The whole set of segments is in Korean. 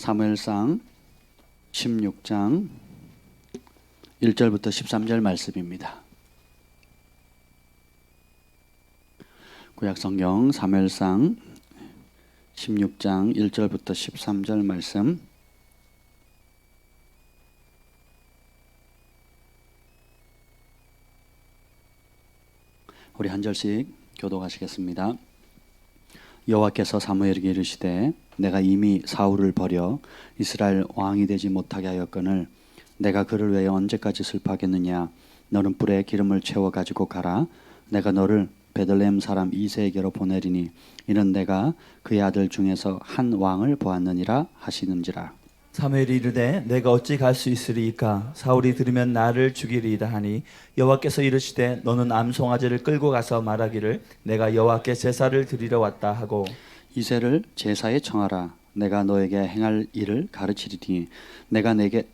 사무엘상 16장 1절부터 13절 말씀입니다. 구약성경 사무엘상 16장 1절부터 13절 말씀. 우리 한 절씩 교독하시겠습니다. 여호와께서 사무엘에게 이르시되 내가 이미 사울을 버려 이스라엘 왕이 되지 못하게 하였거늘 내가 그를 위하여 언제까지 슬퍼하겠느냐. 너는 뿔에 기름을 채워 가지고 가라. 내가 너를 베들레헴 사람 이새에게로 보내리니 이는 내가 그의 아들 중에서 한 왕을 보았느니라 하시는지라. 사무엘이 이르되 내가 어찌 갈 수 있으리이까. 사울이 들으면 나를 죽이리이다 하니 여호와께서 이르시되 너는 암송아지를 끌고 가서 말하기를 내가 여호와께 제사를 드리러 왔다 하고 이새를 제사에 청하라. 내가 너에게 행할 일을 가르치리니 내가 내게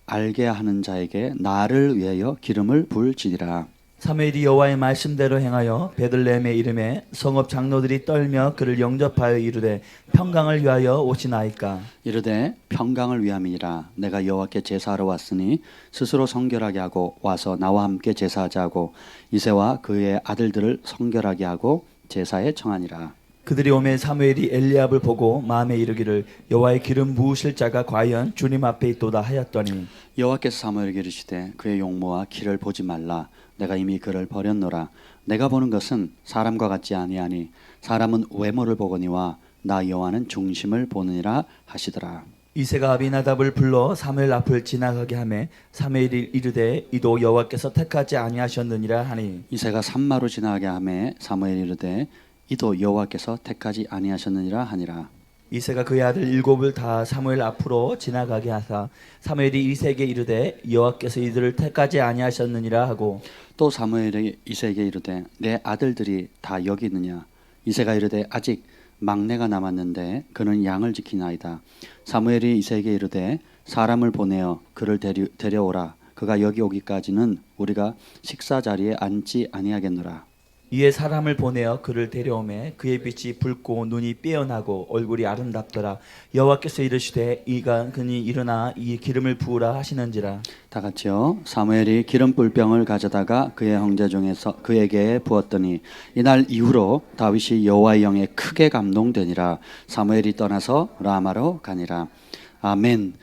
알게 하는 자에게 나를 위하여 기름을 부을지니라. 사무엘이 여호와의 말씀대로 행하여 베들레헴의 이름에 성읍 장로들이 떨며 그를 영접하여 이르되 평강을 위하여 오시나이까. 이르되 평강을 위함이니라. 내가 여호와께 제사하러 왔으니 스스로 성결하게 하고 와서 나와 함께 제사하자 하고 이새와 그의 아들들을 성결하게 하고 제사에 청하니라. 그들이 오매 사무엘이 엘리압을 보고 마음에 이르기를 여호와의 기름 부으실 자가 과연 주님 앞에 있도다 하였더니 여호와께서 사무엘에게 이르시되 그의 용모와 키를 보지 말라. 내가 이미 그를 버렸노라. 내가 보는 것은 사람과 같지 아니하니 사람은 외모를 보거니와 나 여호와는 중심을 보느니라 하시더라. 이새가 아비나답을 불러 사무엘 앞을 지나가게 하매 사무엘이 이르되 이도 여호와께서 택하지 아니하셨느니라 하니 이새가 산마로 지나가게 하매 사무엘이 이르되 이도 여호와께서 택하지 아니하셨느니라 하니라. 이새가 그의 아들 일곱을 다 사무엘 앞으로 지나가게 하사 사무엘이 이새에게 이르되 여호와께서 이들을 택하지 아니하셨느니라 하고 또 사무엘이 이새에게 이르되 내 아들들이 다 여기 있느냐. 이새가 이르되 아직 막내가 남았는데 그는 양을 지키나이다. 사무엘이 이새에게 이르되 사람을 보내어 그를 데려오라. 그가 여기 오기까지는 우리가 식사 자리에 앉지 아니하겠노라. 이에 사람을 보내어 그를 데려오매 그의 빛이 붉고 눈이 빼어나고 얼굴이 아름답더라. 여호와께서 이르시되 이가 그니 일어나 이 기름을 부으라 하시는지라. 다 같이요. 사무엘이 기름 뿔병을 가져다가 그의 형제 중에서 그에게 부었더니 이날 이후로 다윗이 여호와의 영에 크게 감동되니라. 사무엘이 떠나서 라마로 가니라. 아멘.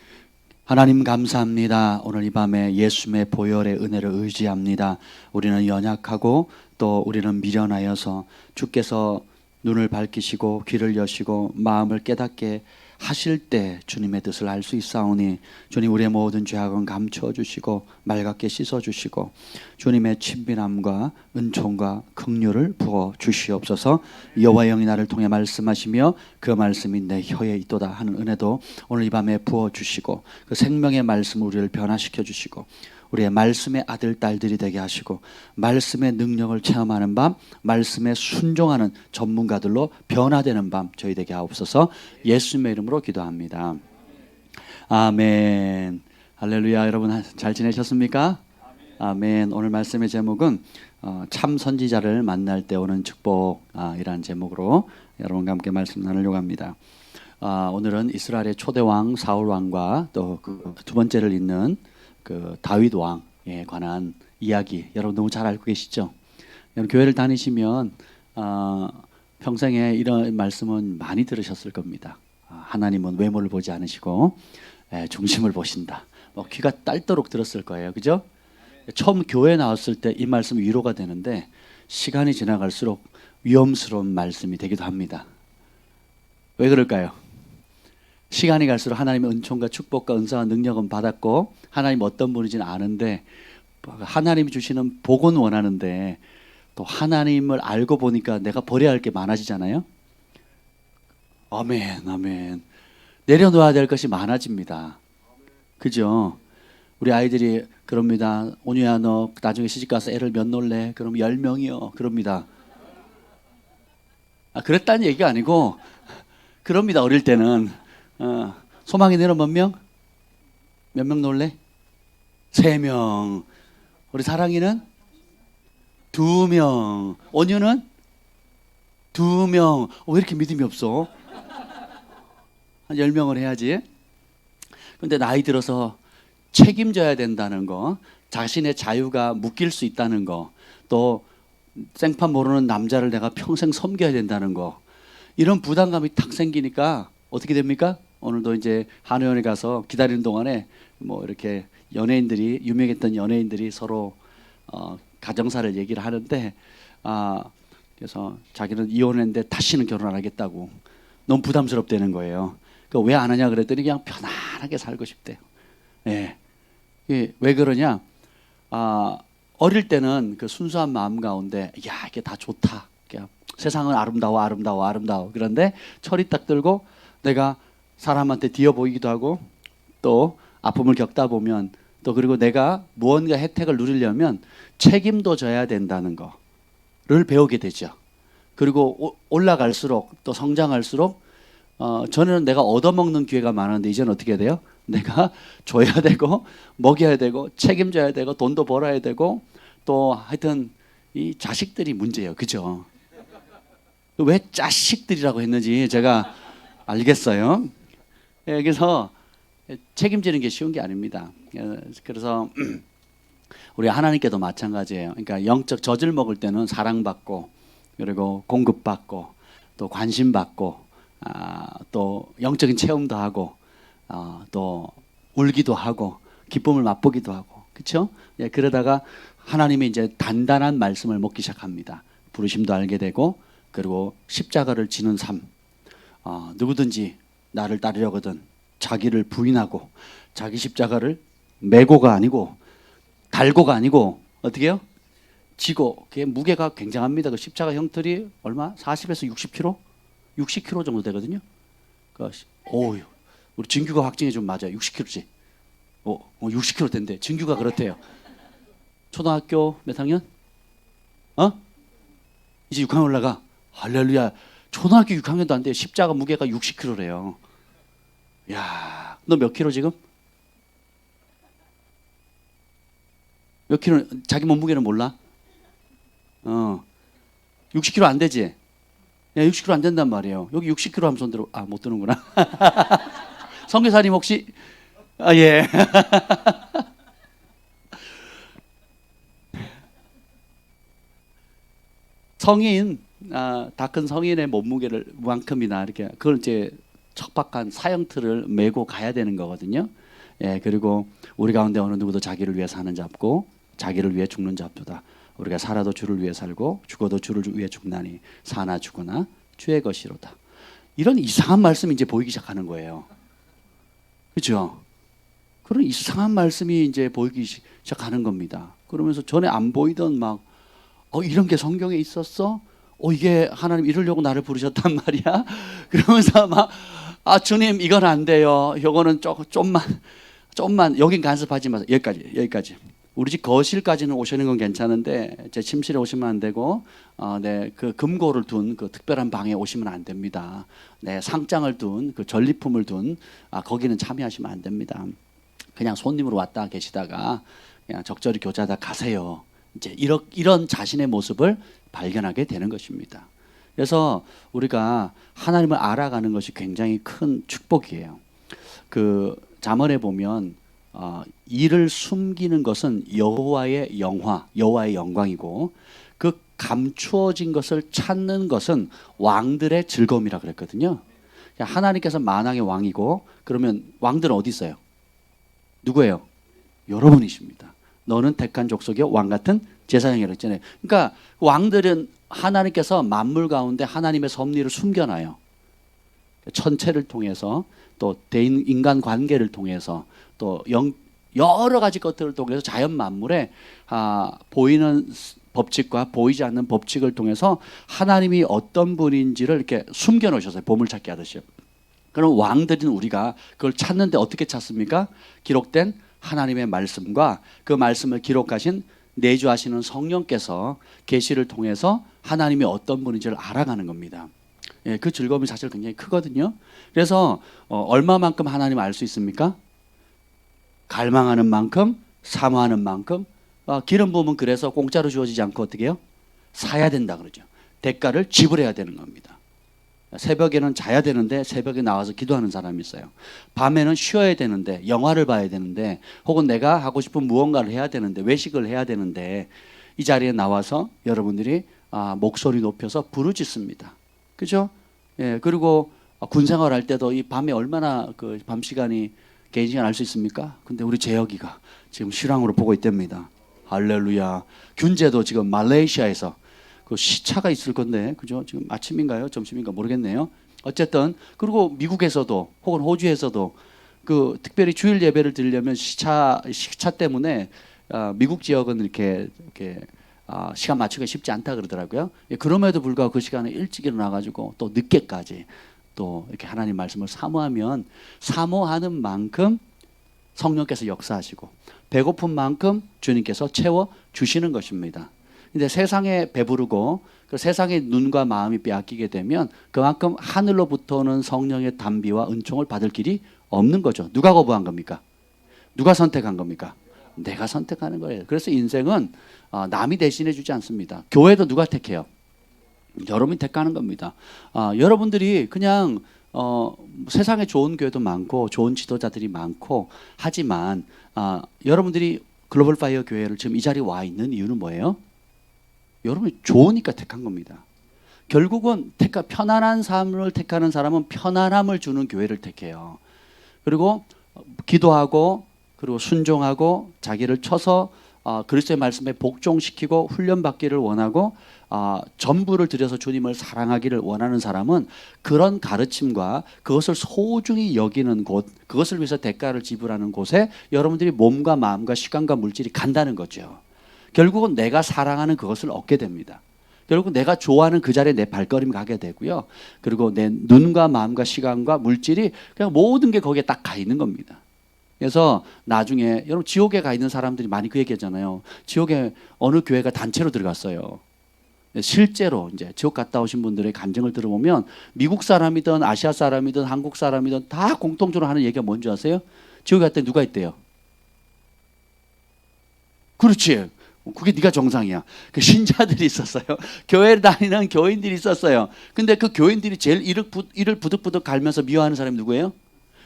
하나님 감사합니다. 오늘 이 밤에 예수님의 보혈의 은혜를 의지합니다. 우리는 연약하고 또 우리는 미련하여서 주께서 눈을 밝히시고 귀를 여시고 마음을 깨닫게 하실 때 주님의 뜻을 알 수 있사오니 주님 우리의 모든 죄악은 감추어 주시고 맑게 씻어 주시고 주님의 친밀함과 은총과 긍휼을 부어 주시옵소서. 여호와의 영이 나를 통해 말씀하시며 그 말씀이 내 혀에 있도다 하는 은혜도 오늘 이 밤에 부어 주시고 그 생명의 말씀 우리를 변화시켜 주시고 우리의 말씀의 아들 딸들이 되게 하시고 말씀의 능력을 체험하는 밤, 말씀에 순종하는 전문가들로 변화되는 밤 저희 되게 하옵소서. 예수님의 이름으로 기도합니다. 아멘. 할렐루야. 여러분 잘 지내셨습니까? 아멘. 오늘 말씀의 제목은 참 선지자를 만날 때 오는 축복이라는 제목으로 여러분과 함께 말씀 나누려고 합니다. 오늘은 이스라엘의 초대 왕 사울 왕과 또 그 두 번째를 잇는 그 다윗 왕에 관한 이야기 여러분 너무 잘 알고 계시죠? 여러분 교회를 다니시면 평생에 이런 말씀은 많이 들으셨을 겁니다. 하나님은 외모를 보지 않으시고 중심을 보신다. 귀가 딸도록 들었을 거예요. 그죠? 처음 교회에 나왔을 때 이 말씀이 위로가 되는데 시간이 지나갈수록 위험스러운 말씀이 되기도 합니다. 왜 그럴까요? 시간이 갈수록 하나님의 은총과 축복과 은사와 능력은 받았고 하나님 어떤 분인지는 아는데 하나님이 주시는 복은 원하는데 또 하나님을 알고 보니까 내가 버려야 할 게 많아지잖아요. 아멘, 아멘. 내려놓아야 될 것이 많아집니다. 그죠? 우리 아이들이 그럽니다. 온유야 너 나중에 시집가서 애를 몇 놀래? 그럼 10명이요. 그럽니다. 그랬다는 얘기가 아니고 그럽니다. 어릴 때는. 소망이 너는 몇 명? 몇 명 놀래? 3명. 우리 사랑이는 2명. 온유는 2명. 왜 이렇게 믿음이 없어? 한 10명을 해야지. 근데 나이 들어서 책임져야 된다는 거, 자신의 자유가 묶일 수 있다는 거, 또 생판 모르는 남자를 내가 평생 섬겨야 된다는 거, 이런 부담감이 탁 생기니까 어떻게 됩니까? 오늘도 이제 한의원에 가서 기다리는 동안에 뭐 이렇게 연예인들이, 유명했던 연예인들이 서로 가정사를 얘기를 하는데, 그래서 자기는 이혼했는데 다시는 결혼 안 하겠다고, 너무 부담스럽다는 거예요. 왜 안 하냐 그랬더니 그냥 편안하게 살고 싶대요. 예. 왜 그러냐? 어릴 때는 그 순수한 마음 가운데, 야, 이게 다 좋다. 세상은 아름다워, 아름다워, 아름다워. 그런데 철이 딱 들고 내가 사람한테 뒤어 보이기도 하고, 또 아픔을 겪다 보면, 또 그리고 내가 무언가 혜택을 누리려면 책임도 져야 된다는 거를 배우게 되죠. 그리고 올라갈수록, 또 성장할수록 전에는 내가 얻어먹는 기회가 많았는데 이제는 어떻게 돼요? 내가 줘야 되고, 먹여야 되고, 책임져야 되고, 돈도 벌어야 되고, 또 하여튼 이 자식들이 문제예요. 그죠? 왜 자식들이라고 했는지 제가 알겠어요. 그래서 책임지는 게 쉬운 게 아닙니다. 그래서 우리 하나님께도 마찬가지예요. 그러니까 영적 젖을 먹을 때는 사랑받고, 그리고 공급받고, 또 관심받고, 또 영적인 체험도 하고, 또 울기도 하고, 기쁨을 맛보기도 하고, 그렇죠? 그러다가 하나님이 이제 단단한 말씀을 먹기 시작합니다. 부르심도 알게 되고, 그리고 십자가를 지는 삶. 누구든지 나를 따르려거든 자기를 부인하고, 자기 십자가를 메고가 아니고 달고가 아니고 어떻게 해요? 지고. 그게 무게가 굉장합니다. 그 십자가 형틀이 얼마? 40에서 60kg? 60kg 정도 되거든요. 우리 진규가 확증해 좀 맞아요. 60kg지. 60kg 된대. 진규가 그렇대요. 초등학교 몇 학년? 이제 6학년 올라가. 할렐루야. 초등학교 6학년도 안 돼. 십자가 무게가 60kg래요. 야, 너 몇 킬로 지금? 몇 킬로? 자기 몸무게는 몰라? 60kg 안 되지? 야, 60kg 안 된단 말이에요. 여기 60kg 하면 손 들어. 못 드는구나. 선교사님 혹시? 예. 성인, 다 큰 성인의 몸무게를 만큼이나 이렇게, 그걸 이제 척박한 사형틀을 메고 가야 되는 거거든요. 예, 그리고 우리 가운데 어느 누구도 자기를 위해 사는 자 없고, 자기를 위해 죽는 자 없도다. 우리가 살아도 주를 위해 살고, 죽어도 주를 위해 죽나니 사나 죽으나 주의 것이로다. 이런 이상한 말씀이 이제 보이기 시작하는 거예요. 그렇죠? 그런 이상한 말씀이 이제 보이기 시작하는 겁니다. 그러면서 전에 안 보이던 막, 이런 게 성경에 있었어? 이게 하나님 이러려고 나를 부르셨단 말이야? 그러면서 막, 주님 이건 안 돼요. 요거는 좀만 여긴 간섭하지 마세요. 여기까지. 우리 집 거실까지는 오시는 건 괜찮은데 제 침실에 오시면 안 되고, 그 금고를 둔 그 특별한 방에 오시면 안 됩니다. 상장을 둔 그 전리품을 둔 거기는 참여하시면 안 됩니다. 그냥 손님으로 왔다 계시다가 그냥 적절히 교제하다 가세요. 이제 이런 자신의 모습을 발견하게 되는 것입니다. 그래서 우리가 하나님을 알아가는 것이 굉장히 큰 축복이에요. 그 잠언에 보면 이를 숨기는 것은 여호와의 영광이고, 그 감추어진 것을 찾는 것은 왕들의 즐거움이라 그랬거든요. 하나님께서 만왕의 왕이고, 그러면 왕들은 어디 있어요? 누구예요? 여러분이십니다. 너는 택한 족속의 왕 같은 제사장이라고 했잖아요. 그러니까 왕들은 하나님께서 만물 가운데 하나님의 섭리를 숨겨놔요. 천체를 통해서, 또 대인 인간 관계를 통해서, 또 여러 가지 것들을 통해서 자연 만물에 보이는 법칙과 보이지 않는 법칙을 통해서 하나님이 어떤 분인지를 이렇게 숨겨 놓으셨어요. 보물찾기 하듯이요. 그럼 왕들인 우리가 그걸 찾는데 어떻게 찾습니까? 기록된 하나님의 말씀과 그 말씀을 기록하신 내주하시는 성령께서 계시를 통해서 하나님이 어떤 분인지를 알아가는 겁니다. 예, 그 즐거움이 사실 굉장히 크거든요. 그래서 얼마만큼 하나님 알 수 있습니까? 갈망하는 만큼, 사모하는 만큼. 기름 부으면 그래서 공짜로 주어지지 않고 어떻게 해요? 사야 된다 그러죠. 대가를 지불해야 되는 겁니다. 새벽에는 자야 되는데 새벽에 나와서 기도하는 사람이 있어요. 밤에는 쉬어야 되는데 영화를 봐야 되는데 혹은 내가 하고 싶은 무언가를 해야 되는데 외식을 해야 되는데 이 자리에 나와서 여러분들이 목소리 높여서 부르짖습니다. 그죠? 예, 그리고 군 생활할 때도 이 밤에 얼마나 그 밤 시간이 개인 시간 알 수 있습니까? 근데 우리 재혁이가 지금 실황으로 보고 있답니다. 할렐루야. 균재도 지금 말레이시아에서 그 시차가 있을 건데, 그죠? 지금 아침인가요? 점심인가 모르겠네요. 어쨌든 그리고 미국에서도 혹은 호주에서도 그 특별히 주일 예배를 드리려면 시차 때문에 미국 지역은 이렇게 시간 맞추기가 쉽지 않다 그러더라고요. 예, 그럼에도 불구하고 그 시간에 일찍 일어나가지고 또 늦게까지 또 이렇게 하나님 말씀을 사모하면 사모하는 만큼 성령께서 역사하시고 배고픈 만큼 주님께서 채워 주시는 것입니다. 근데 세상에 배부르고 그 세상의 눈과 마음이 빼앗기게 되면 그만큼 하늘로부터는 성령의 담비와 은총을 받을 길이 없는 거죠. 누가 거부한 겁니까? 누가 선택한 겁니까? 내가 선택하는 거예요. 그래서 인생은 남이 대신해 주지 않습니다. 교회도 누가 택해요? 여러분이 택하는 겁니다. 여러분들이 그냥 세상에 좋은 교회도 많고 좋은 지도자들이 많고 하지만 여러분들이 글로벌 파이어 교회를 지금 이 자리에 와 있는 이유는 뭐예요? 여러분이 좋으니까 택한 겁니다. 결국은 편안한 삶을 택하는 사람은 편안함을 주는 교회를 택해요. 그리고 기도하고 그리고 순종하고 자기를 쳐서 그리스도의 말씀에 복종시키고 훈련받기를 원하고 전부를 들여서 주님을 사랑하기를 원하는 사람은 그런 가르침과 그것을 소중히 여기는 곳, 그것을 위해서 대가를 지불하는 곳에 여러분들이 몸과 마음과 시간과 물질이 간다는 거죠. 결국은 내가 사랑하는 그것을 얻게 됩니다. 결국 내가 좋아하는 그 자리에 내 발걸음이 가게 되고요. 그리고 내 눈과 마음과 시간과 물질이 그냥 모든 게 거기에 딱 가 있는 겁니다. 그래서 나중에 여러분 지옥에 가 있는 사람들이 많이 그 얘기하잖아요. 지옥에 어느 교회가 단체로 들어갔어요. 실제로 이제 지옥 갔다 오신 분들의 감정을 들어보면 미국 사람이든 아시아 사람이든 한국 사람이든 다 공통적으로 하는 얘기가 뭔지 아세요? 지옥에 갔더니 누가 있대요? 그렇지. 그게 네가 정상이야. 그 신자들이 있었어요. 교회를 다니는 교인들이 있었어요. 근데 그 교인들이 제일 이를 부득부득 갈면서 미워하는 사람이 누구예요?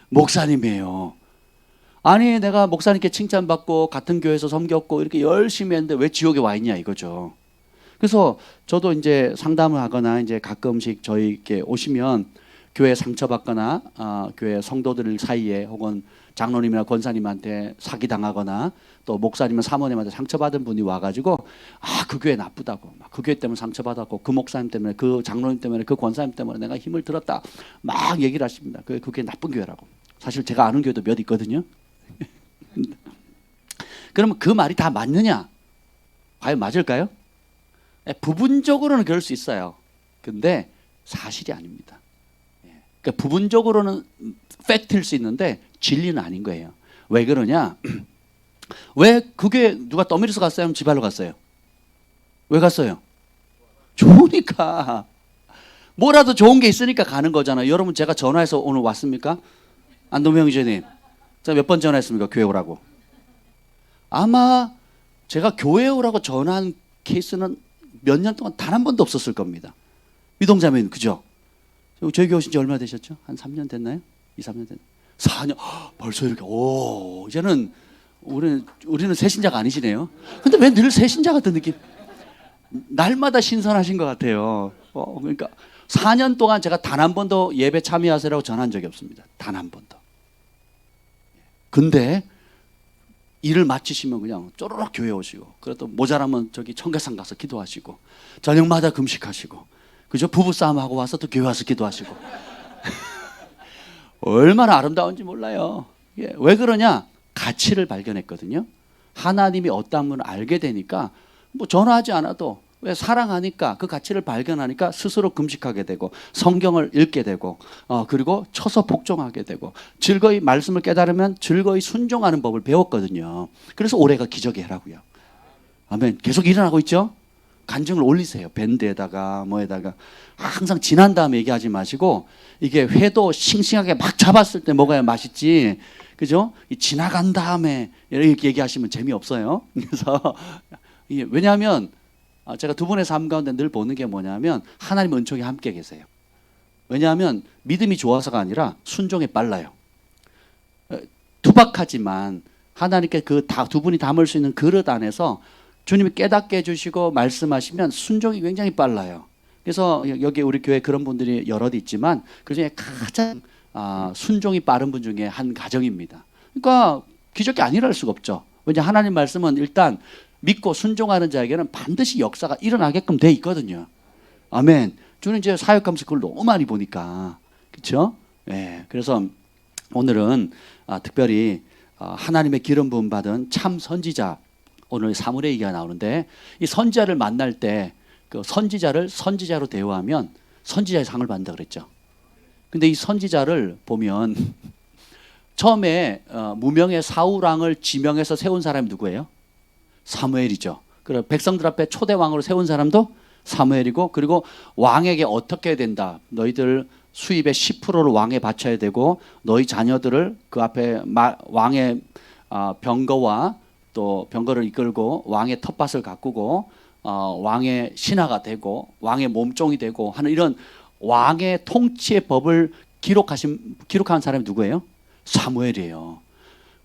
목사님이에요. 아니 내가 목사님께 칭찬받고 같은 교회에서 섬겼고 이렇게 열심히 했는데 왜 지옥에 와 있냐 이거죠. 그래서 저도 이제 상담을 하거나 이제 가끔씩 저희께 오시면 교회 상처받거나 교회 성도들 사이에 혹은 장로님이나 권사님한테 사기당하거나 또 목사님은 사모님한테 상처받은 분이 와가지고 그 교회 나쁘다고 그 교회 때문에 상처받았고 그 목사님 때문에 그 장로님 때문에 그 권사님 때문에 내가 힘을 들었다 막 얘기를 하십니다. 그 교회 나쁜 교회라고. 사실 제가 아는 교회도 몇 있거든요. 그러면 그 말이 다 맞느냐? 과연 맞을까요? 부분적으로는 그럴 수 있어요. 근데 사실이 아닙니다. 그러니까 부분적으로는 팩트일 수 있는데 진리는 아닌 거예요. 왜 그러냐? 왜 그게 누가 떠밀어서 갔어요? 지발로 갔어요? 왜 갔어요? 좋으니까. 뭐라도 좋은 게 있으니까 가는 거잖아요. 여러분 제가 전화해서 오늘 왔습니까? 안동명 기자님. 제가 몇 번 전화했습니까? 교회 오라고. 아마 제가 교회 오라고 전화한 케이스는 몇 년 동안 단 한 번도 없었을 겁니다. 유동자매님 그죠? 저희 교회 오신 지 얼마 되셨죠? 한 3년 됐나요? 2, 3년 됐나요? 4년. 벌써 이렇게 이제는 우리는 새신자가 아니시네요. 근데 왜 늘 새신자 같은 느낌? 날마다 신선하신 것 같아요. 그러니까 4년 동안 제가 단 한 번도 예배 참여하세요라고 전한 적이 없습니다. 단 한 번도. 근데 일을 마치시면 그냥 쪼르륵 교회 오시고 그래도 모자라면 저기 청계산 가서 기도하시고 저녁마다 금식하시고 그죠? 부부싸움 하고 와서 또 교회 와서 기도하시고 얼마나 아름다운지 몰라요. 왜 그러냐? 가치를 발견했거든요. 하나님이 어떤 분을 알게 되니까 뭐 전화하지 않아도 왜 사랑하니까 그 가치를 발견하니까 스스로 금식하게 되고 성경을 읽게 되고 그리고 쳐서 복종하게 되고 즐거이 말씀을 깨달으면 즐거이 순종하는 법을 배웠거든요. 그래서 올해가 기적의 해라고요. 아멘. 계속 일어나고 있죠. 간증을 올리세요. 밴드에다가 뭐에다가 항상 지난 다음에 얘기하지 마시고 이게 회도 싱싱하게 막 잡았을 때 먹어야 맛있지. 그죠? 지나간 다음에 이렇게 얘기하시면 재미없어요. 그래서 왜냐하면 제가 두 분의 삶 가운데 늘 보는 게 뭐냐면 하나님 은총이 함께 계세요. 왜냐하면 믿음이 좋아서가 아니라 순종에 빨라요. 투박하지만 하나님께 그 두 분이 담을 수 있는 그릇 안에서 주님이 깨닫게 해주시고 말씀하시면 순종이 굉장히 빨라요. 그래서 여기 우리 교회 그런 분들이 여럿 있지만 그중에 가장 순종이 빠른 분 중에 한 가정입니다. 그러니까 기적이 아니랄 수가 없죠. 왜냐 하나님 말씀은 일단 믿고 순종하는 자에게는 반드시 역사가 일어나게끔 돼 있거든요. 아멘. 저는 이제 사역하면서 그걸 너무 많이 보니까 그렇죠? 예. 그래서 오늘은 특별히 하나님의 기름 부음 받은 참 선지자, 오늘 사무엘 얘기가 나오는데 이 선지자를 만날 때 그 선지자를 선지자로 대우하면 선지자의 상을 받는다 그랬죠. 근데 이 선지자를 보면 처음에 무명의 사울 왕을 지명해서 세운 사람이 누구예요? 사무엘이죠. 그리고 백성들 앞에 초대 왕으로 세운 사람도 사무엘이고, 그리고 왕에게 어떻게 해야 된다. 너희들 수입의 10%를 왕에 바쳐야 되고 너희 자녀들을 그 앞에 왕의 병거와 또 병거를 이끌고 왕의 텃밭을 가꾸고 왕의 신하가 되고 왕의 몸종이 되고 하는 이런 왕의 통치의 법을 기록한 사람이 누구예요? 사무엘이에요.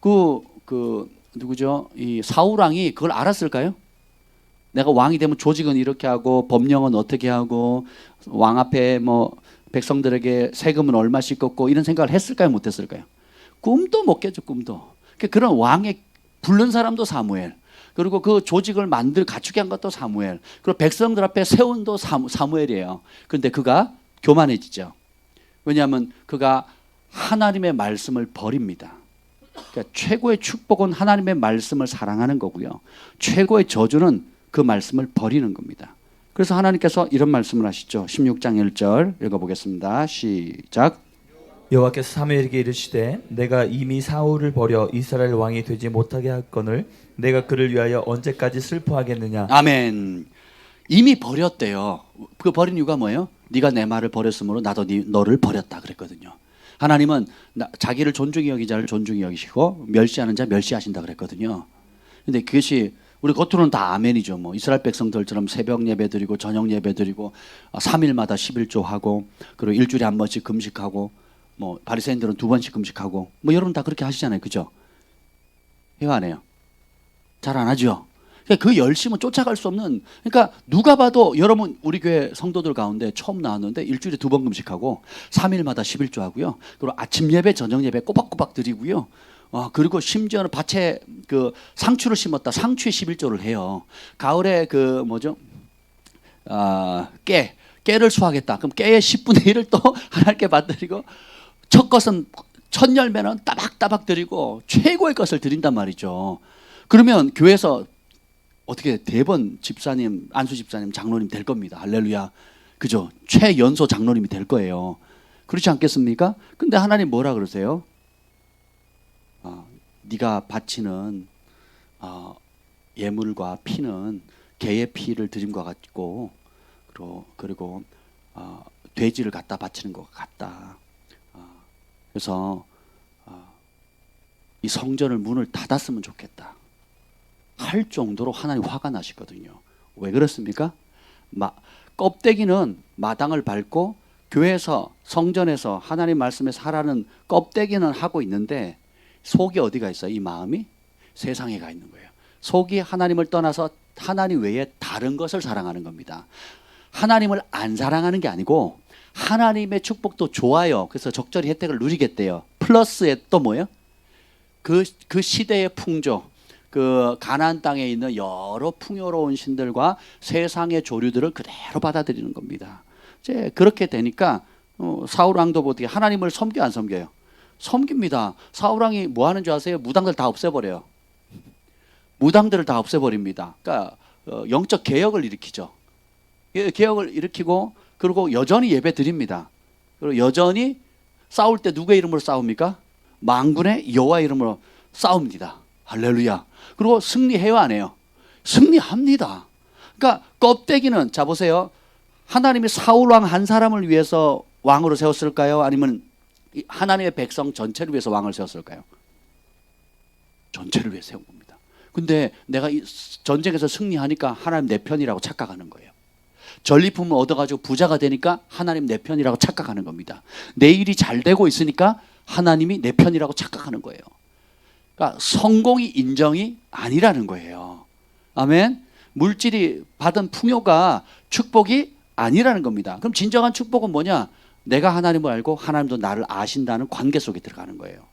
그 누구죠? 이 사울 왕이 그걸 알았을까요? 내가 왕이 되면 조직은 이렇게 하고 법령은 어떻게 하고 왕 앞에 뭐 백성들에게 세금은 얼마씩 걷고 이런 생각을 했을까요? 못했을까요? 꿈도 못 깼죠. 꿈도. 그런 왕에 부른 사람도 사무엘, 그리고 그 조직을 갖추게 한 것도 사무엘, 그리고 백성들 앞에 세운 도 사무엘이에요. 그런데 그가 교만해지죠. 왜냐하면 그가 하나님의 말씀을 버립니다. 그러니까 최고의 축복은 하나님의 말씀을 사랑하는 거고요. 최고의 저주는 그 말씀을 버리는 겁니다. 그래서 하나님께서 이런 말씀을 하시죠. 16장 1절 읽어보겠습니다. 시작. 여호와께서 사무엘에게 이르시되 내가 이미 사울을 버려 이스라엘 왕이 되지 못하게 할거늘 내가 그를 위하여 언제까지 슬퍼하겠느냐. 아멘. 이미 버렸대요. 그 버린 이유가 뭐예요? 네가 내 말을 버렸으므로 나도 너를 버렸다 그랬거든요. 하나님은 자기를 존중히 여기는 자를 존중히 여기시고 멸시하는 자 멸시하신다 그랬거든요. 근데 그것이 우리 겉으로는 다 아멘이죠. 뭐 이스라엘 백성들처럼 새벽 예배 드리고 저녁 예배 드리고 3일마다 11조 하고 그리고 일주일에 한 번씩 금식하고 뭐 바리새인들은 2번씩 금식하고 뭐 여러분 다 그렇게 하시잖아요. 그죠? 해요 안 해요? 잘 안 하죠. 그러니까 그 열심은 쫓아갈 수 없는, 그러니까 누가 봐도 여러분 우리 교회 성도들 가운데 처음 나왔는데 일주일에 2번 금식하고 3일마다 11조 하고요. 그리고 아침 예배 저녁 예배 꼬박꼬박 드리고요. 그리고 심지어는 밭에 그 상추를 심었다. 상추에 11조를 해요. 가을에 그 뭐죠? 깨를 수확했다. 그럼 깨의 10분의 1을 또 하나님께 받드리고 첫 것은 첫 열매는 따박따박 드리고 최고의 것을 드린단 말이죠. 그러면 교회에서 어떻게 대번 집사님, 안수 집사님, 장로님 될 겁니다. 할렐루야. 그죠? 최연소 장로님이 될 거예요. 그렇지 않겠습니까? 근데 하나님 뭐라 그러세요? 네가 바치는 예물과 피는 개의 피를 드림과 같고 그리고 돼지를 갖다 바치는 것 같다. 그래서 이 성전을 문을 닫았으면 좋겠다 할 정도로 하나님 화가 나시거든요. 왜 그렇습니까? 껍데기는 마당을 밟고 교회에서 성전에서 하나님 말씀에 살아는 껍데기는 하고 있는데 속이 어디가 있어요? 이 마음이 세상에 가 있는 거예요. 속이 하나님을 떠나서 하나님 외에 다른 것을 사랑하는 겁니다. 하나님을 안 사랑하는 게 아니고 하나님의 축복도 좋아요. 그래서 적절히 혜택을 누리겠대요. 플러스에 또 뭐예요? 그 시대의 풍조, 그 가나안 땅에 있는 여러 풍요로운 신들과 세상의 조류들을 그대로 받아들이는 겁니다. 이제 그렇게 되니까 사울 왕도 어떻게 하나님을 섬겨 안 섬겨요? 섬깁니다. 사울 왕이 뭐 하는 줄 아세요? 무당들 다 없애버려요. 무당들을 다 없애버립니다. 그러니까 영적 개혁을 일으키죠. 개혁을 일으키고 그리고 여전히 예배 드립니다. 그리고 여전히 싸울 때 누구의 이름으로 싸웁니까? 만군의 여호와 이름으로 싸웁니다. 할렐루야. 그리고 승리해요 안 해요? 승리합니다. 그러니까 껍데기는 자 보세요. 하나님이 사울 왕 한 사람을 위해서 왕으로 세웠을까요? 아니면 하나님의 백성 전체를 위해서 왕을 세웠을까요? 전체를 위해 세운 겁니다. 근데 내가 이 전쟁에서 승리하니까 하나님 내 편이라고 착각하는 거예요. 전리품을 얻어가지고 부자가 되니까 하나님 내 편이라고 착각하는 겁니다. 내 일이 잘 되고 있으니까 하나님이 내 편이라고 착각하는 거예요. 그러니까 성공이 인정이 아니라는 거예요. 아멘. 물질이 받은 풍요가 축복이 아니라는 겁니다. 그럼 진정한 축복은 뭐냐? 내가 하나님을 알고 하나님도 나를 아신다는 관계 속에 들어가는 거예요.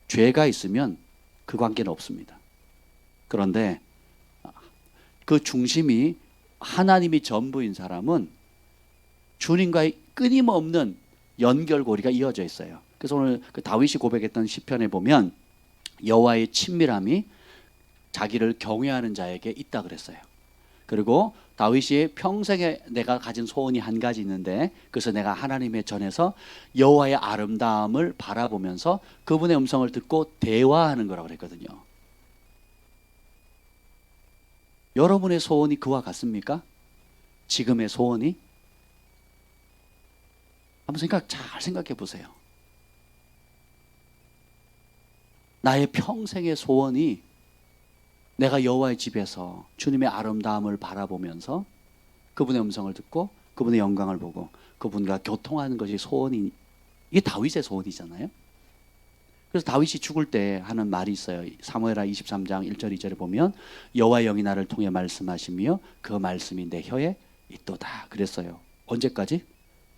죄가 있으면 그 관계는 없습니다. 그런데 그 중심이 하나님이 전부인 사람은 주님과의 끊임없는 연결고리가 이어져 있어요. 그래서 오늘 그 다윗이 고백했던 시편에 보면 여호와의 친밀함이 자기를 경외하는 자에게 있다 그랬어요. 그리고 다윗이 평생에 내가 가진 소원이 한 가지 있는데, 그래서 내가 하나님의 전에서 여호와의 아름다움을 바라보면서 그분의 음성을 듣고 대화하는 거라고 그랬거든요. 여러분의 소원이 그와 같습니까? 지금의 소원이? 한번 잘 생각해 보세요. 나의 평생의 소원이 내가 여호와의 집에서 주님의 아름다움을 바라보면서 그분의 음성을 듣고 그분의 영광을 보고 그분과 교통하는 것이 소원이, 이게 다윗의 소원이잖아요. 그래서 다윗이 죽을 때 하는 말이 있어요. 사무엘하 23장 1절 2절에 보면 여호와의 영이 나를 통해 말씀하시며 그 말씀이 내 혀에 있도다 그랬어요. 언제까지?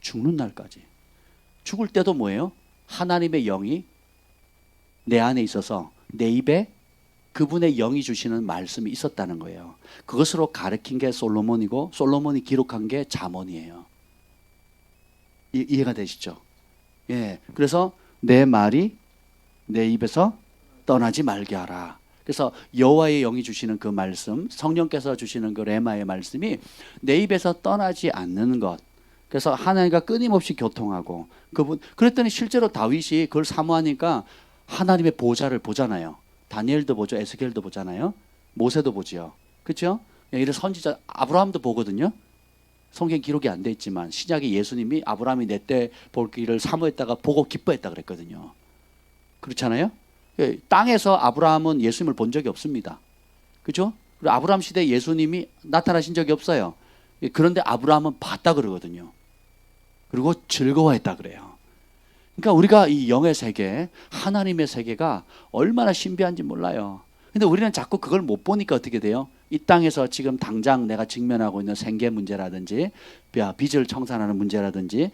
죽는 날까지. 죽을 때도 뭐예요? 하나님의 영이 내 안에 있어서 내 입에 그분의 영이 주시는 말씀이 있었다는 거예요. 그것으로 가르친 게 솔로몬이고 솔로몬이 기록한 게 잠언이에요. 이해가 되시죠? 예. 그래서 내 말이 내 입에서 떠나지 말게 하라. 그래서 여호와의 영이 주시는 그 말씀, 성령께서 주시는 그 레마의 말씀이 내 입에서 떠나지 않는 것. 그래서 하나님과 끊임없이 교통하고 그분, 그랬더니 실제로 다윗이 그걸 사모하니까 하나님의 보좌를 보잖아요. 다니엘도 보죠. 에스겔도 보잖아요. 모세도 보지요. 그렇죠? 이런 선지자 아브라함도 보거든요. 성경 기록이 안 돼 있지만 신약에 예수님이 아브라함이 내 때 볼 길을 사모했다가 보고 기뻐했다 그랬거든요. 그렇잖아요? 땅에서 아브라함은 예수님을 본 적이 없습니다. 그렇죠? 그리고 아브라함 시대에 예수님이 나타나신 적이 없어요. 그런데 아브라함은 봤다 그러거든요. 그리고 즐거워했다 그래요. 그러니까 우리가 이 영의 세계, 하나님의 세계가 얼마나 신비한지 몰라요. 근데 우리는 자꾸 그걸 못 보니까 어떻게 돼요? 이 땅에서 지금 당장 내가 직면하고 있는 생계 문제라든지 빚을 청산하는 문제라든지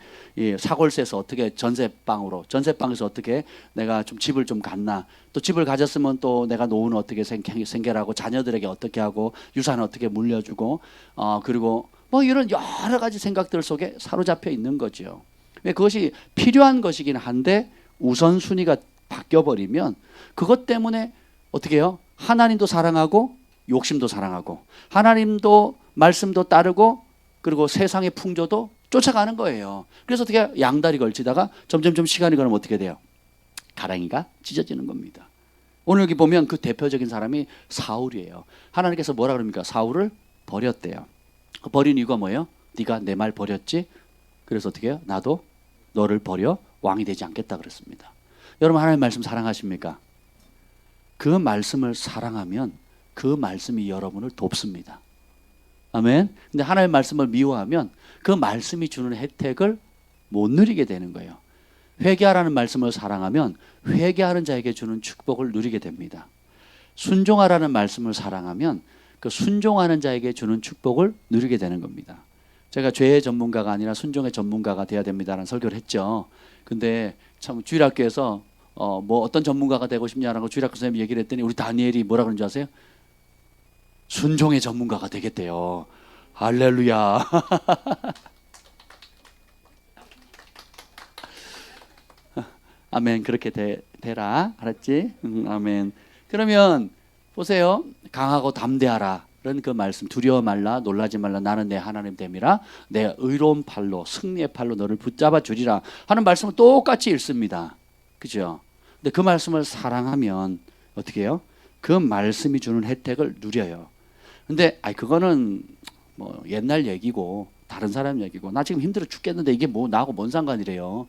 사골세에서 어떻게 전세방에서 어떻게 내가 좀 집을 좀 갖나, 또 집을 가졌으면 또 내가 노후는 어떻게 생계하고 자녀들에게 어떻게 하고 유산을 어떻게 물려주고 그리고 뭐 이런 여러 가지 생각들 속에 사로잡혀 있는 거죠. 그것이 필요한 것이긴 한데 우선순위가 바뀌어버리면 그것 때문에 어떻게 해요? 하나님도 사랑하고 욕심도 사랑하고 하나님도 말씀도 따르고 그리고 세상의 풍조도 쫓아가는 거예요. 그래서 어떻게 양다리 걸치다가 점점 시간이 가면 어떻게 돼요? 가랑이가 찢어지는 겁니다. 오늘 여기 보면 그 대표적인 사람이 사울이에요. 하나님께서 뭐라 그럽니까? 사울을 버렸대요. 버린 이유가 뭐예요? 네가 내 말 버렸지? 그래서 어떻게 해요? 나도 너를 버려 왕이 되지 않겠다 그랬습니다. 여러분 하나님의 말씀 사랑하십니까? 그 말씀을 사랑하면 그 말씀이 여러분을 돕습니다. 아멘. 근데 하나님의 말씀을 미워하면 그 말씀이 주는 혜택을 못 누리게 되는 거예요. 회개하라는 말씀을 사랑하면 회개하는 자에게 주는 축복을 누리게 됩니다. 순종하라는 말씀을 사랑하면 그 순종하는 자에게 주는 축복을 누리게 되는 겁니다. 제가 죄의 전문가가 아니라 순종의 전문가가 돼야 됩니다라는 설교를 했죠. 근데 참 주일학교에서 뭐 어떤 전문가가 되고 싶냐라고 주일학교 선생님이 얘기를 했더니 우리 다니엘이 뭐라 그러는 줄 아세요? 순종의 전문가가 되겠대요. 할렐루야. 아멘. 그렇게 되라. 알았지? 아멘. 그러면 보세요. 강하고 담대하라. 라는 그 말씀, 두려워 말라, 놀라지 말라, 나는 내 하나님 됨이라, 내 의로운 팔로, 승리의 팔로 너를 붙잡아 주리라 하는 말씀을 똑같이 읽습니다. 그죠? 근데 그 말씀을 사랑하면 어떻게 해요? 그 말씀이 주는 혜택을 누려요. 근데 그거는 뭐 옛날 얘기고 다른 사람 얘기고 나 지금 힘들어 죽겠는데 이게 뭐 나하고 뭔 상관이래요.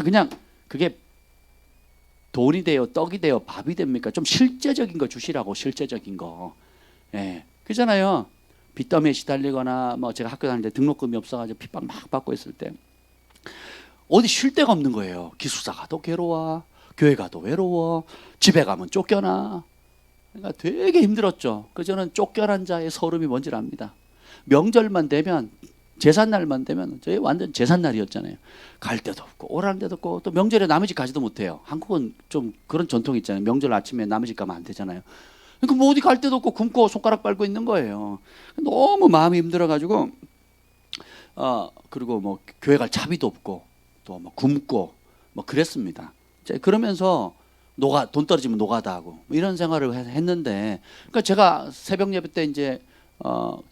그냥 그게 돈이 돼요, 떡이 돼요, 밥이 됩니까? 좀 실제적인 거 주시라고. 실제적인 거. 예. 그잖아요. 빚더미에 시달리거나 뭐 제가 학교 다닐 때 등록금이 없어가지고 핍박 막 받고 있을 때 어디 쉴 데가 없는 거예요. 기숙사 가도 괴로워, 교회 가도 외로워, 집에 가면 쫓겨나. 그러니까 되게 힘들었죠. 그래서 저는 쫓겨난 자의 서름이 뭔지를 압니다. 명절만 되면, 제삿날만 되면, 저희 완전 제삿날이었잖아요. 갈 데도 없고 오라는 데도 없고 또 명절에 남의 집 가지도 못해요. 한국은 좀 그런 전통이 있잖아요. 명절 아침에 남의 집 가면 안 되잖아요. 그러니까 뭐 어디 갈 데도 없고 굶고 손가락 빨고 있는 거예요. 너무 마음이 힘들어가지고 그리고 뭐 교회 갈 차비도 없고 또 뭐 굶고 뭐 그랬습니다. 그러면서 돈 떨어지면 노가다 하고 뭐 이런 생활을 했는데, 그러니까 제가 새벽 예배 때 이제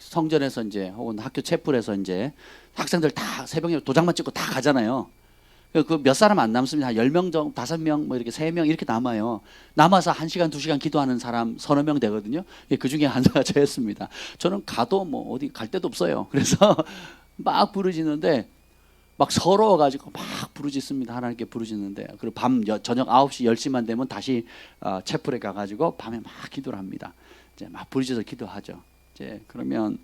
성전에서 이제 혹은 학교 채플에서 이제 학생들 다 새벽 예배 도장만 찍고 다 가잖아요. 그 몇 사람 안 남습니다. 한 10명 정도, 5명, 뭐 이렇게 3명 이렇게 남아요. 남아서 1시간, 2시간 기도하는 사람 서너 명 되거든요. 그 중에 하나가 저였습니다. 저는 가도 뭐 어디 갈 데도 없어요. 그래서 막 부르짖는데 막 서러워가지고 막 부르짖습니다. 하나님께 부르짖는데, 그리고 저녁 9시, 10시만 되면 다시 채플에 가가지고 밤에 막 기도를 합니다. 이제 막 부르짖어서 기도하죠. 이제 그러면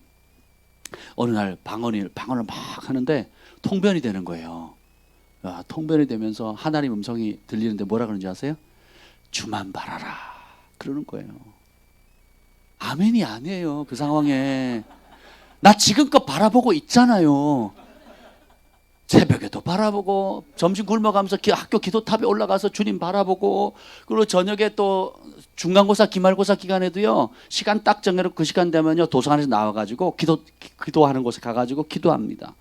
어느 날 방언을 막 하는데 통변이 되는 거예요. 통변이 되면서 하나님 음성이 들리는데 뭐라 그러는지 아세요? 주만 바라라 그러는 거예요. 아멘이 아니에요. 그 상황에 나 지금껏 바라보고 있잖아요. 새벽에도 바라보고 점심 굶어가면서 학교 기도탑에 올라가서 주님 바라보고, 그리고 저녁에 또 중간고사 기말고사 기간에도요 시간 딱 정해놓고 그 시간 되면요 도서관에서 나와가지고 기도하는 곳에 가가지고 기도합니다.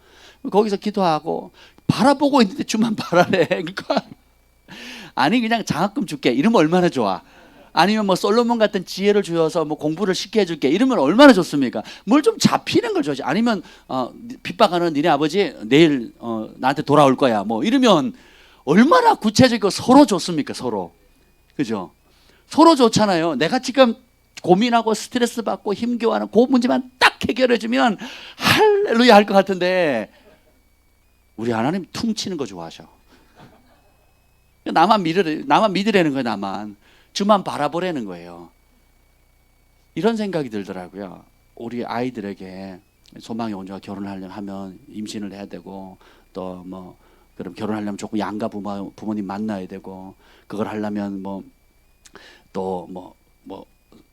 거기서 기도하고 바라보고 있는데 주만 바라래. 그러니까 아니 그냥 장학금 줄게 이러면 얼마나 좋아. 아니면 뭐 솔로몬 같은 지혜를 주어서 뭐 공부를 쉽게 해줄게 이러면 얼마나 좋습니까? 뭘 좀 잡히는 걸 줘야지. 아니면 핍박하는 니네 아버지 내일 나한테 돌아올 거야 뭐 이러면 얼마나 구체적이고 서로 좋습니까? 서로, 그죠? 서로 좋잖아요. 내가 지금 고민하고 스트레스 받고 힘겨워하는 그 문제만 딱 해결해주면 할렐루야 할 것 같은데, 우리 하나님 퉁치는 거 좋아하셔. 나만 믿으라는 거예요. 나만 주만 바라보라는 거예요. 이런 생각이 들더라고요. 우리 아이들에게 소망의 온조가 결혼하려면 하면 임신을 해야 되고, 또 뭐 그럼 결혼하려면 조금 양가 부모님 만나야 되고, 그걸 하려면 뭐 또 뭐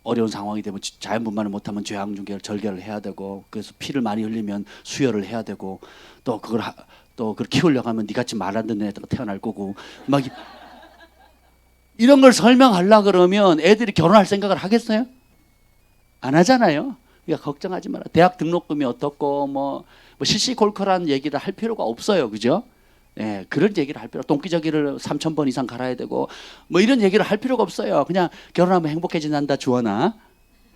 어려운 상황이 되면 자연분만을 못하면 죄양중개를 절개를 해야 되고, 그래서 피를 많이 흘리면 수혈을 해야 되고, 또 그걸 키우려고 하면 니같이 말 안 듣는 애들가 태어날 거고, 막 이런 걸 설명하려고 그러면 애들이 결혼할 생각을 하겠어요? 안 하잖아요. 그러니까 걱정하지 마라. 대학 등록금이 어떻고 뭐 시시콜콜한 얘기를 할 필요가 없어요. 그죠? 예, 그런 얘기를 할 필요, 똥기저귀를 3,000번 이상 갈아야 되고 뭐 이런 얘기를 할 필요가 없어요. 그냥 결혼하면 행복해진단다 주원아.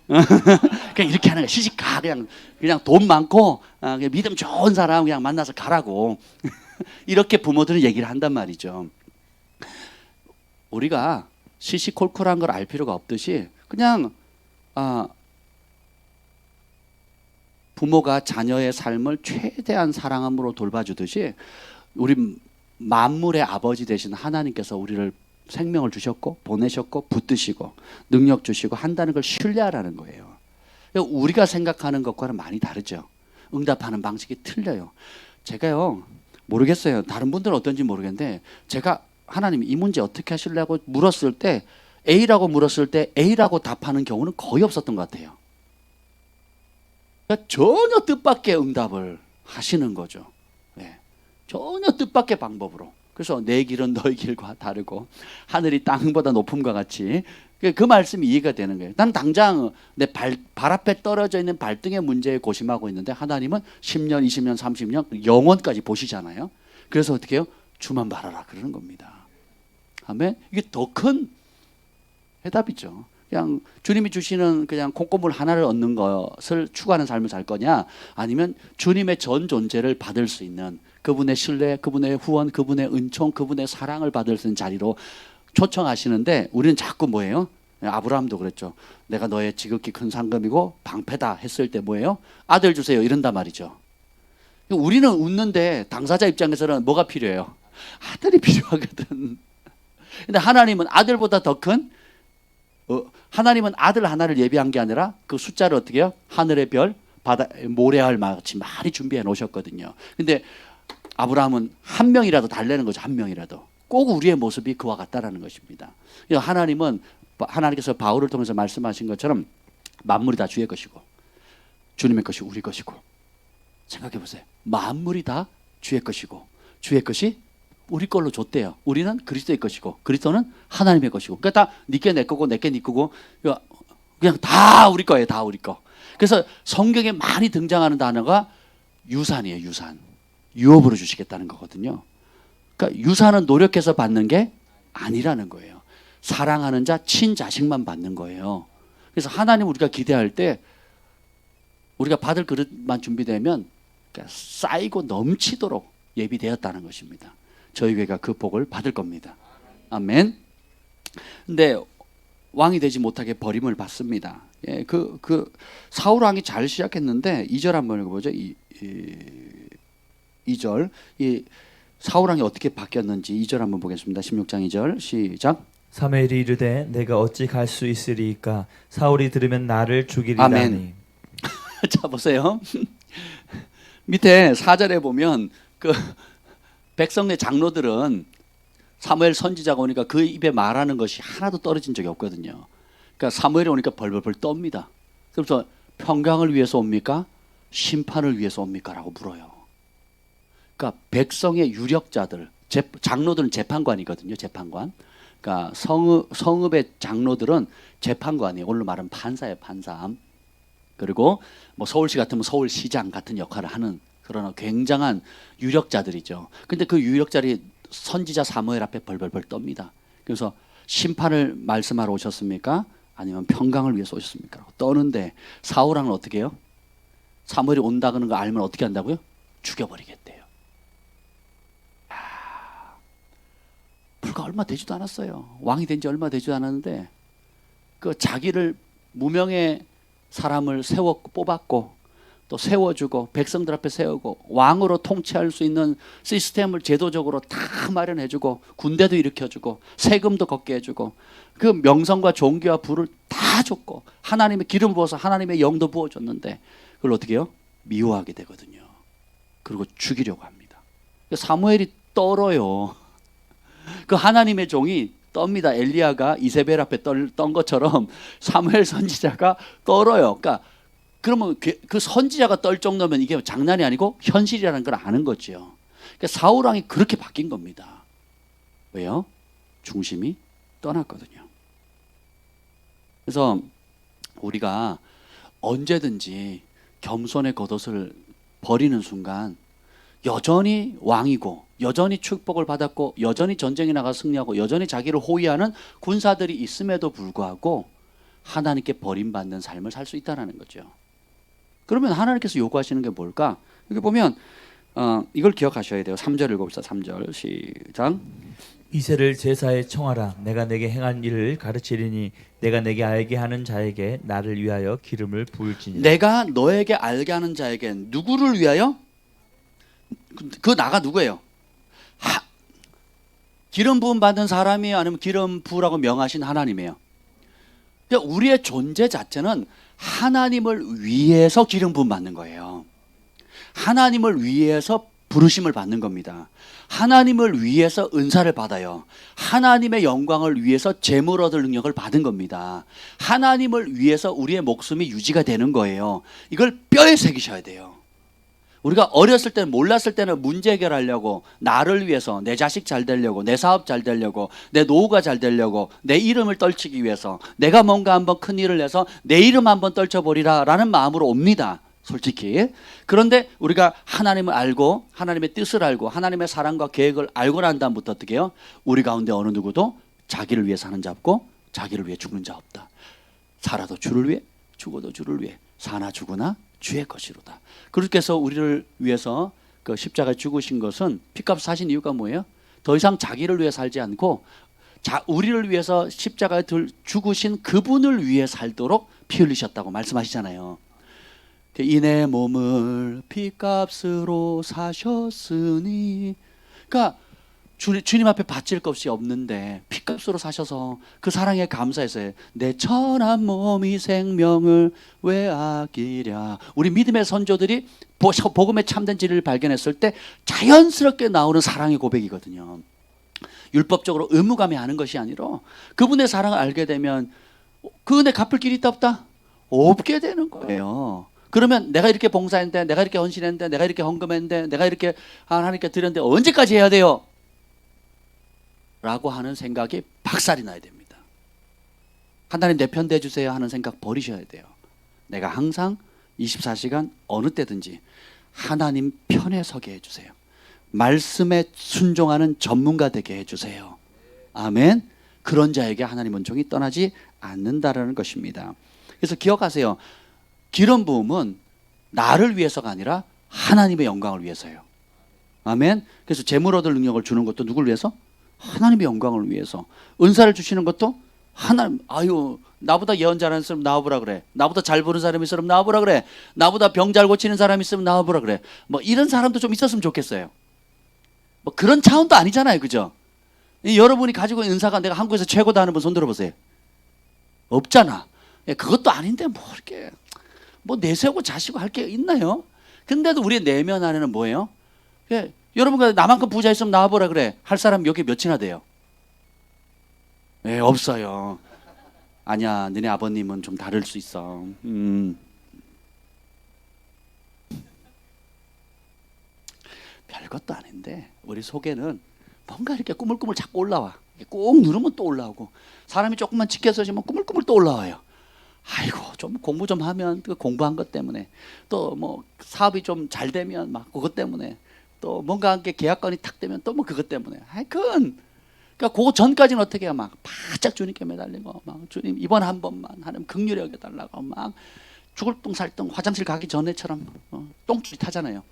그냥 이렇게 하는 거야. 시집 가. 그냥 돈 많고 그냥 믿음 좋은 사람 그냥 만나서 가라고. 이렇게 부모들은 얘기를 한단 말이죠. 우리가 시시콜콜한 걸 알 필요가 없듯이, 그냥 부모가 자녀의 삶을 최대한 사랑함으로 돌봐주듯이 우리 만물의 아버지 되신 하나님께서 우리를 생명을 주셨고 보내셨고 붙드시고 능력 주시고 한다는 걸 신뢰하라는 거예요. 우리가 생각하는 것과는 많이 다르죠. 응답하는 방식이 틀려요. 제가요 모르겠어요. 다른 분들은 어떤지 모르겠는데, 제가 하나님 이 문제 어떻게 하실래고 물었을 때 A라고 물었을 때 A라고 답하는 경우는 거의 없었던 것 같아요. 그러니까 전혀 뜻밖의 응답을 하시는 거죠. 네. 전혀 뜻밖의 방법으로. 그래서 내 길은 너의 길과 다르고 하늘이 땅보다 높음과 같이, 그 말씀이 이해가 되는 거예요. 난 당장 내 발 앞에 떨어져 있는 발등의 문제에 고심하고 있는데 하나님은 10년, 20년, 30년, 영원까지 보시잖아요. 그래서 어떻게 해요? 주만 바라라 그러는 겁니다. 아멘. 이게 더 큰 해답이죠. 그냥 주님이 주시는 그냥 콩고물 하나를 얻는 것을 추구하는 삶을 살 거냐, 아니면 주님의 전 존재를 받을 수 있는 그분의 신뢰, 그분의 후원, 그분의 은총, 그분의 사랑을 받을 수 있는 자리로 초청하시는데, 우리는 자꾸 뭐예요? 아브라함도 그랬죠. 내가 너의 지극히 큰 상급이고 방패다 했을 때 뭐예요? 아들 주세요 이런단 말이죠. 우리는 웃는데 당사자 입장에서는 뭐가 필요해요? 아들이 필요하거든. 근데 하나님은 아들보다 더 큰, 하나님은 아들 하나를 예비한 게 아니라 그 숫자를 어떻게 해요? 하늘의 별 바다 모래알 마치 많이 준비해 놓으셨거든요. 근데 아브라함은 한 명이라도 달래는 거죠. 한 명이라도. 꼭 우리의 모습이 그와 같다라는 것입니다. 하나님께서 바울을 통해서 말씀하신 것처럼 만물이 다 주의 것이고 주님의 것이 우리 것이고, 생각해 보세요. 만물이 다 주의 것이고 주의 것이 우리 걸로 줬대요. 우리는 그리스도의 것이고 그리스도는 하나님의 것이고, 그러니까 다 니께 내 거고 내께 니 거고 그냥 다 우리 거예요. 다 우리 거. 그래서 성경에 많이 등장하는 단어가 유산이에요. 유산. 유업으로 주시겠다는 거거든요. 그러니까 유산은 노력해서 받는 게 아니라는 거예요. 사랑하는 자 친자식만 받는 거예요. 그래서 하나님 우리가 기대할 때 우리가 받을 그릇만 준비되면 그러니까 쌓이고 넘치도록 예비되었다는 것입니다. 저희 교회가 그 복을 받을 겁니다. 아멘. 근데 왕이 되지 못하게 버림을 받습니다. 예, 사울 왕이 잘 시작했는데 2절 한번 읽어보죠. 2절 이 사울 왕이 어떻게 바뀌었는지 2절 한번 보겠습니다. 16장 2절 시작. 사무엘이 이르되 내가 어찌 갈 수 있으리이까 사울이 들으면 나를 죽이리다 아멘. 하니. 자 보세요. 밑에 4절에 보면 그 백성의 장로들은 사무엘 선지자가 오니까 그 입에 말하는 것이 하나도 떨어진 적이 없거든요. 그러니까 사무엘이 오니까 벌벌벌 떱니다. 그래서 평강을 위해서 옵니까? 심판을 위해서 옵니까? 라고 물어요. 그러니까 백성의 유력자들, 장로들은 재판관이거든요. 재판관. 그러니까 성읍의 장로들은 재판관이에요. 오늘로 말하면 판사예요. 판사. 그리고 뭐 서울시 같으면 서울시장 같은 역할을 하는 그런 굉장한 유력자들이죠. 근데 그 유력자들이 선지자 사무엘 앞에 벌벌벌 떱니다. 그래서 심판을 말씀하러 오셨습니까? 아니면 평강을 위해서 오셨습니까? 떠는데 사울 왕은 어떻게 해요? 사무엘이 온다는 거 알면 어떻게 한다고요? 죽여버리겠대요. 불과 얼마 되지도 않았어요. 왕이 된 지 얼마 되지도 않았는데 그 자기를 무명의 사람을 뽑았고 또 세워주고 백성들 앞에 세우고 왕으로 통치할 수 있는 시스템을 제도적으로 다 마련해주고 군대도 일으켜주고 세금도 걷게 해주고 그 명성과 종교와 부를 다 줬고 하나님의 기름 부어서 하나님의 영도 부어줬는데 그걸 어떻게 해요? 미워하게 되거든요. 그리고 죽이려고 합니다. 사무엘이 떨어요. 그 하나님의 종이 떱니다. 엘리야가 이세벨 앞에 떤 것처럼 사무엘 선지자가 떨어요. 그러니까 그러면 그 선지자가 떨 정도면 이게 장난이 아니고 현실이라는 걸 아는 거죠. 그러니까 사울 왕이 그렇게 바뀐 겁니다. 왜요? 중심이 떠났거든요. 그래서 우리가 언제든지 겸손의 겉옷을 버리는 순간 여전히 왕이고 여전히 축복을 받았고 여전히 전쟁에 나가 승리하고 여전히 자기를 호위하는 군사들이 있음에도 불구하고 하나님께 버림받는 삶을 살 수 있다는 거죠. 그러면 하나님께서 요구하시는 게 뭘까? 여기 보면 이걸 기억하셔야 돼요. 3절 읽어봅시다. 3절 시작. 이새를 제사에 청하라. 내가 내게 행한 일을 가르치리니 내가 내게 알게 하는 자에게 나를 위하여 기름을 부을지니라. 내가 너에게 알게 하는 자에게 누구를 위하여? 그 나가 누구예요? 기름 부음 받은 사람이에요? 아니면 기름 부으라고 명하신 하나님이에요? 그러니까 우리의 존재 자체는 하나님을 위해서 기름 부음 받는 거예요. 하나님을 위해서 부르심을 받는 겁니다. 하나님을 위해서 은사를 받아요. 하나님의 영광을 위해서 재물 얻을 능력을 받은 겁니다. 하나님을 위해서 우리의 목숨이 유지가 되는 거예요. 이걸 뼈에 새기셔야 돼요. 우리가 어렸을 때는 몰랐을 때는 문제 해결하려고 나를 위해서 내 자식 잘 되려고 내 사업 잘 되려고 내 노후가 잘 되려고 내 이름을 떨치기 위해서 내가 뭔가 한번 큰 일을 해서 내 이름 한번 떨쳐버리라 라는 마음으로 옵니다. 솔직히. 그런데 우리가 하나님을 알고 하나님의 뜻을 알고 하나님의 사랑과 계획을 알고 난 다음부터 어떻게 해요? 우리 가운데 어느 누구도 자기를 위해 사는 자 없고 자기를 위해 죽는 자 없다. 살아도 주를 위해 죽어도 주를 위해 사나 죽으나 주의 것이로다. 그렇게해서 우리를 위해서 그 십자가에 죽으신 것은 피값 사신 이유가 뭐예요? 더 이상 자기를 위해 살지 않고 우리를 위해서 십자가에 죽으신 그분을 위해 살도록 피 흘리셨다고 말씀하시잖아요. 이내 몸을 피값으로 사셨으니, 그러니까 주님 앞에 바칠 것이 없는데 피값으로 사셔서 그 사랑에 감사해서 내 천한 몸이 생명을 왜아끼랴. 우리 믿음의 선조들이 복음의 참된 진리를 발견했을 때 자연스럽게 나오는 사랑의 고백이거든요. 율법적으로 의무감이 하는 것이 아니라 그분의 사랑을 알게 되면 그 은혜 갚을 길이 있다 없다? 없게 되는 거예요. 그러면 내가 이렇게 봉사했는데, 내가 이렇게 헌신했는데, 내가 이렇게 헌금했는데, 내가 이렇게 하나님께 드렸는데 언제까지 해야 돼요? 라고 하는 생각이 박살이 나야 됩니다. 하나님 내 편 대주세요 하는 생각 버리셔야 돼요. 내가 항상 24시간 어느 때든지 하나님 편에 서게 해주세요. 말씀에 순종하는 전문가 되게 해주세요. 아멘. 그런 자에게 하나님은 종이 떠나지 않는다라는 것입니다. 그래서 기억하세요. 기름 부음은 나를 위해서가 아니라 하나님의 영광을 위해서예요. 아멘. 그래서 재물 얻을 능력을 주는 것도 누굴 위해서? 하나님의 영광을 위해서. 은사를 주시는 것도 하나님. 아유, 나보다 예언 잘하는 사람 나와보라 그래. 나보다 잘 보는 사람이 있으면 나와보라 그래. 나보다 병 잘 고치는 사람이 있으면 나와보라 그래. 뭐 이런 사람도 좀 있었으면 좋겠어요. 뭐 그런 차원도 아니잖아요, 그죠? 여러분이 가지고 있는 은사가 내가 한국에서 최고다 하는 분 손 들어보세요. 없잖아. 그것도 아닌데 뭐 이렇게 뭐 내세우고 자시고 할 게 있나요? 근데도 우리의 내면 안에는 뭐예요? 여러분가 나만큼 부자 있으면 나와보라 그래. 할 사람 여기 몇이나 돼요? 네, 없어요. 아니야, 너네 아버님은 좀 다를 수 있어. 별것도 아닌데 우리 속에는 뭔가 이렇게 꾸물꾸물 자꾸 올라와. 꾹 누르면 또 올라오고, 사람이 조금만 지켜서지면 꾸물꾸물 또 올라와요. 아이고, 좀 공부 좀 하면 그 공부한 것 때문에, 또 뭐 사업이 좀 잘 되면 막 그것 때문에, 또 뭔가 함께 계약건이 탁 되면 또 뭐 그것 때문에. 하여튼 그러니까 그 전까지는 어떻게 해요? 막 바짝 주님께 매달리고, 막 주님 이번 한 번만 하나님 긍휼히 여겨달라고, 막 죽을 똥 살 똥 화장실 가기 전에처럼 똥줄이 타잖아요.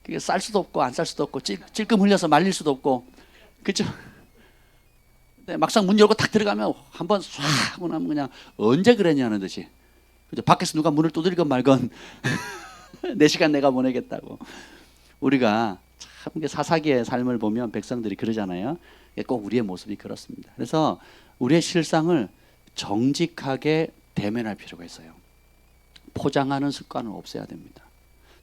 그게 쌀 수도 없고 안 쌀 수도 없고 찔끔 흘려서 말릴 수도 없고, 그렇죠? 근데 막상 문 열고 탁 들어가면 한번 쏴 하고 나면 그냥 언제 그랬냐는 듯이, 그죠? 밖에서 누가 문을 두드리건 말건 내 시간 내가 보내겠다고. 우리가 참 사사기의 삶을 보면 백성들이 그러잖아요. 꼭 우리의 모습이 그렇습니다. 그래서 우리의 실상을 정직하게 대면할 필요가 있어요. 포장하는 습관은 없애야 됩니다.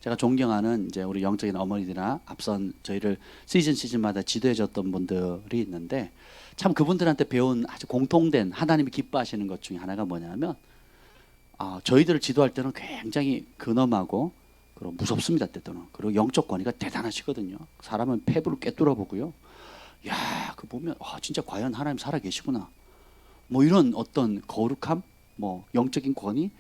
제가 존경하는 이제 우리 영적인 어머니들이나 앞선 저희를 시즌마다 지도해 줬던 분들이 있는데, 참 그분들한테 배운 아주 공통된 하나님이 기뻐하시는 것 중에 하나가 뭐냐면, 저희들을 지도할 때는 굉장히 근엄하고 그리고 무섭습니다, 때때는. 그리고 영적 권위가 대단하시거든요. 사람은 폐부를 꿰뚫어 보고요. 야, 그 보면 진짜 과연 하나님 살아 계시구나. 뭐 이런 어떤 거룩함, 뭐 영적인 권위,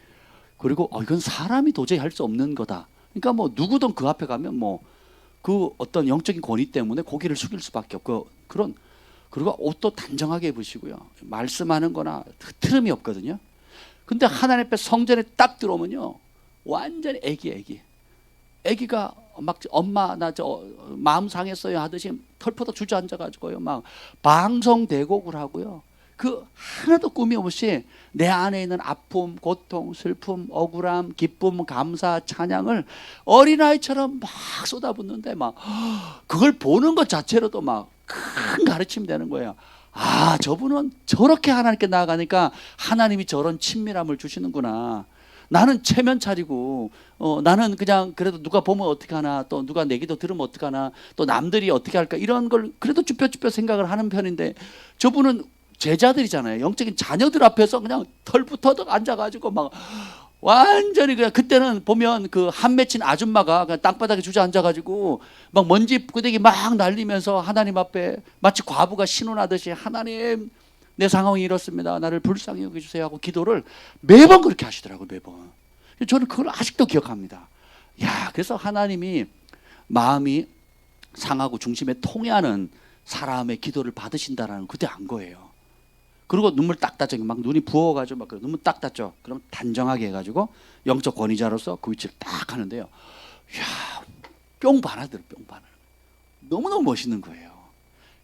그리고 이건 사람이 도저히 할 수 없는 거다. 그러니까 뭐 누구든 그 앞에 가면 뭐 그 어떤 영적인 권위 때문에 고개를 숙일 수밖에 없고, 그런. 그리고 옷도 단정하게 입으시고요. 말씀하는 거나 흐트름이 없거든요. 근데 하나님 앞에 성전에 딱 들어오면요, 완전히 애기가 막 엄마 나 마음 상했어요 하듯이 털포도 주저앉아가지고요, 막 방송대곡을 하고요. 그 하나도 꿈이 없이 내 안에 있는 아픔, 고통, 슬픔, 억울함, 기쁨, 감사, 찬양을 어린아이처럼 막 쏟아붓는데, 막 그걸 보는 것 자체로도 막 큰 가르침이 되는 거예요. 저분은 저렇게 하나님께 나아가니까 하나님이 저런 친밀함을 주시는구나. 나는 체면 차리고, 나는 그냥 그래도 누가 보면 어떡하나, 또 누가 내 기도 들으면 어떡하나, 또 남들이 어떻게 할까, 이런 걸 그래도 쭈뼛쭈뼛 생각을 하는 편인데, 저분은 제자들이잖아요. 영적인 자녀들 앞에서 그냥 털부터덕 앉아가지고 막 완전히 그냥, 그때는 보면 그 한 맺힌 아줌마가 그냥 땅바닥에 주저앉아가지고 막 먼지 구데기 막 날리면서 하나님 앞에 마치 과부가 신원하듯이, 하나님 내 상황이 이렇습니다, 나를 불쌍히 여겨주세요 하고 기도를 매번 그렇게 하시더라고요. 매번. 저는 그걸 아직도 기억합니다. 야, 그래서 하나님이 마음이 상하고 중심에 통해하는 사람의 기도를 받으신다라는 그때 안 거예요. 그리고 눈물 딱 땄죠. 막 눈이 부어가지고 막 눈물 딱 땄죠. 그럼 단정하게 해가지고 영적 권위자로서 그 위치를 딱 하는데요. 이야, 뿅 반하더라고요. 뿅 반하. 너무너무 멋있는 거예요.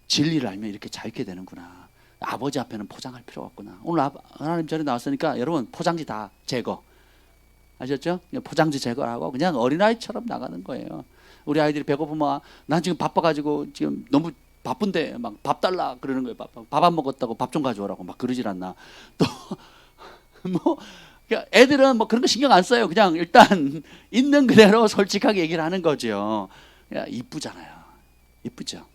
진리를 알면 이렇게 자유케 되는구나. 아버지 앞에는 포장할 필요가 없구나. 오늘 하나님 전에 나왔으니까 여러분 포장지 다 제거. 아셨죠? 포장지 제거하고 그냥 어린아이처럼 나가는 거예요. 우리 아이들이 배고프면 난 지금 바빠가지고 지금 너무 바쁜데 막 밥 달라 그러는 거예요. 밥 안 먹었다고 밥 좀 가져오라고 막 그러질 않나. 또 뭐 애들은 뭐 그런 거 신경 안 써요. 그냥 일단 있는 그대로 솔직하게 얘기를 하는 거죠. 이쁘잖아요. 이쁘죠.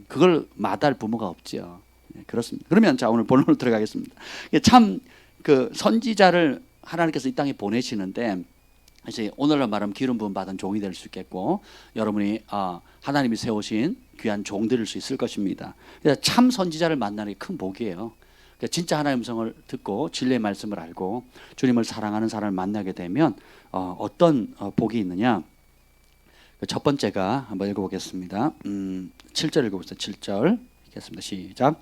그걸 마다할 부모가 없죠. 그렇습니다. 그러면 자 오늘 본론으로 들어가겠습니다. 참 그 선지자를 하나님께서 이 땅에 보내시는데 이제 오늘날 말하면 기름 부음 받은 종이 될 수 있겠고 여러분이 하나님이 세우신 귀한 종들일 수 있을 것입니다. 그래서 참 선지자를 만나는 게 큰 복이에요. 그러니까 진짜 하나님의 음성을 듣고 진리의 말씀을 알고 주님을 사랑하는 사람을 만나게 되면 어떤 복이 있느냐. 첫 번째가 한번 읽어보겠습니다. 7절 읽어보세요. 7절 읽겠습니다. 시작.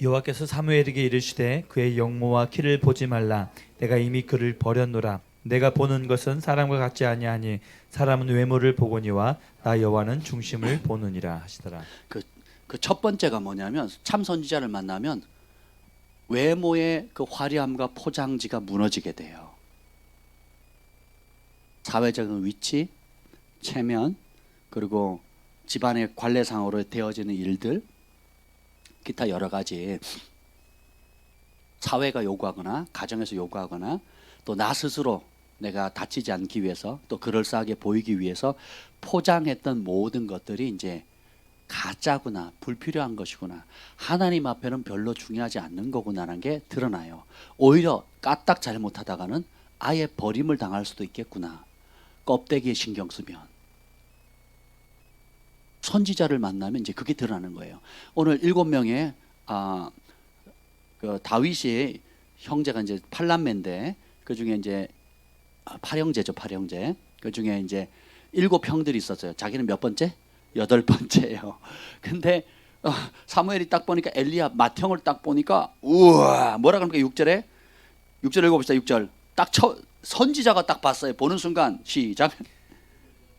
여호와께서 사무엘에게 이르시되 그의 영모와 키를 보지 말라. 내가 이미 그를 버렸노라. 내가 보는 것은 사람과 같지 아니하니 사람은 외모를 보거니와 나 여호와는 중심을 보느니라 하시더라. 그 첫 번째가 뭐냐면 참 선지자를 만나면 외모의 그 화려함과 포장지가 무너지게 돼요. 사회적인 위치, 체면, 그리고 집안의 관례상으로 되어지는 일들, 기타 여러 가지 사회가 요구하거나 가정에서 요구하거나 또 나 스스로 내가 다치지 않기 위해서 또 그럴싸하게 보이기 위해서 포장했던 모든 것들이 이제 가짜구나, 불필요한 것이구나, 하나님 앞에는 별로 중요하지 않는 거구나라는 게 드러나요. 오히려 까딱 잘못하다가는 아예 버림을 당할 수도 있겠구나. 껍데기에 신경 쓰면. 선지자를 만나면 이제 그게 드러나는 거예요. 오늘 7명의 그 다윗이 형제가 이제 8남매인데 그 중에 이제 8형제죠, 8형제. 그 중에 이제 7형들이 있었어요. 자기는 몇 번째? 8번째예요. 근데 사무엘이 딱 보니까 엘리야 맏형을 딱 보니까 우와 뭐라 그럽니까? 6절에 6절 읽어봅시다. 6절 딱 선지자가 딱 봤어요. 보는 순간 시작.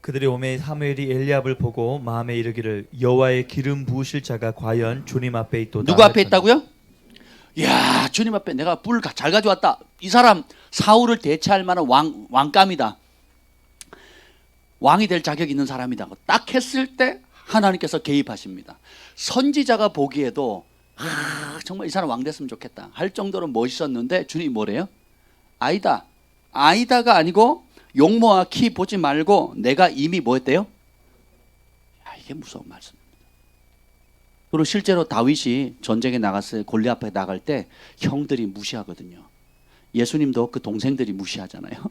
그들이 오매 사무엘이 엘리압을 보고 마음에 이르기를 여호와의 기름 부으실 자가 과연 주님 앞에 있도다. 누구 앞에 있다고요? 야 주님 앞에 내가 불 잘 가져왔다. 이 사람 사울을 대체할 만한 왕감이다. 왕이 될 자격이 있는 사람이다. 딱 했을 때 하나님께서 개입하십니다. 선지자가 보기에도 정말 이 사람 왕 됐으면 좋겠다 할 정도로 멋있었는데 주님이 뭐래요? 아니다. 아이다가 아니고 용모와 키 보지 말고 내가 이미 뭐 했대요? 야, 이게 무서운 말씀입니다. 그리고 실제로 다윗이 전쟁에 나갔을 골리앗 앞에 나갈 때 형들이 무시하거든요. 예수님도 그 동생들이 무시하잖아요.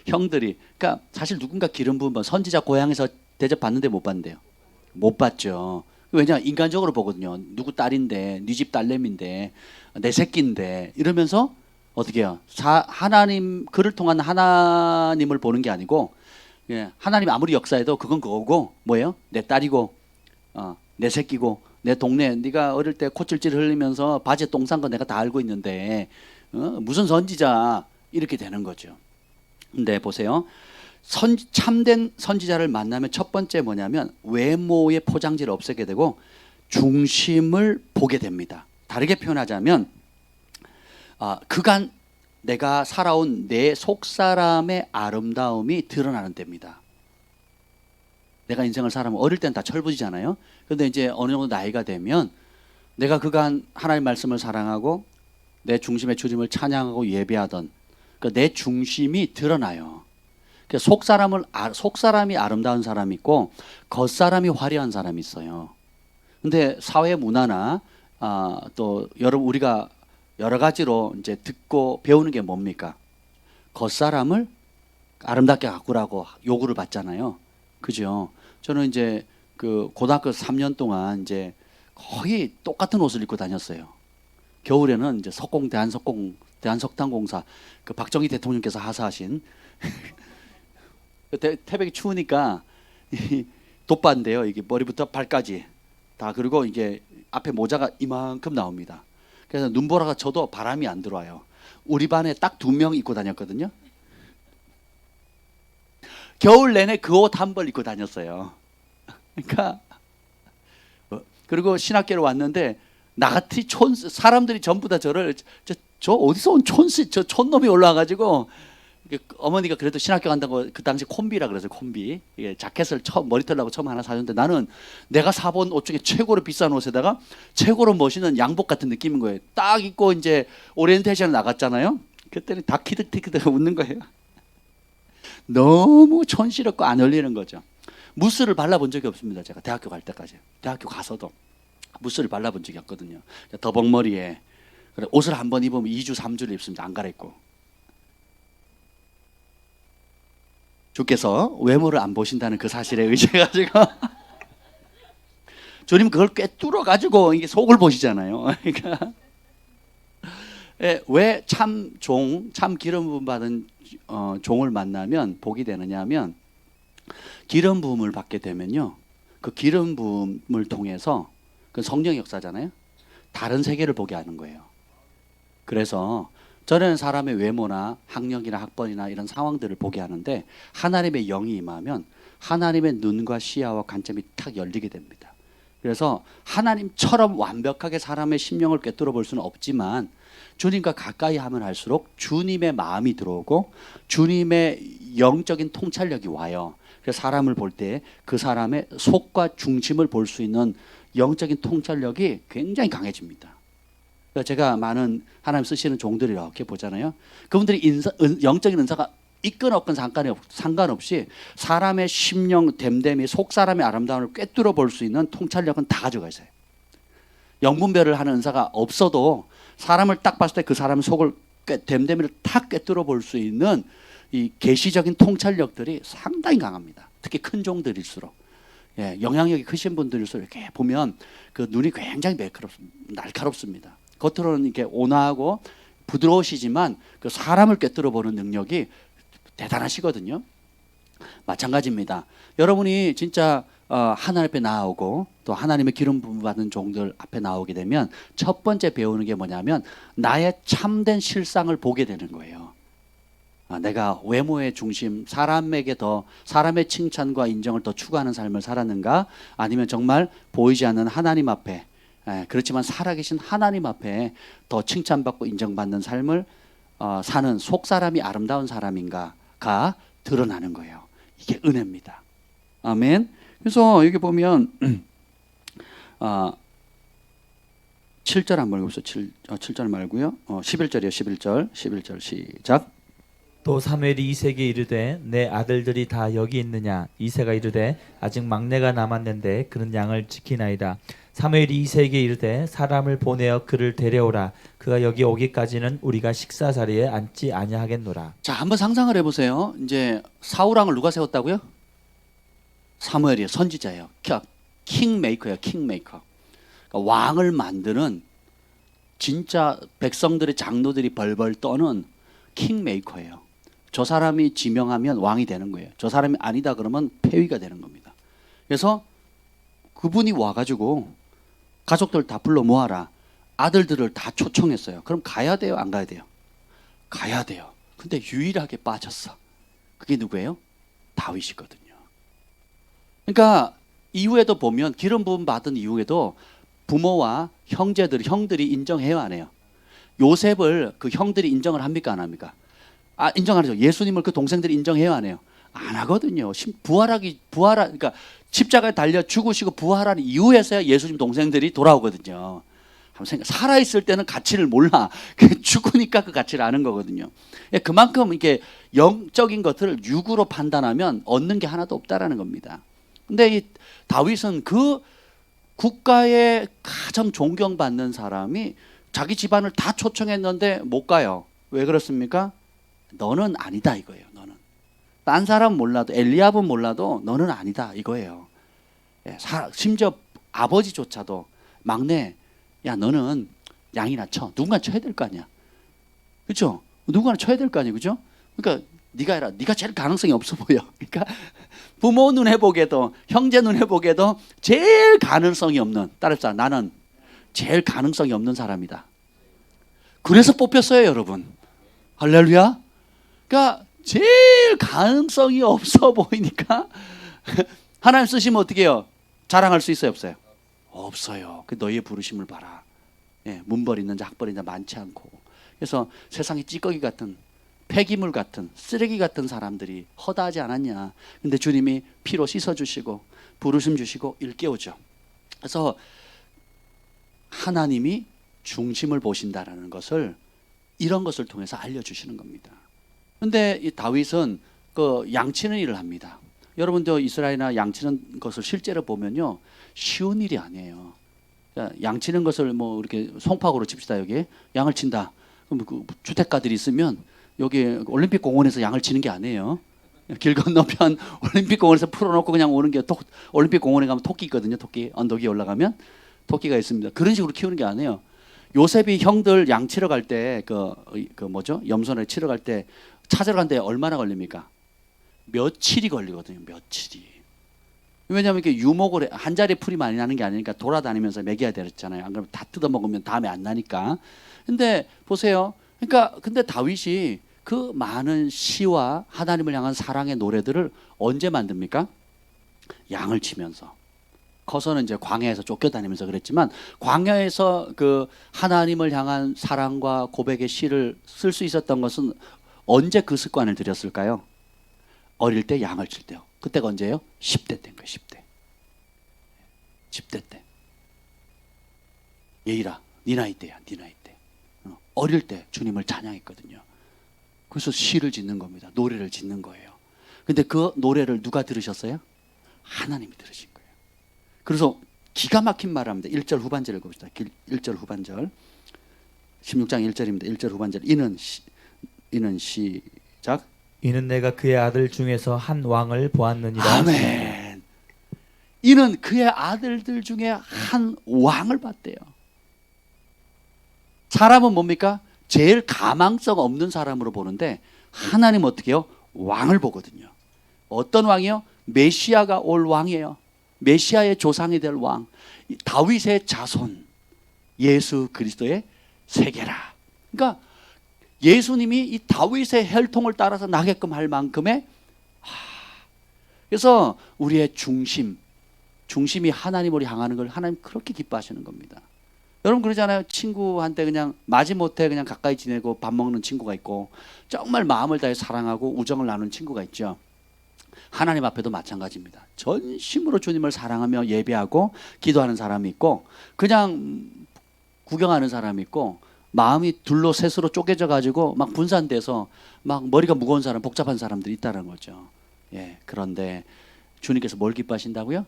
형들이. 그러니까 사실 누군가 기름 부은 선지자 고향에서 대접받는데 못 받는데요. 못 받죠. 왜냐 인간적으로 보거든요. 누구 딸인데, 네 집 딸내미인데, 내 새끼인데 이러면서 어떻게 해요? 하나님 그를 통한 하나님을 보는 게 아니고 하나님 아무리 역사해도 그건 그거고 뭐예요? 내 딸이고 내 새끼고 내 동네 네가 어릴 때 콧질질 흘리면서 바지에 똥 싼 거 내가 다 알고 있는데 무슨 선지자 이렇게 되는 거죠. 근데 보세요. 참된 선지자를 만나면 첫 번째 뭐냐면 외모의 포장지를 없애게 되고 중심을 보게 됩니다. 다르게 표현하자면 그간 내가 살아온 내 속사람의 아름다움이 드러나는 때입니다. 내가 인생을 살아면 어릴 때는 다 철부지잖아요. 그런데 이제 어느 정도 나이가 되면 내가 그간 하나님의 말씀을 사랑하고 내 중심의 주님을 찬양하고 예배하던 그 내 중심이 드러나요. 속사람이 아름다운 사람이 있고 겉사람이 화려한 사람이 있어요. 근데 사회 문화나 또 우리가 여러 가지로 이제 듣고 배우는 게 뭡니까? 겉사람을 아름답게 가꾸라고 요구를 받잖아요. 그죠? 저는 이제 그 고등학교 3년 동안 이제 거의 똑같은 옷을 입고 다녔어요. 겨울에는 이제 대한석탄공사 그 박정희 대통령께서 하사하신 태백이 추우니까 돗바인데요. 이게 머리부터 발까지 다. 그리고 이게 앞에 모자가 이만큼 나옵니다. 그래서 눈보라가 쳐도 바람이 안 들어와요. 우리 반에 딱 2명 입고 다녔거든요. 겨울 내내 그 옷 한 벌 입고 다녔어요. 그러니까 그리고 신학교를 왔는데 나같이 사람들이 전부 다 저를 저 어디서 온 촌놈이 올라와가지고 어머니가 그래도 신학교 간다고 그 당시 콤비라 그래서 콤비 이게 자켓을 처음 머리털 하고 처음 하나 사줬는데 나는 내가 사본 옷 중에 최고로 비싼 옷에다가 최고로 멋있는 양복 같은 느낌인 거예요. 딱 입고 이제 오리엔테이션 나갔잖아요. 그때는 다 키득키득 웃는 거예요. 너무 촌스럽고 안 어울리는 거죠. 무스를 발라본 적이 없습니다. 제가 대학교 갈 때까지. 대학교 가서도 무스를 발라본 적이 없거든요. 더벅머리에 옷을 한번 입으면 2주 3주를 입습니다. 안 갈아입고. 주께서 외모를 안 보신다는 그 사실에 의지해가지고 주님 그걸 꿰뚫어 가지고 이게 속을 보시잖아요. 그러니까 왜 참 기름 부음 받은 종을 만나면 복이 되느냐면 기름 부음을 받게 되면요, 그 기름 부음을 통해서 그 성령 역사잖아요. 다른 세계를 보게 하는 거예요. 그래서 저는 사람의 외모나 학력이나 학번이나 이런 상황들을 보게 하는데 하나님의 영이 임하면 하나님의 눈과 시야와 관점이 탁 열리게 됩니다. 그래서 하나님처럼 완벽하게 사람의 심령을 꿰뚫어 볼 수는 없지만 주님과 가까이 하면 할수록 주님의 마음이 들어오고 주님의 영적인 통찰력이 와요. 그래서 사람을 볼 때 그 사람의 속과 중심을 볼 수 있는 영적인 통찰력이 굉장히 강해집니다. 제가 많은 하나님 쓰시는 종들이 이렇게 보잖아요. 그분들이 영적인 은사가 있건 없건 상관없이 사람의 심령 됨됨이 속 사람의 아름다움을 꿰뚫어 볼 수 있는 통찰력은 다 가져가 있어요. 영분별을 하는 은사가 없어도 사람을 딱 봤을 때 그 사람의 속을 됨됨이를 탁 꿰뚫어 볼 수 있는 이 계시적인 통찰력들이 상당히 강합니다. 특히 큰 종들일수록. 영향력이 크신 분들일수록 이렇게 보면 그 눈이 굉장히 날카롭습니다. 겉으로는 이렇게 온화하고 부드러우시지만 그 사람을 꿰뚫어 보는 능력이 대단하시거든요. 마찬가지입니다. 여러분이 진짜 하나님 앞에 나오고 또 하나님의 기름 부음 받은 종들 앞에 나오게 되면 첫 번째 배우는 게 뭐냐면 나의 참된 실상을 보게 되는 거예요. 내가 외모의 중심, 사람의 칭찬과 인정을 더 추구하는 삶을 살았는가? 아니면 정말 보이지 않는 하나님 앞에, 그렇지만 살아계신 하나님 앞에 더 칭찬받고 인정받는 삶을 사는 속 사람이 아름다운 사람인가가 드러나는 거예요. 이게 은혜입니다. 아멘. 그래서 여기 보면 7절 한번 읽어보세요. 7절 말고요. 11절이요. 11절 시작. 또 사무엘이 이새에게 이르되 내 아들들이 다 여기 있느냐. 이새가 이르되 아직 막내가 남았는데 그는 양을 지키나이다. 사무엘이 이새에게 이르되 사람을 보내어 그를 데려오라. 그가 여기 오기까지는 우리가 식사 자리에 앉지 아니하겠노라. 자, 한번 상상을 해보세요. 이제 사울왕을 누가 세웠다고요? 사무엘이에요. 선지자예요. 킹메이커예요. 킹메이커. 그러니까 왕을 만드는 진짜 백성들의 장로들이 벌벌 떠는 킹메이커예요. 저 사람이 지명하면 왕이 되는 거예요. 저 사람이 아니다 그러면 폐위가 되는 겁니다. 그래서 그분이 와가지고 가족들 다 불러 모아라. 아들들을 다 초청했어요. 그럼 가야 돼요? 안 가야 돼요? 가야 돼요. 근데 유일하게 빠졌어. 그게 누구예요? 다윗이거든요. 그러니까 이후에도 보면 기름 부음 받은 이후에도 부모와 형들이 인정해요, 안 해요? 요셉을 그 형들이 인정을 합니까, 안 합니까? 인정 안 하죠. 예수님을 그 동생들이 인정해요, 안 해요? 안 하거든요. 그러니까 십자가에 달려 죽으시고 부활한 이후에서야 예수님 동생들이 돌아오거든요. 한번 살아있을 때는 가치를 몰라. 죽으니까 그 가치를 아는 거거든요. 그만큼 이게 영적인 것들을 육으로 판단하면 얻는 게 하나도 없다라는 겁니다. 근데 이 다윗은 그 국가에 가장 존경받는 사람이 자기 집안을 다 초청했는데 못 가요. 왜 그렇습니까? 너는 아니다 이거예요. 너는. 딴 사람 몰라도 엘리압은 몰라도 너는 아니다 이거예요. 심지어 아버지조차도 막내, 야 너는 양이나 쳐. 누군가 쳐야 될 거 아니야. 그렇죠? 누군가 쳐야 될 거 아니에요. 그렇죠? 그러니까 네가 해라. 네가 제일 가능성이 없어 보여. 그러니까 부모 눈에 보게도 형제 눈에 보게도 제일 가능성이 없는, 따라합시다. 나는 제일 가능성이 없는 사람이다. 그래서 뽑혔어요, 여러분. 할렐루야. 그러니까 제일 가능성이 없어 보이니까 하나님 쓰시면 어떻게 해요? 자랑할 수 있어요, 없어요? 없어요. 그 너희의 부르심을 봐라. 문벌 있는 자, 학벌 있는 자 많지 않고. 그래서 세상에 찌꺼기 같은 폐기물 같은 쓰레기 같은 사람들이 허다하지 않았냐. 근데 주님이 피로 씻어주시고 부르심 주시고 일깨우죠. 그래서 하나님이 중심을 보신다라는 것을 이런 것을 통해서 알려주시는 겁니다. 근데 이 다윗은 그 양치는 일을 합니다. 여러분도 이스라엘이나 양치는 것을 실제로 보면요, 쉬운 일이 아니에요. 양치는 것을 뭐 이렇게 송파구로 칩시다. 여기 양을 친다. 그럼 그 주택가들이 있으면 여기 올림픽 공원에서 양을 치는 게 아니에요. 길 건너편 올림픽 공원에서 풀어놓고 그냥 오는 게 올림픽 공원에 가면 토끼 있거든요. 토끼 언덕 위에 올라가면 토끼가 있습니다. 그런 식으로 키우는 게 아니에요. 요셉이 형들 양 치러 갈 때 그 뭐죠? 염소를 치러 갈 때 찾으러 간데 얼마나 걸립니까? 며칠이 걸리거든요. 며칠이. 왜냐하면 이렇게 유목을 한 자리에 풀이 많이 나는 게 아니니까 돌아다니면서 먹여야 되잖아요. 안 그러면 다 뜯어 먹으면 다음에 안 나니까. 근데 보세요. 그러니까 근데 다윗이 그 많은 시와 하나님을 향한 사랑의 노래들을 언제 만듭니까? 양을 치면서. 커서는 이제 광야에서 쫓겨다니면서 그랬지만 광야에서 그 하나님을 향한 사랑과 고백의 시를 쓸 수 있었던 것은 언제 그 습관을 들였을까요? 어릴 때 양을 칠 때요. 그때가 언제예요? 10대 때인 거예요. 10대. 10대 때. 예일아, 네 나이 때야. 네 나이 때. 어릴 때 주님을 찬양했거든요. 그래서 시를 짓는 겁니다. 노래를 짓는 거예요. 근데 그 노래를 누가 들으셨어요? 하나님이 들으신 거예요. 그래서 기가 막힌 말을 합니다. 1절 후반절 읽어봅시다. 1절 후반절. 16장 1절입니다. 1절 후반절. 이는 시작. 이는 내가 그의 아들 중에서 한 왕을 보았느니라. 아멘. 이는 그의 아들들 중에 한 왕을 봤대요. 사람은 뭡니까? 제일 가망성 없는 사람으로 보는데 하나님 어떻게 해요? 왕을 보거든요. 어떤 왕이요? 메시아가 올 왕이에요. 메시아의 조상이 될 왕, 다윗의 자손, 예수 그리스도의 세계라. 그러니까 예수님이 이 다윗의 혈통을 따라서 나게끔 할 만큼의 그래서 우리의 중심이 하나님으로 향하는 걸 하나님 그렇게 기뻐하시는 겁니다. 여러분 그러잖아요. 친구한테 그냥 마지못해 그냥 가까이 지내고 밥 먹는 친구가 있고 정말 마음을 다해 사랑하고 우정을 나누는 친구가 있죠. 하나님 앞에도 마찬가지입니다. 전심으로 주님을 사랑하며 예배하고 기도하는 사람이 있고 그냥 구경하는 사람이 있고 마음이 둘로 셋으로 쪼개져 가지고 막 분산돼서 막 머리가 무거운 사람, 복잡한 사람들이 있다는 거죠. 예, 그런데 주님께서 뭘 기뻐하신다고요?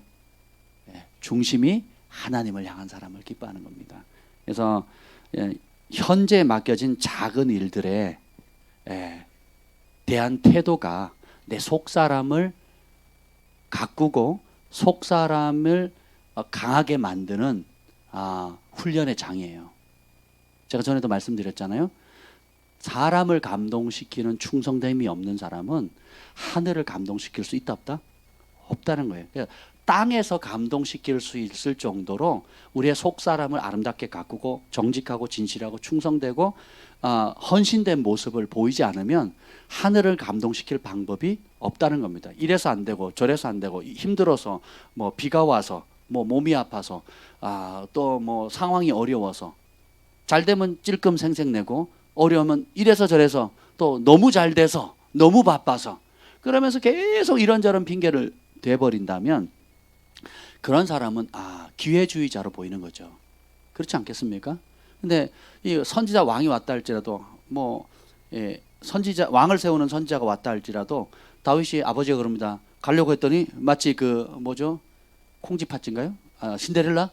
예, 중심이 하나님을 향한 사람을 기뻐하는 겁니다. 그래서 현재 맡겨진 작은 일들에 대한 태도가 내 속사람을 가꾸고 속사람을 강하게 만드는 훈련의 장이에요. 제가 전에도 말씀드렸잖아요. 사람을 감동시키는 충성됨이 없는 사람은 하늘을 감동시킬 수 있다 없다? 없다는 거예요. 그러니까 땅에서 감동시킬 수 있을 정도로 우리의 속사람을 아름답게 가꾸고 정직하고 진실하고 충성되고 헌신된 모습을 보이지 않으면 하늘을 감동시킬 방법이 없다는 겁니다. 이래서 안 되고 저래서 안 되고 힘들어서 뭐 비가 와서 뭐 몸이 아파서 또 뭐 상황이 어려워서 잘 되면 찔끔 생색내고 어려우면 이래서 저래서 또 너무 잘 돼서 너무 바빠서 그러면서 계속 이런저런 핑계를 대버린다면 그런 사람은 기회주의자로 보이는 거죠. 그렇지 않겠습니까? 근데 이 선지자 왕이 왔다 할지라도 선지자 왕을 세우는 선지자가 왔다 할지라도 다윗이 아버지가 그럽니다. 가려고 했더니 마치 콩쥐팥인가요? 신데렐라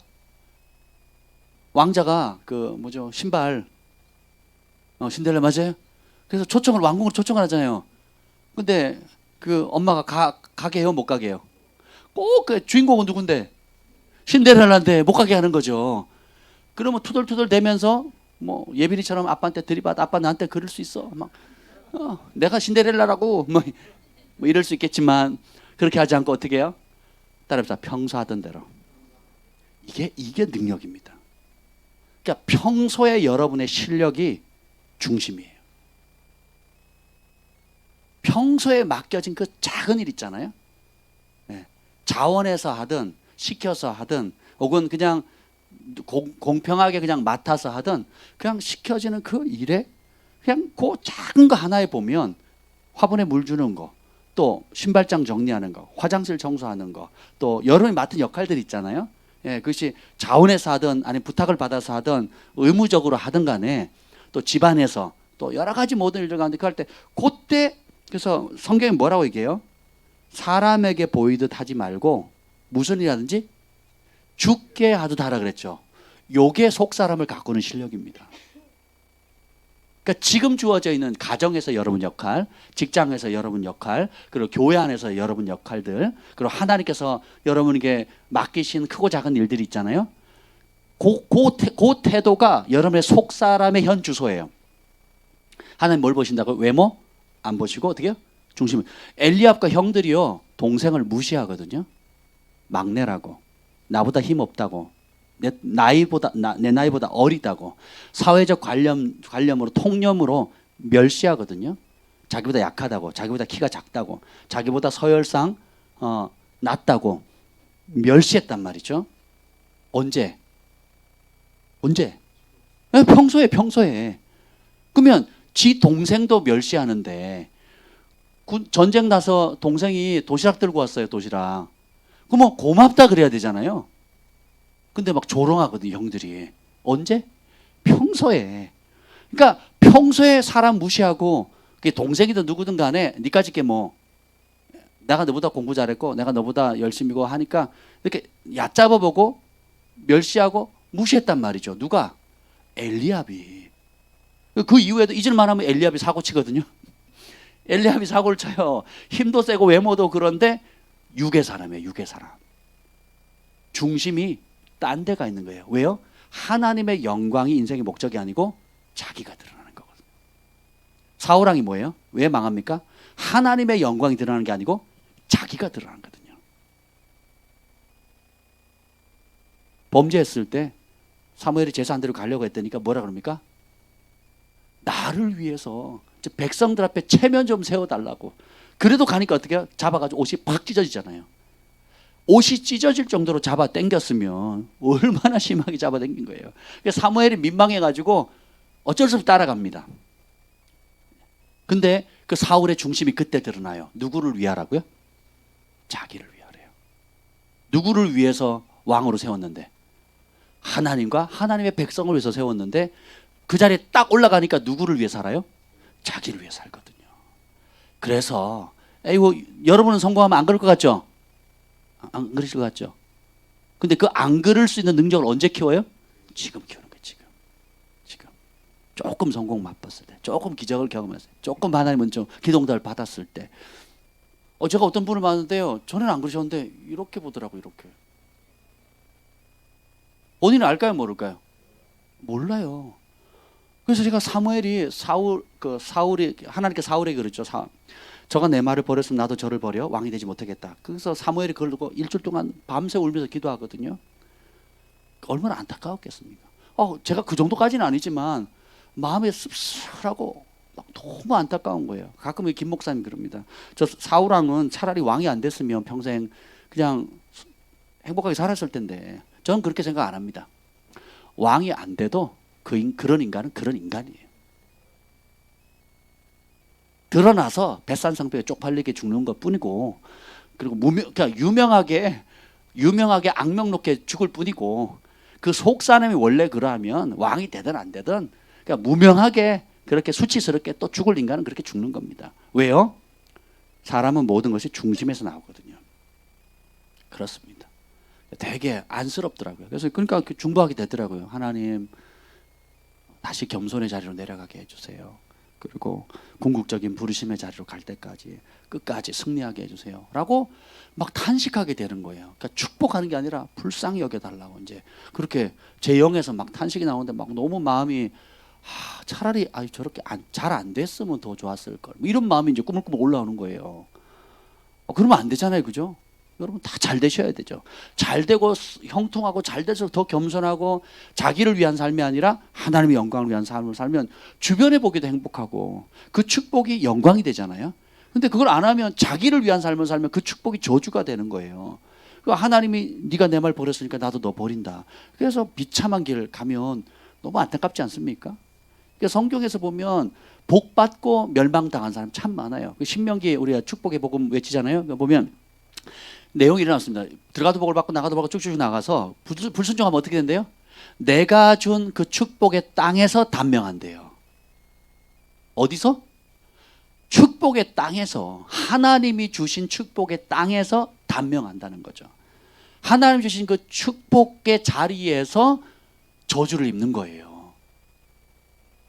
왕자가 신발 신데렐라 맞아요? 그래서 왕궁으로 초청을 하잖아요. 근데 그 엄마가 가게 해요, 못 가게 해요? 꼭 그 주인공은 누군데? 신데렐라인데 못 가게 하는 거죠. 그러면 투덜투덜 대면서 뭐 예빈이처럼 아빠한테 들이받아. 아빠 나한테 그럴 수 있어. 막 내가 신데렐라라고 뭐 이럴 수 있겠지만 그렇게 하지 않고 어떻게 해요? 따라합시다. 평소 하던 대로. 이게 능력입니다. 그러니까 평소에 여러분의 실력이 중심이에요. 평소에 맡겨진 그 작은 일 있잖아요. 자원해서 하든 시켜서 하든 혹은 그냥 공평하게 그냥 맡아서 하든 그냥 시켜지는 그 일에 그냥 그 작은 거 하나에 보면 화분에 물 주는 거, 또 신발장 정리하는 거, 화장실 청소하는 거, 또 여러분이 맡은 역할들 있잖아요. 예, 그것이 자원해서 하든 아니면 부탁을 받아서 하든 의무적으로 하든 간에 또 집안에서 또 여러 가지 모든 일들 가운데 그럴 때 그때 그래서 성경이 뭐라고 얘기해요? 사람에게 보이듯 하지 말고 무슨 일하든지 죽게 하듯 하라 그랬죠. 요게 속 사람을 가꾸는 실력입니다. 그러니까 지금 주어져 있는 가정에서 여러분 역할, 직장에서 여러분 역할, 그리고 교회 안에서 여러분 역할들, 그리고 하나님께서 여러분에게 맡기신 크고 작은 일들이 있잖아요. 그 태도가 여러분의 속 사람의 현 주소예요. 하나님 뭘 보신다고? 외모 안 보시고 어떻게요? 중심. 엘리압과 형들이요 동생을 무시하거든요. 막내라고, 나보다 힘 없다고, 내 나이보다 어리다고, 사회적 관념으로 통념으로 멸시하거든요. 자기보다 약하다고, 자기보다 키가 작다고, 자기보다 서열상 낮다고 멸시했단 말이죠. 언제? 평소에. 그러면 지 동생도 멸시하는데 전쟁 나서 동생이 도시락 들고 왔어요. 도시락. 그러면 고맙다 그래야 되잖아요. 근데 막 조롱하거든요, 형들이. 언제? 평소에. 그러니까 평소에 사람 무시하고 그게 동생이든 누구든 간에 니까짓 게 뭐 내가 너보다 공부 잘했고 내가 너보다 열심히고 하니까 이렇게 얕잡아 보고 멸시하고 무시했단 말이죠. 누가? 엘리압이. 그 이후에도 잊을만 하면 엘리압이 사고 치거든요. 엘리압이 사고를 쳐요. 힘도 세고 외모도 그런데 육의 사람이에요. 육의 사람. 중심이 딴 데가 있는 거예요. 왜요? 하나님의 영광이 인생의 목적이 아니고 자기가 드러나는 거거든요. 사울왕이 뭐예요? 왜 망합니까? 하나님의 영광이 드러나는 게 아니고 자기가 드러나는 거거든요. 범죄했을 때 사무엘이 제사 안 드리고 가려고 했다니까 뭐라 그럽니까? 나를 위해서 백성들 앞에 체면 좀 세워달라고. 그래도 가니까 어떻게 해요? 잡아가지고 옷이 팍 찢어지잖아요. 옷이 찢어질 정도로 잡아 당겼으면 얼마나 심하게 잡아 당긴 거예요. 그래서 사무엘이 민망해가지고 어쩔 수 없이 따라갑니다. 근데 그 사울의 중심이 그때 드러나요. 누구를 위하라고요? 자기를 위하래요. 누구를 위해서 왕으로 세웠는데? 하나님과 하나님의 백성을 위해서 세웠는데 그 자리에 딱 올라가니까 누구를 위해 살아요? 자기를 위해 살거든요. 그래서 여러분은 성공하면 안 그럴 것 같죠? 안 그러실 것 같죠? 근데 그 안 그럴 수 있는 능력을 언제 키워요? 지금 키우는 거예요. 지금 조금 성공 맛봤을 때, 조금 기적을 경험했을 때, 조금 하나님은 좀 기도응답을 받았을 때. 제가 어떤 분을 봤는데요, 전에는 안 그러셨는데 이렇게 보더라고요. 이렇게. 본인은 알까요, 모를까요? 몰라요. 그래서 제가 사울이 하나님께 사울에게 그랬죠. 저가 내 말을 버렸으면 나도 저를 버려 왕이 되지 못하겠다. 그래서 사무엘이 그걸 두고 일주일 동안 밤새 울면서 기도하거든요. 얼마나 안타까웠겠습니까? 제가 그 정도까지는 아니지만 마음에 씁쓸하고 막 너무 안타까운 거예요. 가끔 김 목사님 그럽니다. 저 사울왕은 차라리 왕이 안 됐으면 평생 그냥 행복하게 살았을 텐데 저는 그렇게 생각 안 합니다. 왕이 안 돼도 그런 인간은 그런 인간이에요. 드러나서 뱃산성벽에 쪽팔리게 죽는 것 뿐이고, 그리고 그러니까 유명하게 악명 높게 죽을 뿐이고, 그 속 사람이 원래 그러하면 왕이 되든 안 되든 그러니까 무명하게 그렇게 수치스럽게 또 죽을 인간은 그렇게 죽는 겁니다. 왜요? 사람은 모든 것이 중심에서 나오거든요. 그렇습니다. 되게 안쓰럽더라고요. 그래서 그러니까 중보하게 되더라고요. 하나님 다시 겸손의 자리로 내려가게 해주세요. 그리고 궁극적인 부르심의 자리로 갈 때까지 끝까지 승리하게 해주세요. 라고 막 탄식하게 되는 거예요. 그러니까 축복하는 게 아니라 불쌍히 여겨달라고 이제 그렇게 제 영에서 막 탄식이 나오는데 막 너무 마음이 차라리 저렇게 잘 안 됐으면 더 좋았을 걸. 이런 마음이 이제 꾸물꾸물 올라오는 거예요. 그러면 안 되잖아요, 그죠? 여러분 다 잘 되셔야 되죠. 잘 되고 형통하고 잘 돼서 더 겸손하고 자기를 위한 삶이 아니라 하나님의 영광을 위한 삶을 살면 주변에 보기도 행복하고 그 축복이 영광이 되잖아요. 근데 그걸 안 하면 자기를 위한 삶을 살면 그 축복이 저주가 되는 거예요. 하나님이 네가 내 말 버렸으니까 나도 너 버린다. 그래서 비참한 길 가면 너무 안타깝지 않습니까? 그러니까 성경에서 보면 복 받고 멸망당한 사람 참 많아요. 그 신명기 우리가 축복의 복음 외치잖아요. 보면 내용이 일어났습니다. 들어가도 복을 받고 나가도 복을 쭉쭉 나가서 불순종하면 어떻게 된대요? 내가 준 그 축복의 땅에서 단명한대요. 어디서? 축복의 땅에서, 하나님이 주신 축복의 땅에서 단명한다는 거죠. 하나님 주신 그 축복의 자리에서 저주를 입는 거예요.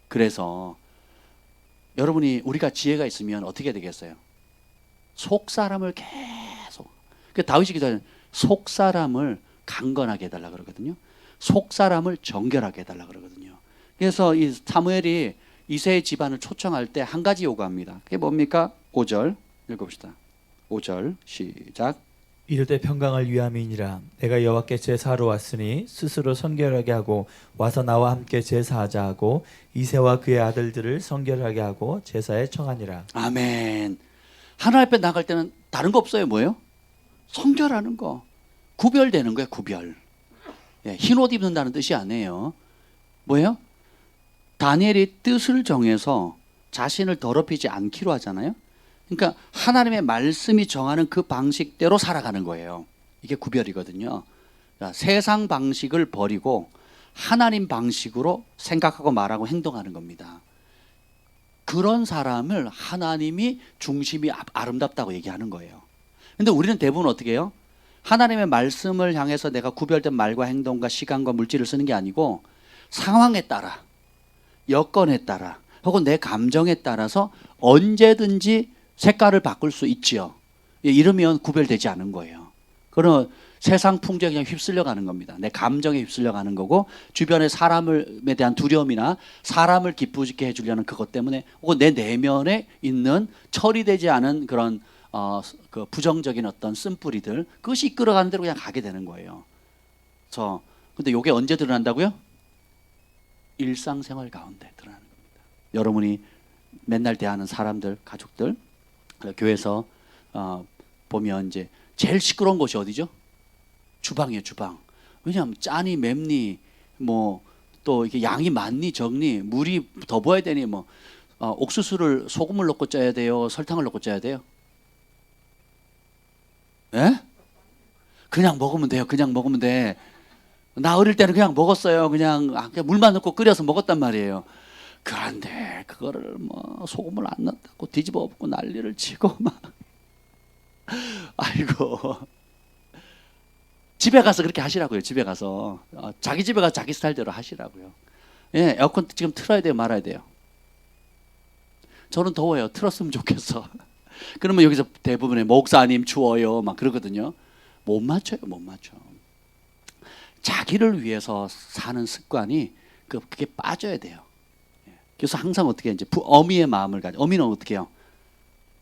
그래서 여러분이 우리가 지혜가 있으면 어떻게 되겠어요? 속 사람을 계속, 그 다윗이 기도하는 속 사람을 강건하게 해달라 그러거든요. 속 사람을 정결하게 해달라 그러거든요. 그래서 이 사무엘이 이새의 집안을 초청할 때 한 가지 요구합니다. 그게 뭡니까? 5절 읽어봅시다. 5절 시작. 이를 때 평강을 위함이니라. 내가 여호와께 제사하러 왔으니 스스로 성결하게 하고 와서 나와 함께 제사하자 하고 이새와 그의 아들들을 성결하게 하고 제사에 청하니라. 아멘. 하나님 앞에 나갈 때는 다른 거 없어요. 뭐예요? 성결하는 거. 구별되는 거예요. 구별. 예, 흰옷 입는다는 뜻이 아니에요. 뭐예요? 다니엘이 뜻을 정해서 자신을 더럽히지 않기로 하잖아요. 그러니까 하나님의 말씀이 정하는 그 방식대로 살아가는 거예요. 이게 구별이거든요. 그러니까 세상 방식을 버리고 하나님 방식으로 생각하고 말하고 행동하는 겁니다. 그런 사람을 하나님이 중심이 아름답다고 얘기하는 거예요. 근데 우리는 대부분 어떻게 해요? 하나님의 말씀을 향해서 내가 구별된 말과 행동과 시간과 물질을 쓰는 게 아니고 상황에 따라, 여건에 따라 혹은 내 감정에 따라서 언제든지 색깔을 바꿀 수 있지요. 이러면 구별되지 않은 거예요. 그럼 세상 풍조에 그냥 휩쓸려 가는 겁니다. 내 감정에 휩쓸려 가는 거고 주변의 사람에 대한 두려움이나 사람을 기쁘게 해주려는 그것 때문에 혹은 내 내면에 있는 처리되지 않은 그런 그 부정적인 어떤 쓴뿌리들 그것이 이끌어가는 대로 그냥 가게 되는 거예요. 그래서 근데 이게 언제 드러난다고요? 일상생활 가운데 드러나는 겁니다. 여러분이 맨날 대하는 사람들, 가족들, 교회에서 보면 이제 제일 시끄러운 곳이 어디죠? 주방이에요, 주방. 왜냐하면 짜니 맵니 뭐 또 이게 양이 많니 적니 물이 더 부어야 되니 뭐 옥수수를 소금을 넣고 쪄야 돼요, 설탕을 넣고 쪄야 돼요? 예? 그냥 먹으면 돼요. 그냥 먹으면 돼. 나 어릴 때는 그냥 먹었어요. 그냥 물만 넣고 끓여서 먹었단 말이에요. 그런데 그거를 뭐 소금을 안 넣었다고 뒤집어 엎고 난리를 치고 막 아이고 집에 가서 그렇게 하시라고요. 집에 가서 자기 집에 가서 자기 스타일대로 하시라고요. 예, 에어컨 지금 틀어야 돼요, 말아야 돼요? 저는 더워요. 틀었으면 좋겠어. 그러면 여기서 대부분의 목사님 추워요 막 그러거든요. 못 맞춰요, 못 맞춰. 자기를 위해서 사는 습관이 그게 빠져야 돼요. 그래서 항상 어떻게 이제 어미의 마음을 가져. 어미는 어떻게 해요?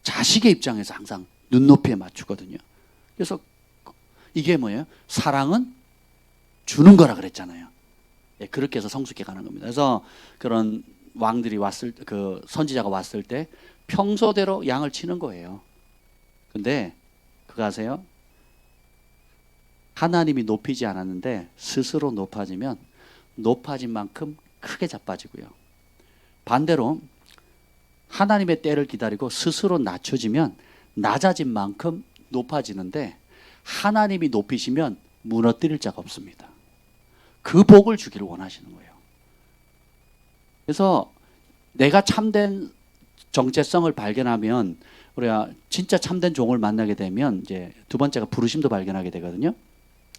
자식의 입장에서 항상 눈높이에 맞추거든요. 그래서 이게 뭐예요? 사랑은 주는 거라 그랬잖아요. 예, 그렇게 해서 성숙해 가는 겁니다. 그래서 그런 왕들이 왔을 그 선지자가 왔을 때 평소대로 양을 치는 거예요. 근데 그거 아세요? 하나님이 높이지 않았는데 스스로 높아지면 높아진 만큼 크게 자빠지고요. 반대로 하나님의 때를 기다리고 스스로 낮춰지면 낮아진 만큼 높아지는데 하나님이 높이시면 무너뜨릴 자가 없습니다. 그 복을 주기를 원하시는 거예요. 그래서 내가 참된 정체성을 발견하면 우리가 진짜 참된 종을 만나게 되면 이제 두 번째가 부르심도 발견하게 되거든요.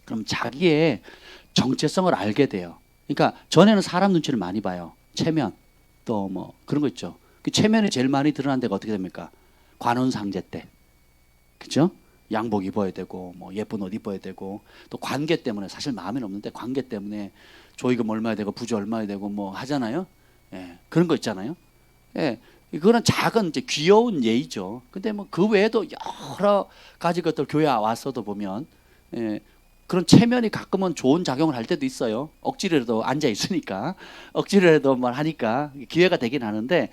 그럼 자기의 정체성을 알게 돼요. 그러니까 전에는 사람 눈치를 많이 봐요. 체면 또 뭐 그런 거 있죠. 그 체면이 제일 많이 드러난 데가 어떻게 됩니까? 관혼상제 때, 그렇죠? 양복 입어야 되고 뭐 예쁜 옷 입어야 되고 또 관계 때문에 사실 마음에는 없는데 관계 때문에 조의금 얼마야 되고 부주 얼마야 되고 뭐 하잖아요. 예, 그런 거 있잖아요. 예, 그거는 작은 이제 귀여운 예의죠. 근데 뭐 그 외에도 여러 가지 것들 교회 와서도 보면 예, 그런 체면이 가끔은 좋은 작용을 할 때도 있어요. 억지로라도 앉아 있으니까 억지로라도 말 하니까 기회가 되긴 하는데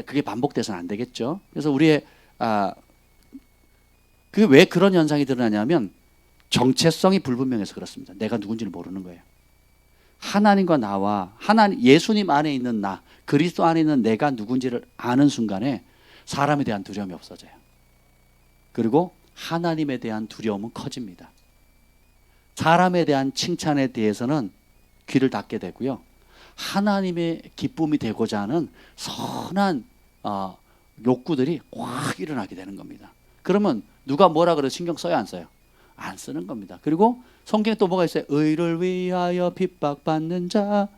그게 반복돼서는 안 되겠죠. 그래서 우리의 그게 왜 그런 현상이 드러나냐면 정체성이 불분명해서 그렇습니다. 내가 누군지를 모르는 거예요. 하나님과 나와 하나님 예수님 안에 있는 나, 그리스도 안에 있는 내가 누군지를 아는 순간에 사람에 대한 두려움이 없어져요. 그리고 하나님에 대한 두려움은 커집니다. 사람에 대한 칭찬에 대해서는 귀를 닫게 되고요. 하나님의 기쁨이 되고자 하는 선한 욕구들이 확 일어나게 되는 겁니다. 그러면 누가 뭐라 그래도 신경 써요, 안 써요? 안 쓰는 겁니다. 그리고 성경에 또 뭐가 있어요? 의를 위하여 핍박받는 자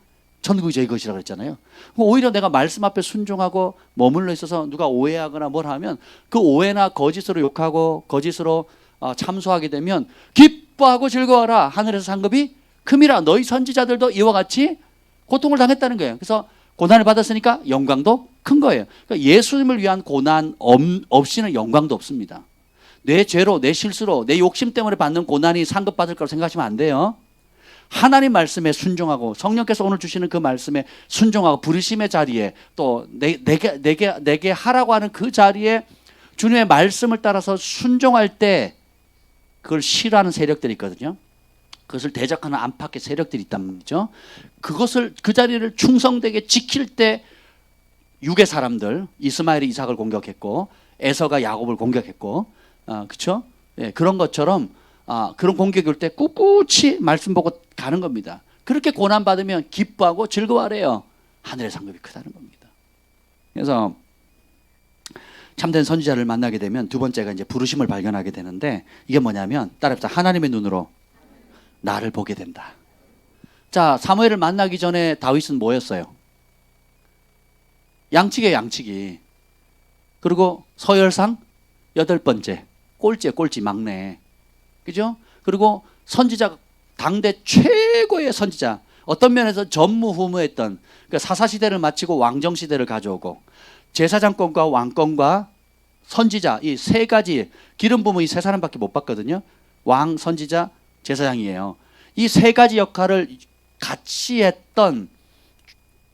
천국이 저희 것이라고 그랬잖아요. 오히려 내가 말씀 앞에 순종하고 머물러 있어서 누가 오해하거나 뭘 하면 그 오해나 거짓으로 욕하고 거짓으로 참소하게 되면 기뻐하고 즐거워라, 하늘에서 상급이 큼이라. 너희 선지자들도 이와 같이 고통을 당했다는 거예요. 그래서 고난을 받았으니까 영광도 큰 거예요. 그러니까 예수님을 위한 고난 없이는 영광도 없습니다. 내 죄로, 내 실수로, 내 욕심 때문에 받는 고난이 상급받을 거라고 생각하시면 안 돼요. 하나님 말씀에 순종하고 성령께서 오늘 주시는 그 말씀에 순종하고 부르심의 자리에 또 내게 하라고 하는 그 자리에 주님의 말씀을 따라서 순종할 때 그걸 싫어하는 세력들이 있거든요. 그것을 대적하는 안팎의 세력들이 있단 말이죠. 그것을 그 자리를 충성되게 지킬 때 육의 사람들, 이스마엘이 이삭을 공격했고 에서가 야곱을 공격했고 그렇죠? 예, 그런 것처럼 그런 공격이 올 때 꿋꿋이 말씀 보고 가는 겁니다. 그렇게 고난 받으면 기뻐하고 즐거워하래요. 하늘의 상급이 크다는 겁니다. 그래서 참된 선지자를 만나게 되면 두 번째가 이제 부르심을 발견하게 되는데 이게 뭐냐면 따라합시다. 하나님의 눈으로 나를 보게 된다. 자, 사무엘을 만나기 전에 다윗은 뭐였어요? 양치기에 양치기. 그리고 서열상 8번째. 꼴찌 막내. 그죠? 그리고 선지자, 당대 최고의 선지자. 어떤 면에서 전무후무했던, 그러니까 사사시대를 마치고 왕정시대를 가져오고 제사장권과 왕권과 선지자, 이 세 가지, 기름 부음은 이 세 사람밖에 못 봤거든요. 왕, 선지자, 제사장이에요. 이 세 가지 역할을 같이 했던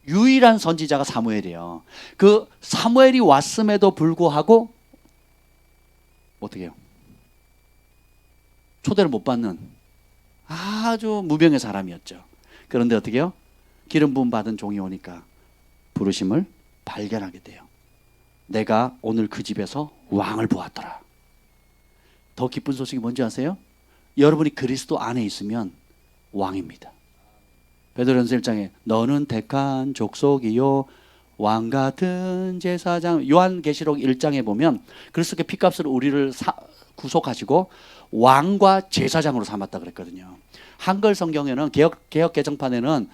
유일한 선지자가 사무엘이에요. 그 사무엘이 왔음에도 불구하고 어떻게 해요? 초대를 못 받는 아주 무명의 사람이었죠. 그런데 어떻게 해요? 기름 부음 받은 종이 오니까 부르심을 발견하게 돼요. 내가 오늘 그 집에서 왕을 보았더라. 더 기쁜 소식이 뭔지 아세요? 여러분이 그리스도 안에 있으면 왕입니다. 베드로전서 1장에 너는 택한 족속이요 왕 같은 제사장. 요한계시록 1장에 보면 그리스도의 피값으로 우리를 구속하시고 왕과 제사장으로 삼았다 그랬거든요. 한글 성경에는 개혁 개정판에는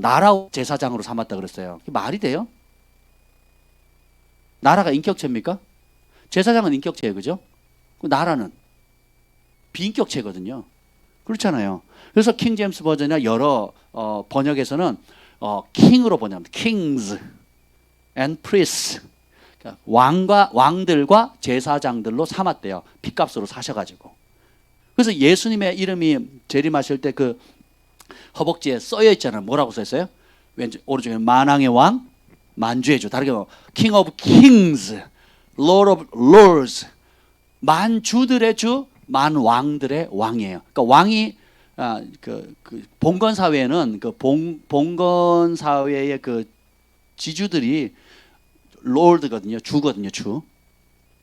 나라 제사장으로 삼았다 그랬어요. 말이 돼요? 나라가 인격체입니까? 제사장은 인격체예요, 그죠? 나라는 비인격체거든요. 그렇잖아요. 그래서 킹 제임스 버전이나 여러 번역에서는 킹으로 번역합니다. Kings and priests. 그러니까 왕들과 제사장들로 삼았대요. 핏값으로 사셔가지고. 그래서 예수님의 이름이 재림하실 때 그 허벅지에 써여 있잖아요. 뭐라고 써 있어요? 왼쪽 오른쪽에 만왕의 왕, 만주의 주. 다르게 말하면 King of Kings, Lord of Lords. 만주들의 주, 만왕들의 왕이에요. 그러니까 왕이 그 봉건 사회에는 그 봉건 사회의 그 지주들이 롤드거든요, 주거든요, 주.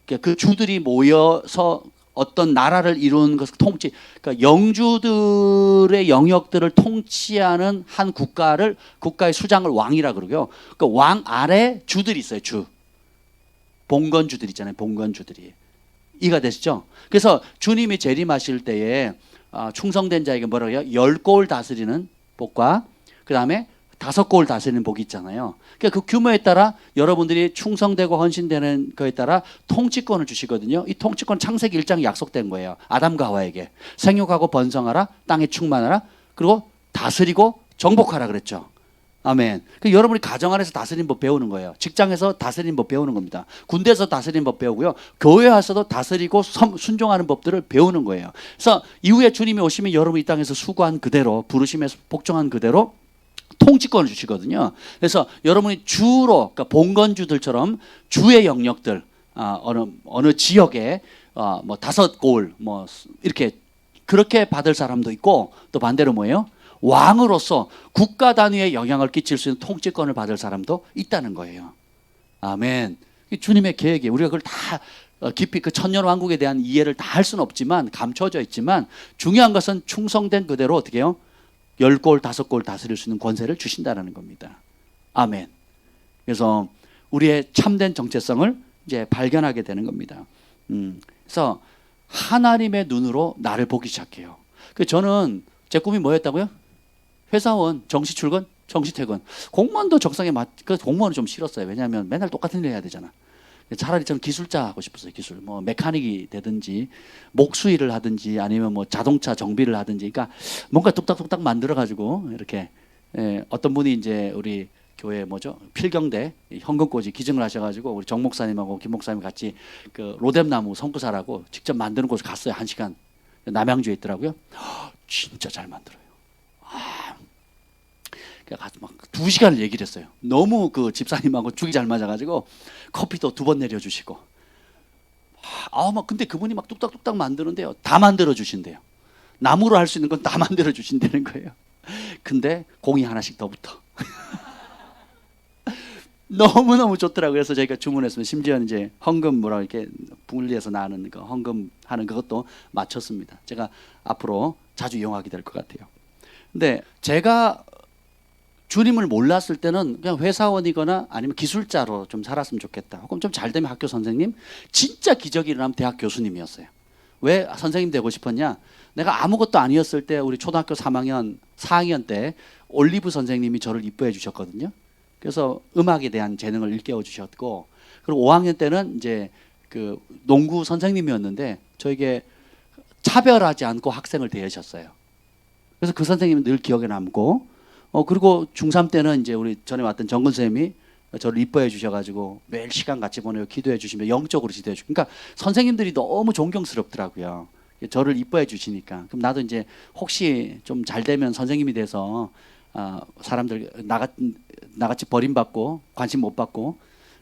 그러니까 그 주들이 모여서 어떤 나라를 이루는 것을 그러니까 영주들의 영역들을 통치하는 한 국가의 수장을 왕이라 그러고요. 그러니까 왕 아래 주들이 있어요, 주. 봉건주들 있잖아요, 봉건주들이. 이해가 되시죠? 그래서 주님이 재림하실 때에 충성된 자에게 뭐라고 해요? 10골 다스리는 복과 그 다음에 5골 다스리는 복이 있잖아요. 그러니까 그 규모에 따라 여러분들이 충성되고 헌신되는 거에 따라 통치권을 주시거든요. 이 통치권 창세기 1장에 약속된 거예요. 아담과 하와에게. 생육하고 번성하라, 땅에 충만하라, 그리고 다스리고 정복하라 그랬죠. 아멘. 그러니까 여러분이 가정 안에서 다스리는 법 배우는 거예요. 직장에서 다스리는 법 배우는 겁니다. 군대에서 다스리는 법 배우고요. 교회 와서도 다스리고 순종하는 법들을 배우는 거예요. 그래서 이후에 주님이 오시면 여러분이 이 땅에서 수고한 그대로, 부르심에서 복종한 그대로 통치권을 주시거든요. 그래서 여러분이 주로, 그러니까 봉건주들처럼 주의 영역들, 어느 지역에 뭐 5골 뭐 이렇게 그렇게 받을 사람도 있고, 또 반대로 뭐예요? 왕으로서 국가 단위에 영향을 끼칠 수 있는 통치권을 받을 사람도 있다는 거예요. 아멘. 주님의 계획이에요. 우리가 그걸 다 깊이 그 천년 왕국에 대한 이해를 다 할 수는 없지만, 감춰져 있지만, 중요한 것은 충성된 그대로 어떻게 해요? 10골 5골 다스릴 수 있는 권세를 주신다는 겁니다. 아멘. 그래서 우리의 참된 정체성을 이제 발견하게 되는 겁니다. 그래서 하나님의 눈으로 나를 보기 시작해요. 저는 제 꿈이 뭐였다고요? 회사원, 정시 출근, 정시 퇴근. 공무원도 적성에 그 공무원은 좀 싫었어요. 왜냐하면 맨날 똑같은 일 해야 되잖아. 차라리 좀 기술자 하고 싶었어요. 기술, 뭐 메카닉이 되든지 목수일을 하든지 아니면 뭐 자동차 정비를 하든지, 그러니까 뭔가 뚝딱뚝딱 만들어 가지고 이렇게, 어떤 분이 이제 우리 교회 뭐죠, 필경대 현금꽂이 기증을 하셔가지고 우리 정 목사님하고 김 목사님 같이 그 로뎀나무 성구사라고 직접 만드는 곳을 갔어요. 1시간 남양주에 있더라고요. 진짜 잘 만들어요. 가서 막 2시간을 얘기를 했어요. 너무 그 집사님하고 죽이 잘 맞아가지고 커피도 2번 내려주시고, 막 근데 그분이 막 뚝딱뚝딱 만드는데요, 다 만들어 주신대요. 나무로 할 수 있는 건 다 만들어 주신다는 거예요. 근데 공이 하나씩 더 붙어. 너무너무 좋더라고요. 그래서 저희가 주문했으면 심지어 이제 헌금 뭐라 이렇게 분리해서 나는 거 헌금 하는 그것도 마쳤습니다. 제가 앞으로 자주 이용하게 될 것 같아요. 근데 제가 주님을 몰랐을 때는 그냥 회사원이거나 아니면 기술자로 좀 살았으면 좋겠다. 혹은 좀 잘 되면 학교 선생님, 진짜 기적이 일어나면 대학 교수님이었어요. 왜 선생님 되고 싶었냐? 내가 아무것도 아니었을 때 우리 초등학교 3학년, 4학년 때 올리브 선생님이 저를 이뻐해 주셨거든요. 그래서 음악에 대한 재능을 일깨워 주셨고, 그리고 5학년 때는 이제 그 농구 선생님이었는데 저에게 차별하지 않고 학생을 대하셨어요. 그래서 그 선생님은 늘 기억에 남고, 그리고 중3 때는 이제 우리 전에 왔던 정근 쌤이 저를 이뻐해 주셔가지고 매일 시간 같이 보내고 기도해 주시면 영적으로 지도해 주고, 그러니까 선생님들이 너무 존경스럽더라고요. 저를 이뻐해 주시니까. 그럼 나도 이제 혹시 좀 잘 되면 선생님이 돼서 사람들 나같이 버림받고 관심 못 받고,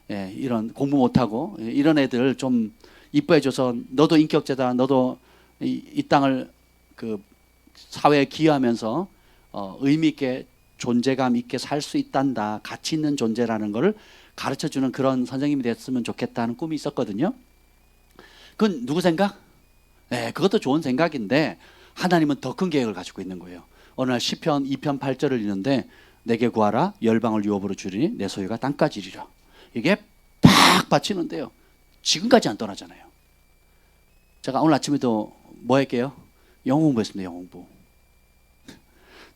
이런 공부 못하고 이런 애들 좀 이뻐해 줘서 너도 인격자다, 너도 이 땅을 그 사회에 기여하면서 의미 있게 존재감 있게 살 수 있단다, 가치 있는 존재라는 걸 가르쳐주는 그런 선생님이 됐으면 좋겠다는 꿈이 있었거든요. 그건 누구 생각? 그것도 좋은 생각인데 하나님은 더 큰 계획을 가지고 있는 거예요. 어느 날 시편 2편 8절을 읽는데, 내게 구하라 열방을 유업으로 주리니 내 소유가 땅까지 이리라. 이게 팍 받치는데요, 지금까지 안 떠나잖아요. 제가 오늘 아침에도 뭐 할게요? 영어 공부했습니다. 영어 공부.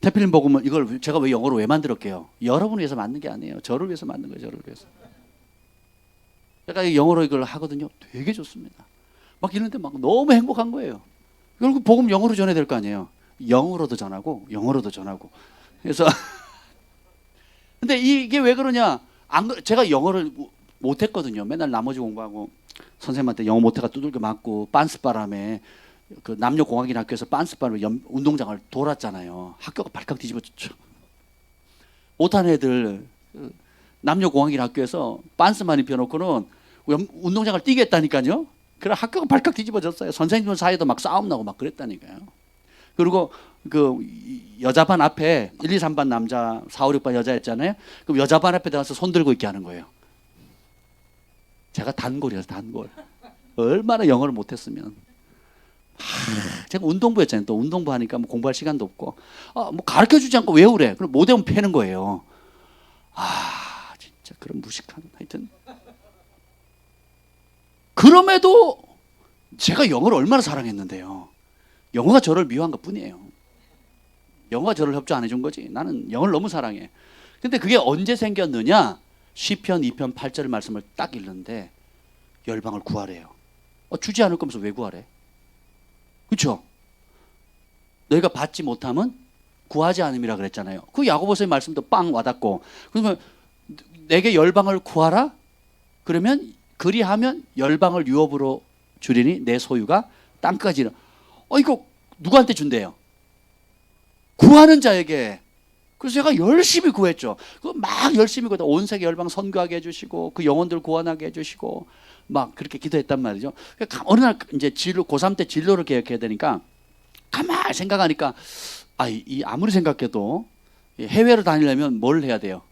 태필린 복음은 이걸 제가 왜 영어로 왜 만들었게요? 여러분을 위해서 만든 게 아니에요. 저를 위해서 만든 거예요. 저를 위해서. 제가 영어로 이걸 하거든요. 되게 좋습니다. 막 이런데 막 너무 행복한 거예요. 결국 복음 영어로 전해야 될 거 아니에요. 영어로도 전하고 영어로도 전하고. 그래서 근데 이게 왜 그러냐? 제가 영어를 못했거든요. 맨날 나머지 공부하고 선생님한테 영어 못해가 두들겨 맞고 빤스바람에 그 남녀공학인 학교에서 빤스바람에 운동장을 돌았잖아요. 학교가 발칵 뒤집어졌죠. 못하는 애들 남녀공학인 학교에서 빤스만 입혀놓고는 운동장을 뛰게 했다니까요. 그래 학교가 발칵 뒤집어졌어요. 선생님들 사이에도 막 싸움 나고 막 그랬다니까요. 그리고 그 여자반 앞에 1, 2, 3반 남자, 4, 5, 6반 여자였잖아요. 그럼 여자반 앞에 가서 손 들고 있게 하는 거예요. 제가 단골이어서 단골. 얼마나 영어를 못했으면. 제가 운동부였잖아요. 또 운동부 하니까 뭐 공부할 시간도 없고, 뭐 가르쳐주지 않고 외우래. 그럼 못 외우면 패는 거예요. 진짜 그런 무식한, 하여튼. 그럼에도 제가 영어를 얼마나 사랑했는데요. 영어가 저를 미워한 것 뿐이에요. 영어가 저를 협조 안 해준 거지. 나는 영어를 너무 사랑해. 근데 그게 언제 생겼느냐? 시편 2편 8절 말씀을 딱 읽는데 열방을 구하래요. 주지 않을 거면서 왜 구하래? 그렇죠? 너희가 받지 못하면 구하지 않음이라 그랬잖아요. 그 야고보서의 말씀도 빵 와닿고, 그러면 내게 열방을 구하라? 그러면 그리하면 열방을 유업으로 주리니 내 소유가 땅까지. 이거 누구한테 준대요? 구하는 자에게. 그래서 제가 열심히 구했죠. 막 열심히 구했다. 온 세계 열방 선교하게 해주시고 그 영혼들 구원하게 해주시고 막 그렇게 기도했단 말이죠. 어느 날 이제 고3 때 진로를 계획해야 되니까 가만히 생각하니까 아무리 생각해도 해외로 다니려면 뭘 해야 돼요?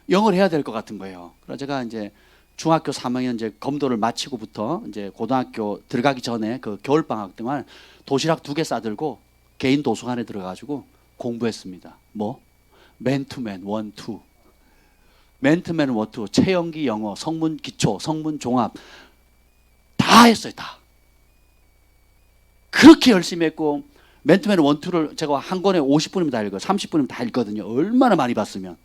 영어를 해야 될 것 같은 거예요. 그래서 제가 이제 중학교 3학년 이제 검도를 마치고부터 이제 고등학교 들어가기 전에 그 겨울 방학 동안 도시락 2개 싸들고 개인 도서관에 들어가지고 공부했습니다. 뭐? 맨투맨 1, 2. 맨투맨 1, 2. 체연기 영어, 성문 기초, 성문 종합 다 했어요. 다. 그렇게 열심히 했고 맨투맨 1, 2를 제가 한 권에 50분이면 다 읽어요. 30분이면 다 읽거든요. 얼마나 많이 봤으면.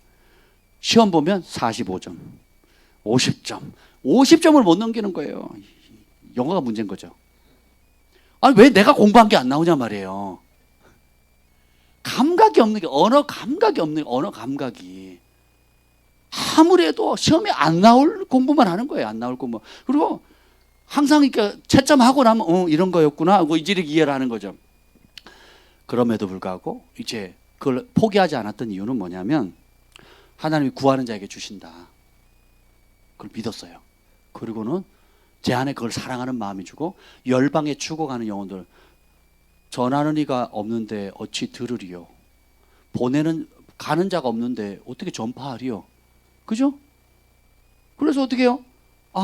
시험 보면 45점, 50점. 50점을 못 넘기는 거예요. 영어가 문제인 거죠. 아니 왜 내가 공부한 게 안 나오냐 말이에요. 감각이 없는 게 언어 감각이 없는 게 언어 감각이 아무래도 시험에 안 나올 공부만 하는 거예요. 안 나올 공부. 그리고 항상 이렇게 채점하고 나면 이런 거였구나 하고 이제 이해를 하는 거죠. 그럼에도 불구하고 이제 그걸 포기하지 않았던 이유는 뭐냐면 하나님이 구하는 자에게 주신다. 그걸 믿었어요. 그리고는 제 안에 그걸 사랑하는 마음이 주고 열방에 죽어가는 영혼들 전하는 이가 없는데 어찌 들으리요. 보내는 가는 자가 없는데 어떻게 전파하리요. 그죠? 그래서 어떻게 해요?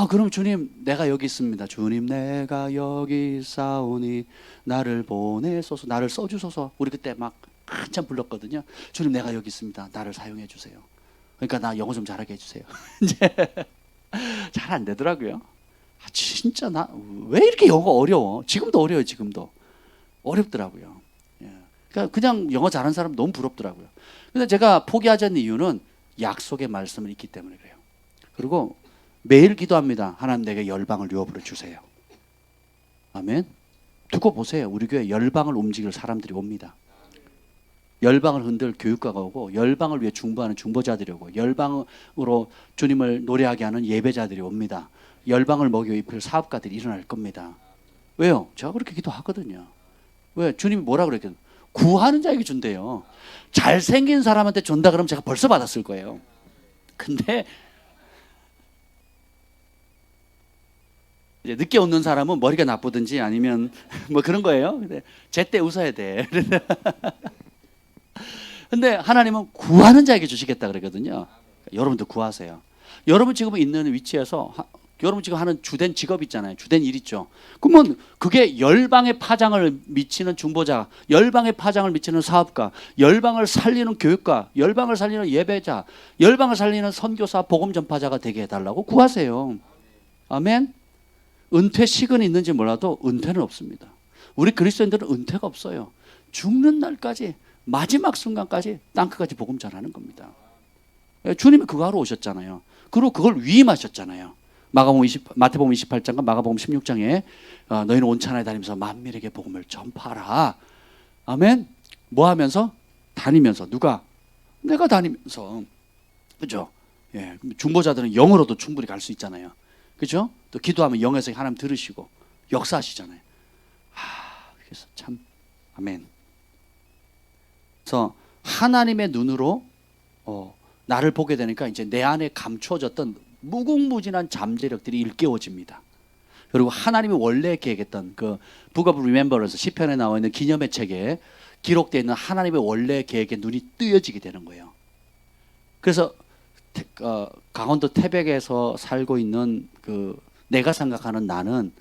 그럼 주님 내가 여기 있습니다. 주님 내가 여기 있사오니 나를 보내소서. 나를 써주소서. 우리 그때 막 한참 불렀거든요. 주님 내가 여기 있습니다. 나를 사용해 주세요. 그러니까 나 영어 좀 잘하게 해주세요. 이제 잘 안 되더라고요. 진짜 나 왜 이렇게 영어 어려워? 지금도 어려워요. 지금도 어렵더라고요. 그러니까 그냥 영어 잘하는 사람 너무 부럽더라고요. 근데 제가 포기하지 않는 이유는 약속의 말씀을 있기 때문에 그래요. 그리고 매일 기도합니다. 하나님 내게 열방을 유업으로 주세요. 아멘. 두고 보세요. 우리 교회 열방을 움직일 사람들이 옵니다. 열방을 흔들 교육가가 오고 열방을 위해 중보하는 중보자들이 오고 열방으로 주님을 노래하게 하는 예배자들이 옵니다. 열방을 먹여 입힐 사업가들이 일어날 겁니다. 왜요? 제가 그렇게 기도하거든요. 왜? 주님이 뭐라 그랬겠어요? 구하는 자에게 준대요. 잘생긴 사람한테 준다 그러면 제가 벌써 받았을 거예요. 근데 이제 늦게 웃는 사람은 머리가 나쁘든지 아니면 뭐 그런 거예요. 근데 제때 웃어야 돼. 근데 하나님은 구하는 자에게 주시겠다 그러거든요. 여러분도 구하세요. 여러분 지금 있는 위치에서 여러분 지금 하는 주된 직업 있잖아요. 주된 일 있죠. 그러면 그게 열방의 파장을 미치는 중보자, 열방의 파장을 미치는 사업가, 열방을 살리는 교육가, 열방을 살리는 예배자, 열방을 살리는 선교사, 복음 전파자가 되게 해달라고 구하세요. 아멘. 은퇴식은 있는지 몰라도 은퇴는 없습니다. 우리 그리스도인들은 은퇴가 없어요. 죽는 날까지 마지막 순간까지 땅끝까지 복음 전하는 겁니다. 주님이 그거 하러 오셨잖아요. 그리고 그걸 위임하셨잖아요. 마태복음 28장과 마가복음 16장에 너희는 온 천하에 다니면서 만민에게 복음을 전파하라. 아멘. 뭐 하면서? 다니면서. 누가? 내가 다니면서. 그죠? 예. 중보자들은 영어로도 충분히 갈 수 있잖아요. 그죠? 또 기도하면 영에서 하나님 들으시고 역사하시잖아요. 그래서 참 아멘. 그래서 하나님의 눈으로 나를 보게 되니까 이제 내 안에 감추어졌던 무궁무진한 잠재력들이 일깨워집니다. 그리고 하나님이 원래 계획했던 그 Book of Remembrance 시편에 나와 있는 기념의 책에 기록되어 있는 하나님의 원래 계획에 눈이 뜨여지게 되는 거예요. 그래서 강원도 태백에서 살고 있는 그 내가 생각하는 나는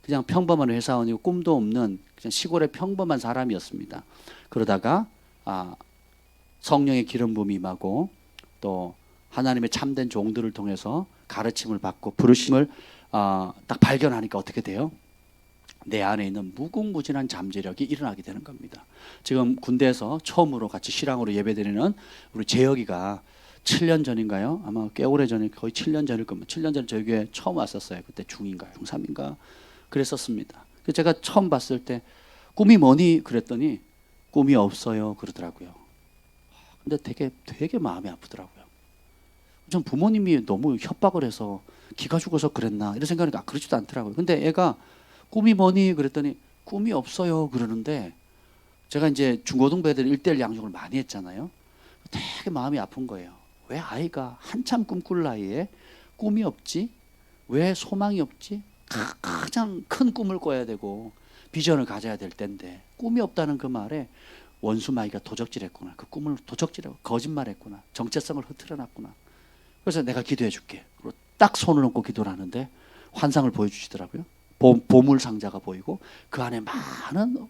그냥 평범한 회사원이고 꿈도 없는 그냥 시골의 평범한 사람이었습니다. 그러다가 성령의 기름 부음이 임하고 또 하나님의 참된 종들을 통해서 가르침을 받고 부르심을 딱 발견하니까 어떻게 돼요? 내 안에 있는 무궁무진한 잠재력이 일어나게 되는 겁니다. 지금 군대에서 처음으로 같이 실황으로 예배드리는 우리 재혁이가 7년 전인가요? 아마 꽤 오래 전에 거의 7년 전일 겁니다. 7년 전에 저희 교회 처음 왔었어요. 그때 중2인가 중3인가 그랬었습니다. 제가 처음 봤을 때 꿈이 뭐니? 그랬더니 꿈이 없어요 그러더라고요. 근데 되게 마음이 아프더라고요. 전 부모님이 너무 협박을 해서 기가 죽어서 그랬나 이런 생각이 그렇지도 않더라고요. 근데 애가 꿈이 뭐니? 그랬더니 꿈이 없어요 그러는데 제가 이제 중고등부 애들 1:1 양육을 많이 했잖아요. 되게 마음이 아픈 거예요. 왜 아이가 한참 꿈꿀 나이에 꿈이 없지? 왜 소망이 없지? 가장 큰 꿈을 꿔야 되고 비전을 가져야 될 텐데 꿈이 없다는 그 말에 원수 마귀가 도적질했구나. 그 꿈을 도적질하고 거짓말했구나. 정체성을 흐트러놨구나. 그래서 내가 기도해 줄게. 그리고 딱 손을 얹고 기도를 하는데 환상을 보여주시더라고요. 보물 상자가 보이고 그 안에 많은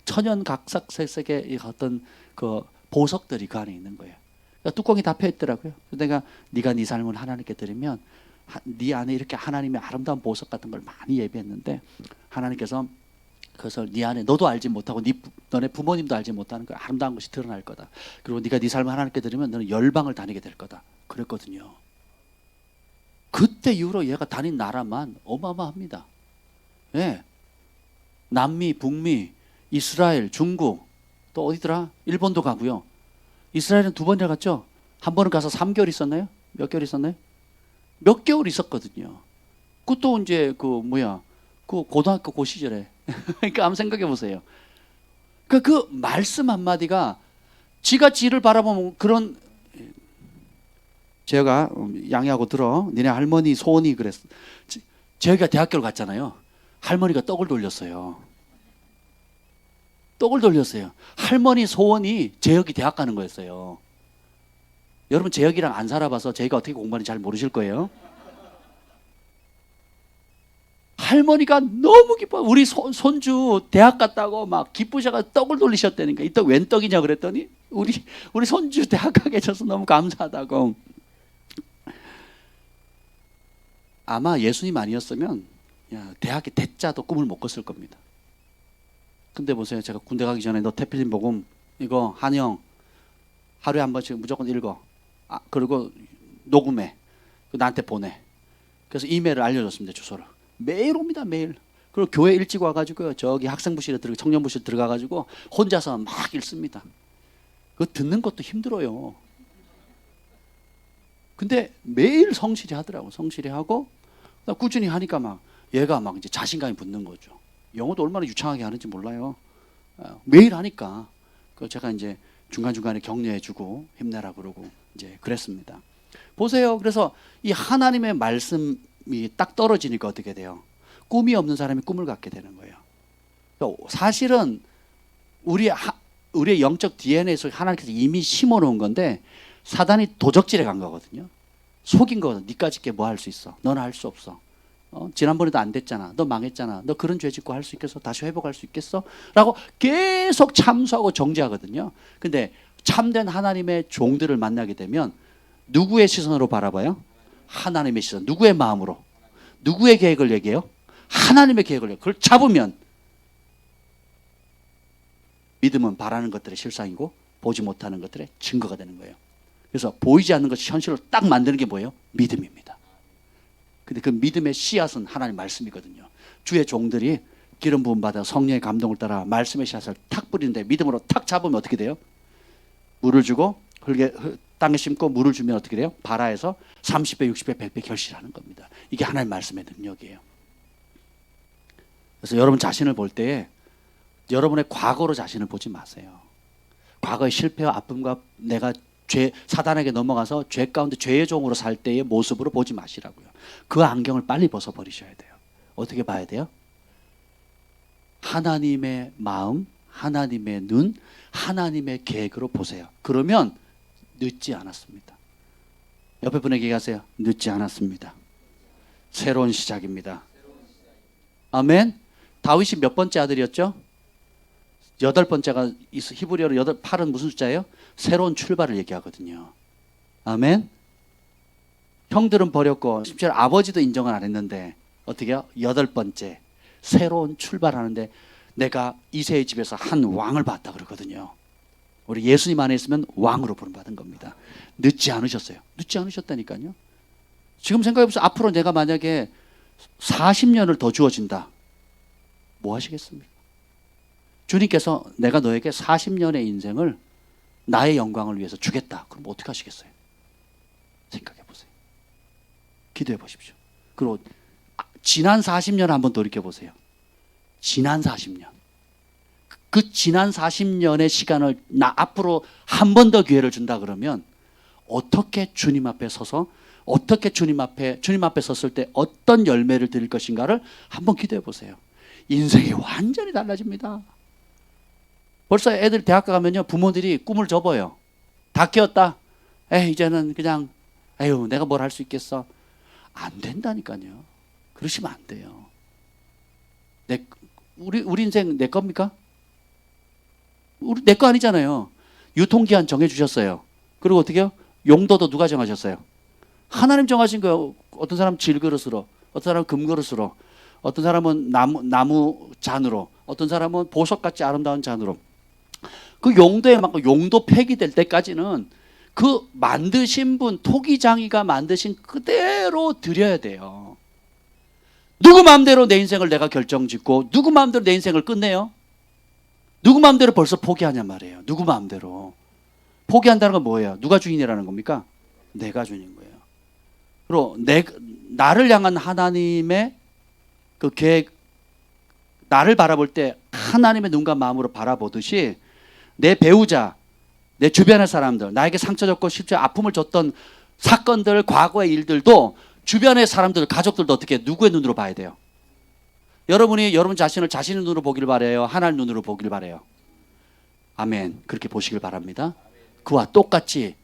천연 각색색의 어떤 그 보석들이 그 안에 있는 거예요. 그러니까 뚜껑이 닫혀 있더라고요. 그래서 내가 네가 네 삶을 하나님께 드리면 네 안에 이렇게 하나님의 아름다운 보석 같은 걸 많이 예비했는데 하나님께서 그것을 네 안에 너도 알지 못하고 너네 부모님도 알지 못하는 그 아름다운 것이 드러날 거다. 그리고 네가 네 삶을 하나님께 드리면 너는 열방을 다니게 될 거다. 그랬거든요. 그때 이후로 얘가 다닌 나라만 어마어마합니다. 예. 남미, 북미, 이스라엘, 중국, 또 어디더라? 일본도 가고요. 이스라엘은 2번이나 갔죠? 한 번은 가서 3개월 있었나요? 몇 개월 있었나요? 몇 개월 있었거든요. 그것도 이제 그 고등학교 그 시절에. 그러니까 한번 생각해 보세요. 그 말씀 한마디가 지가 지를 바라보면 그런 제가 양해하고 들어. 니네 할머니 소원이 그랬어. 저희가 대학교를 갔잖아요. 할머니가 떡을 돌렸어요. 떡을 돌렸어요. 할머니 소원이 재혁이 대학 가는 거였어요. 여러분 재혁이랑 안 살아봐서 저희가 어떻게 공부하는지 잘 모르실 거예요. 할머니가 너무 기뻐. 우리 손주 대학 갔다고 막 기쁘셔가 떡을 돌리셨다니까. 이 떡 웬 떡이냐 그랬더니 우리 손주 대학 가게 해줘서 너무 감사하다고. 아마 예수님 아니었으면 대학의 대자도 꿈을 못 꿨을 겁니다. 근데 보세요. 제가 군대 가기 전에 너 태필린 복음 이거 한영 하루에 한 번씩 무조건 읽어. 그리고 녹음해. 나한테 보내. 그래서 이메일을 알려줬습니다. 주소를. 매일 옵니다. 매일. 그리고 교회 일찍 와가지고 저기 학생부실에 청년부실 들어가가지고 혼자서 막 읽습니다. 그거 듣는 것도 힘들어요. 근데 매일 성실히 하더라고. 성실히 하고 꾸준히 하니까 막 얘가 막 이제 자신감이 붙는 거죠. 영어도 얼마나 유창하게 하는지 몰라요. 매일 하니까 제가 이제 중간중간에 격려해주고 힘내라 그러고 이제 그랬습니다. 보세요. 그래서 이 하나님의 말씀이 딱 떨어지니까 어떻게 돼요? 꿈이 없는 사람이 꿈을 갖게 되는 거예요. 사실은 우리의 영적 DNA 속에 하나님께서 이미 심어놓은 건데 사단이 도적질해 간 거거든요. 속인 거거든. 니까짓 게 뭐 할 수 있어? 너는 할 수 없어. 지난번에도 안 됐잖아. 너 망했잖아. 너 그런 죄 짓고 할 수 있겠어? 다시 회복할 수 있겠어? 라고 계속 참수하고 정죄하거든요. 근데 참된 하나님의 종들을 만나게 되면 누구의 시선으로 바라봐요? 하나님의 시선. 누구의 마음으로? 누구의 계획을 얘기해요? 하나님의 계획을 얘기해요. 그걸 잡으면 믿음은 바라는 것들의 실상이고 보지 못하는 것들의 증거가 되는 거예요. 그래서 보이지 않는 것이 현실로 딱 만드는 게 뭐예요? 믿음입니다. 근데 그 믿음의 씨앗은 하나님 말씀이거든요. 주의 종들이 기름 부음 받아 성령의 감동을 따라 말씀의 씨앗을 탁 뿌리는데 믿음으로 탁 잡으면 어떻게 돼요? 물을 주고 땅에 심고 물을 주면 어떻게 돼요? 발아에서 30배, 60배, 100배 결실하는 겁니다. 이게 하나님 말씀의 능력이에요. 그래서 여러분 자신을 볼 때에 여러분의 과거로 자신을 보지 마세요. 과거의 실패와 아픔과 내가 사단에게 넘어가서 죄 가운데 죄의 종으로 살 때의 모습으로 보지 마시라고요. 그 안경을 빨리 벗어버리셔야 돼요. 어떻게 봐야 돼요? 하나님의 마음, 하나님의 눈, 하나님의 계획으로 보세요. 그러면 늦지 않았습니다. 옆에 분에게 얘기하세요. 늦지 않았습니다. 새로운 시작입니다. 아멘. 다윗이 몇 번째 아들이었죠? 8번째가 히브리어로 8은 무슨 숫자예요? 새로운 출발을 얘기하거든요. 아멘. 형들은 버렸고 심지어 아버지도 인정을 안 했는데 어떻게 해요? 8번째 새로운 출발하는데 내가 이새의 집에서 한 왕을 봤다 그러거든요. 우리 예수님 안에 있으면 왕으로 부름받은 겁니다. 늦지 않으셨어요. 늦지 않으셨다니까요. 지금 생각해보세요. 앞으로 내가 만약에 40년을 더 주어진다. 뭐 하시겠습니까? 주님께서 내가 너에게 40년의 인생을 나의 영광을 위해서 주겠다. 그럼 어떻게 하시겠어요? 생각해 보세요. 기도해 보십시오. 그리고 지난 40년 한번 돌이켜 보세요. 지난 40년. 그 지난 40년의 시간을 나 앞으로 한 번 더 기회를 준다 그러면 어떻게 주님 앞에 서서 어떻게 주님 앞에 섰을 때 어떤 열매를 드릴 것인가를 한번 기도해 보세요. 인생이 완전히 달라집니다. 벌써 애들 대학 가면요 부모들이 꿈을 접어요. 다 키웠다. 이제는 그냥 에휴 내가 뭘 할 수 있겠어. 안 된다니까요. 그러시면 안 돼요. 우리 인생 내 겁니까? 내 거 아니잖아요. 유통기한 정해주셨어요. 그리고 어떻게 해요? 용도도 누가 정하셨어요? 하나님 정하신 거예요. 어떤 사람은 질그릇으로, 어떤 사람은 금그릇으로, 어떤 사람은 나무 잔으로, 어떤 사람은 보석같이 아름다운 잔으로. 그 용도에 맞고 용도 폐기될 때까지는 그 만드신 분, 토기장이가 만드신 그대로 드려야 돼요. 누구 마음대로 내 인생을 내가 결정짓고 누구 마음대로 내 인생을 끝내요? 누구 마음대로 벌써 포기하냐 말이에요. 누구 마음대로. 포기한다는 건 뭐예요? 누가 주인이라는 겁니까? 내가 주인인 거예요. 그리고 나를 향한 하나님의 그 계획, 나를 바라볼 때 하나님의 눈과 마음으로 바라보듯이 내 배우자, 내 주변의 사람들, 나에게 상처 줬고 실제 아픔을 줬던 사건들, 과거의 일들도 주변의 사람들, 가족들도 어떻게 누구의 눈으로 봐야 돼요? 여러분이 여러분 자신을 자신의 눈으로 보길 바라요? 하나님 눈으로 보길 바라요? 아멘. 그렇게 보시길 바랍니다. 그와 똑같이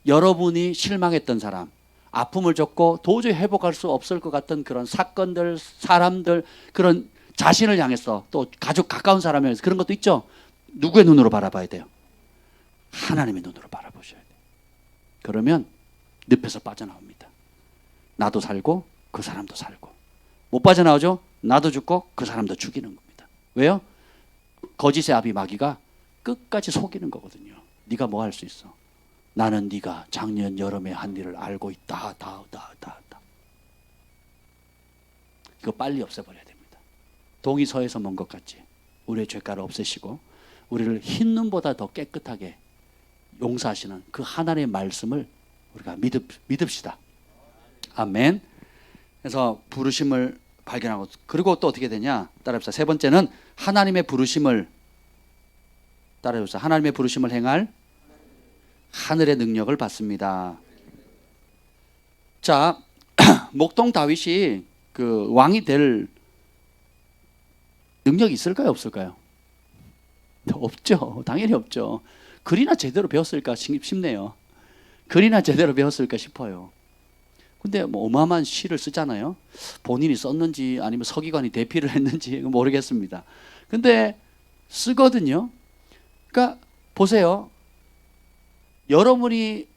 여러분이 실망했던 사람, 아픔을 줬고 도저히 회복할 수 없을 것 같은 그런 사건들, 사람들, 그런 자신을 향해서 또 가족 가까운 사람을 향해서 그런 것도 있죠. 누구의 눈으로 바라봐야 돼요? 하나님의 눈으로 바라보셔야 돼요. 그러면 늪에서 빠져나옵니다. 나도 살고 그 사람도 살고. 못 빠져나오죠? 나도 죽고 그 사람도 죽이는 겁니다. 왜요? 거짓의 아비 마귀가 끝까지 속이는 거거든요. 네가 뭐 할 수 있어? 나는 네가 작년 여름에 한 일을 알고 있다. 이거 빨리 없애버려야 됩니다. 동이 서에서 먼 것 같이 우리의 죄가를 없애시고 우리를 흰 눈보다 더 깨끗하게 용서하시는 그 하나님의 말씀을 우리가 믿읍시다. 아멘. 그래서 부르심을 발견하고, 그리고 또 어떻게 되냐? 따라해봅시다. 세 번째는 하나님의 부르심을, 따라해봅시다. 하나님의 부르심을 행할 하늘의 능력을 받습니다. 자, 목동 다윗이 그 왕이 될 능력이 있을까요, 없을까요? 없죠. 당연히 없죠. 글이나 제대로 배웠을까 싶네요. 글이나 제대로 배웠을까 싶어요. 근데 뭐 어마어마한 시를 쓰잖아요. 본인이 썼는지 아니면 서기관이 대피를 했는지 모르겠습니다. 근데 쓰거든요. 그러니까 보세요. 여러분이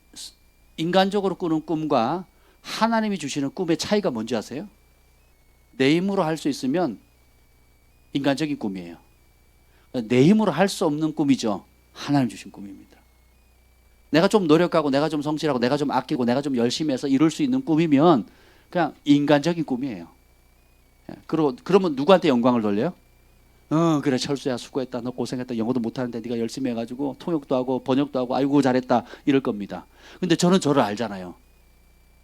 인간적으로 꾸는 꿈과 하나님이 주시는 꿈의 차이가 뭔지 아세요? 내 힘으로 할 수 있으면 인간적인 꿈이에요. 내 힘으로 할 수 없는 꿈이죠. 하나님 주신 꿈입니다. 내가 좀 노력하고 내가 좀 성실하고 내가 좀 아끼고 내가 좀 열심히 해서 이룰 수 있는 꿈이면 그냥 인간적인 꿈이에요. 그러면 누구한테 영광을 돌려요? 그래 철수야 수고했다. 너 고생했다. 영어도 못하는데 네가 열심히 해가지고 통역도 하고 번역도 하고 아이고 잘했다 이럴 겁니다. 근데 저는 저를 알잖아요.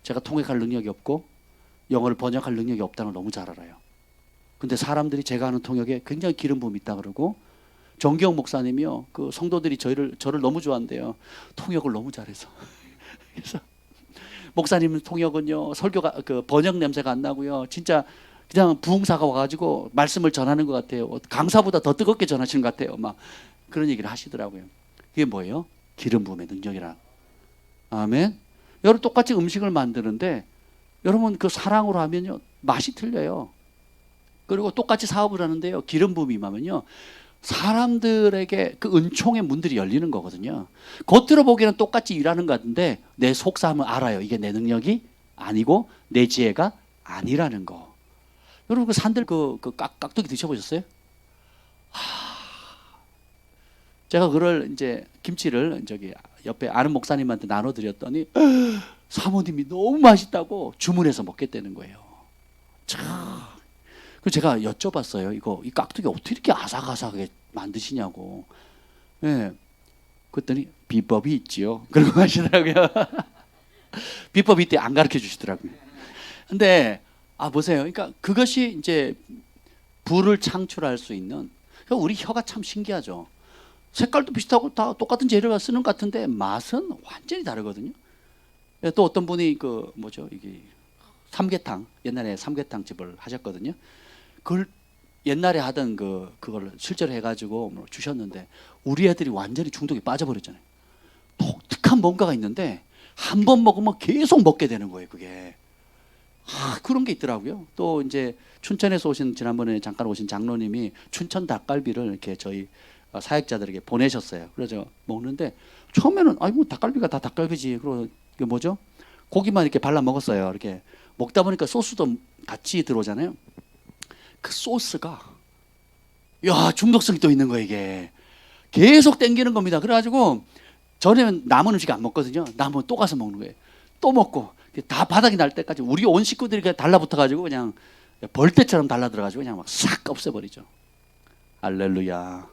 제가 통역할 능력이 없고 영어를 번역할 능력이 없다는 걸 너무 잘 알아요. 근데 사람들이 제가 하는 통역에 굉장히 기름 부음이 있다 그러고, 정기영 목사님이요, 그 성도들이 저를 너무 좋아한대요. 통역을 너무 잘해서. 그래서 목사님 통역은요, 설교가 그 번역 냄새가 안 나고요, 진짜 그냥 부흥사가 와가지고 말씀을 전하는 것 같아요. 강사보다 더 뜨겁게 전하시는 것 같아요. 막 그런 얘기를 하시더라고요. 그게 뭐예요? 기름 부음의 능력이라. 아멘. 여러분 똑같이 음식을 만드는데 여러분 그 사랑으로 하면요 맛이 틀려요. 그리고 똑같이 사업을 하는데요, 기름 부음이 임하면요 사람들에게 그 은총의 문들이 열리는 거거든요. 겉으로 보기에는 똑같이 일하는 것 같은데 내 속사함을 알아요. 이게 내 능력이 아니고 내 지혜가 아니라는 거. 여러분 그 산들 그 깍두기 드셔보셨어요? 제가 그걸 이제 김치를 저기 옆에 아는 목사님한테 나눠드렸더니 사모님이 너무 맛있다고 주문해서 먹겠다는 거예요. 참. 그래서 제가 여쭤봤어요. 이 깍두기 어떻게 이렇게 아삭아삭하게 만드시냐고. 예. 그랬더니 비법이 있지요. 그러고 하시더라고요. 비법이 있대 안 가르쳐 주시더라고요. 근데 보세요. 그러니까 그것이 이제 불을 창출할 수 있는. 그러니까 우리 혀가 참 신기하죠. 색깔도 비슷하고 다 똑같은 재료가 쓰는 것 같은데 맛은 완전히 다르거든요. 또 어떤 분이 그 뭐죠, 이게 삼계탕, 옛날에 삼계탕 집을 하셨거든요. 그걸 옛날에 하던 그걸 실제로 해가지고 뭐 주셨는데 우리 애들이 완전히 중독에 빠져버렸잖아요. 독특한 뭔가가 있는데 한 번 먹으면 계속 먹게 되는 거예요. 그게 그런 게 있더라고요. 또 이제 춘천에서 오신 지난번에 잠깐 오신 장로님이 춘천 닭갈비를 이렇게 저희 사역자들에게 보내셨어요. 그래서 먹는데 처음에는 뭐 닭갈비가 다 닭갈비지. 그리고 이게 뭐죠? 고기만 이렇게 발라 먹었어요. 이렇게 먹다 보니까 소스도 같이 들어오잖아요. 그 소스가 중독성이 또 있는 거예요. 이게 계속 땡기는 겁니다. 그래가지고 전에는 남은 음식 안 먹거든요. 남으면 또 가서 먹는 거예요. 또 먹고 다 바닥이 날 때까지 우리 온 식구들이 그냥 달라붙어가지고 그냥 벌떼처럼 달라들어가지고 그냥 막 싹 없애버리죠. 할렐루야.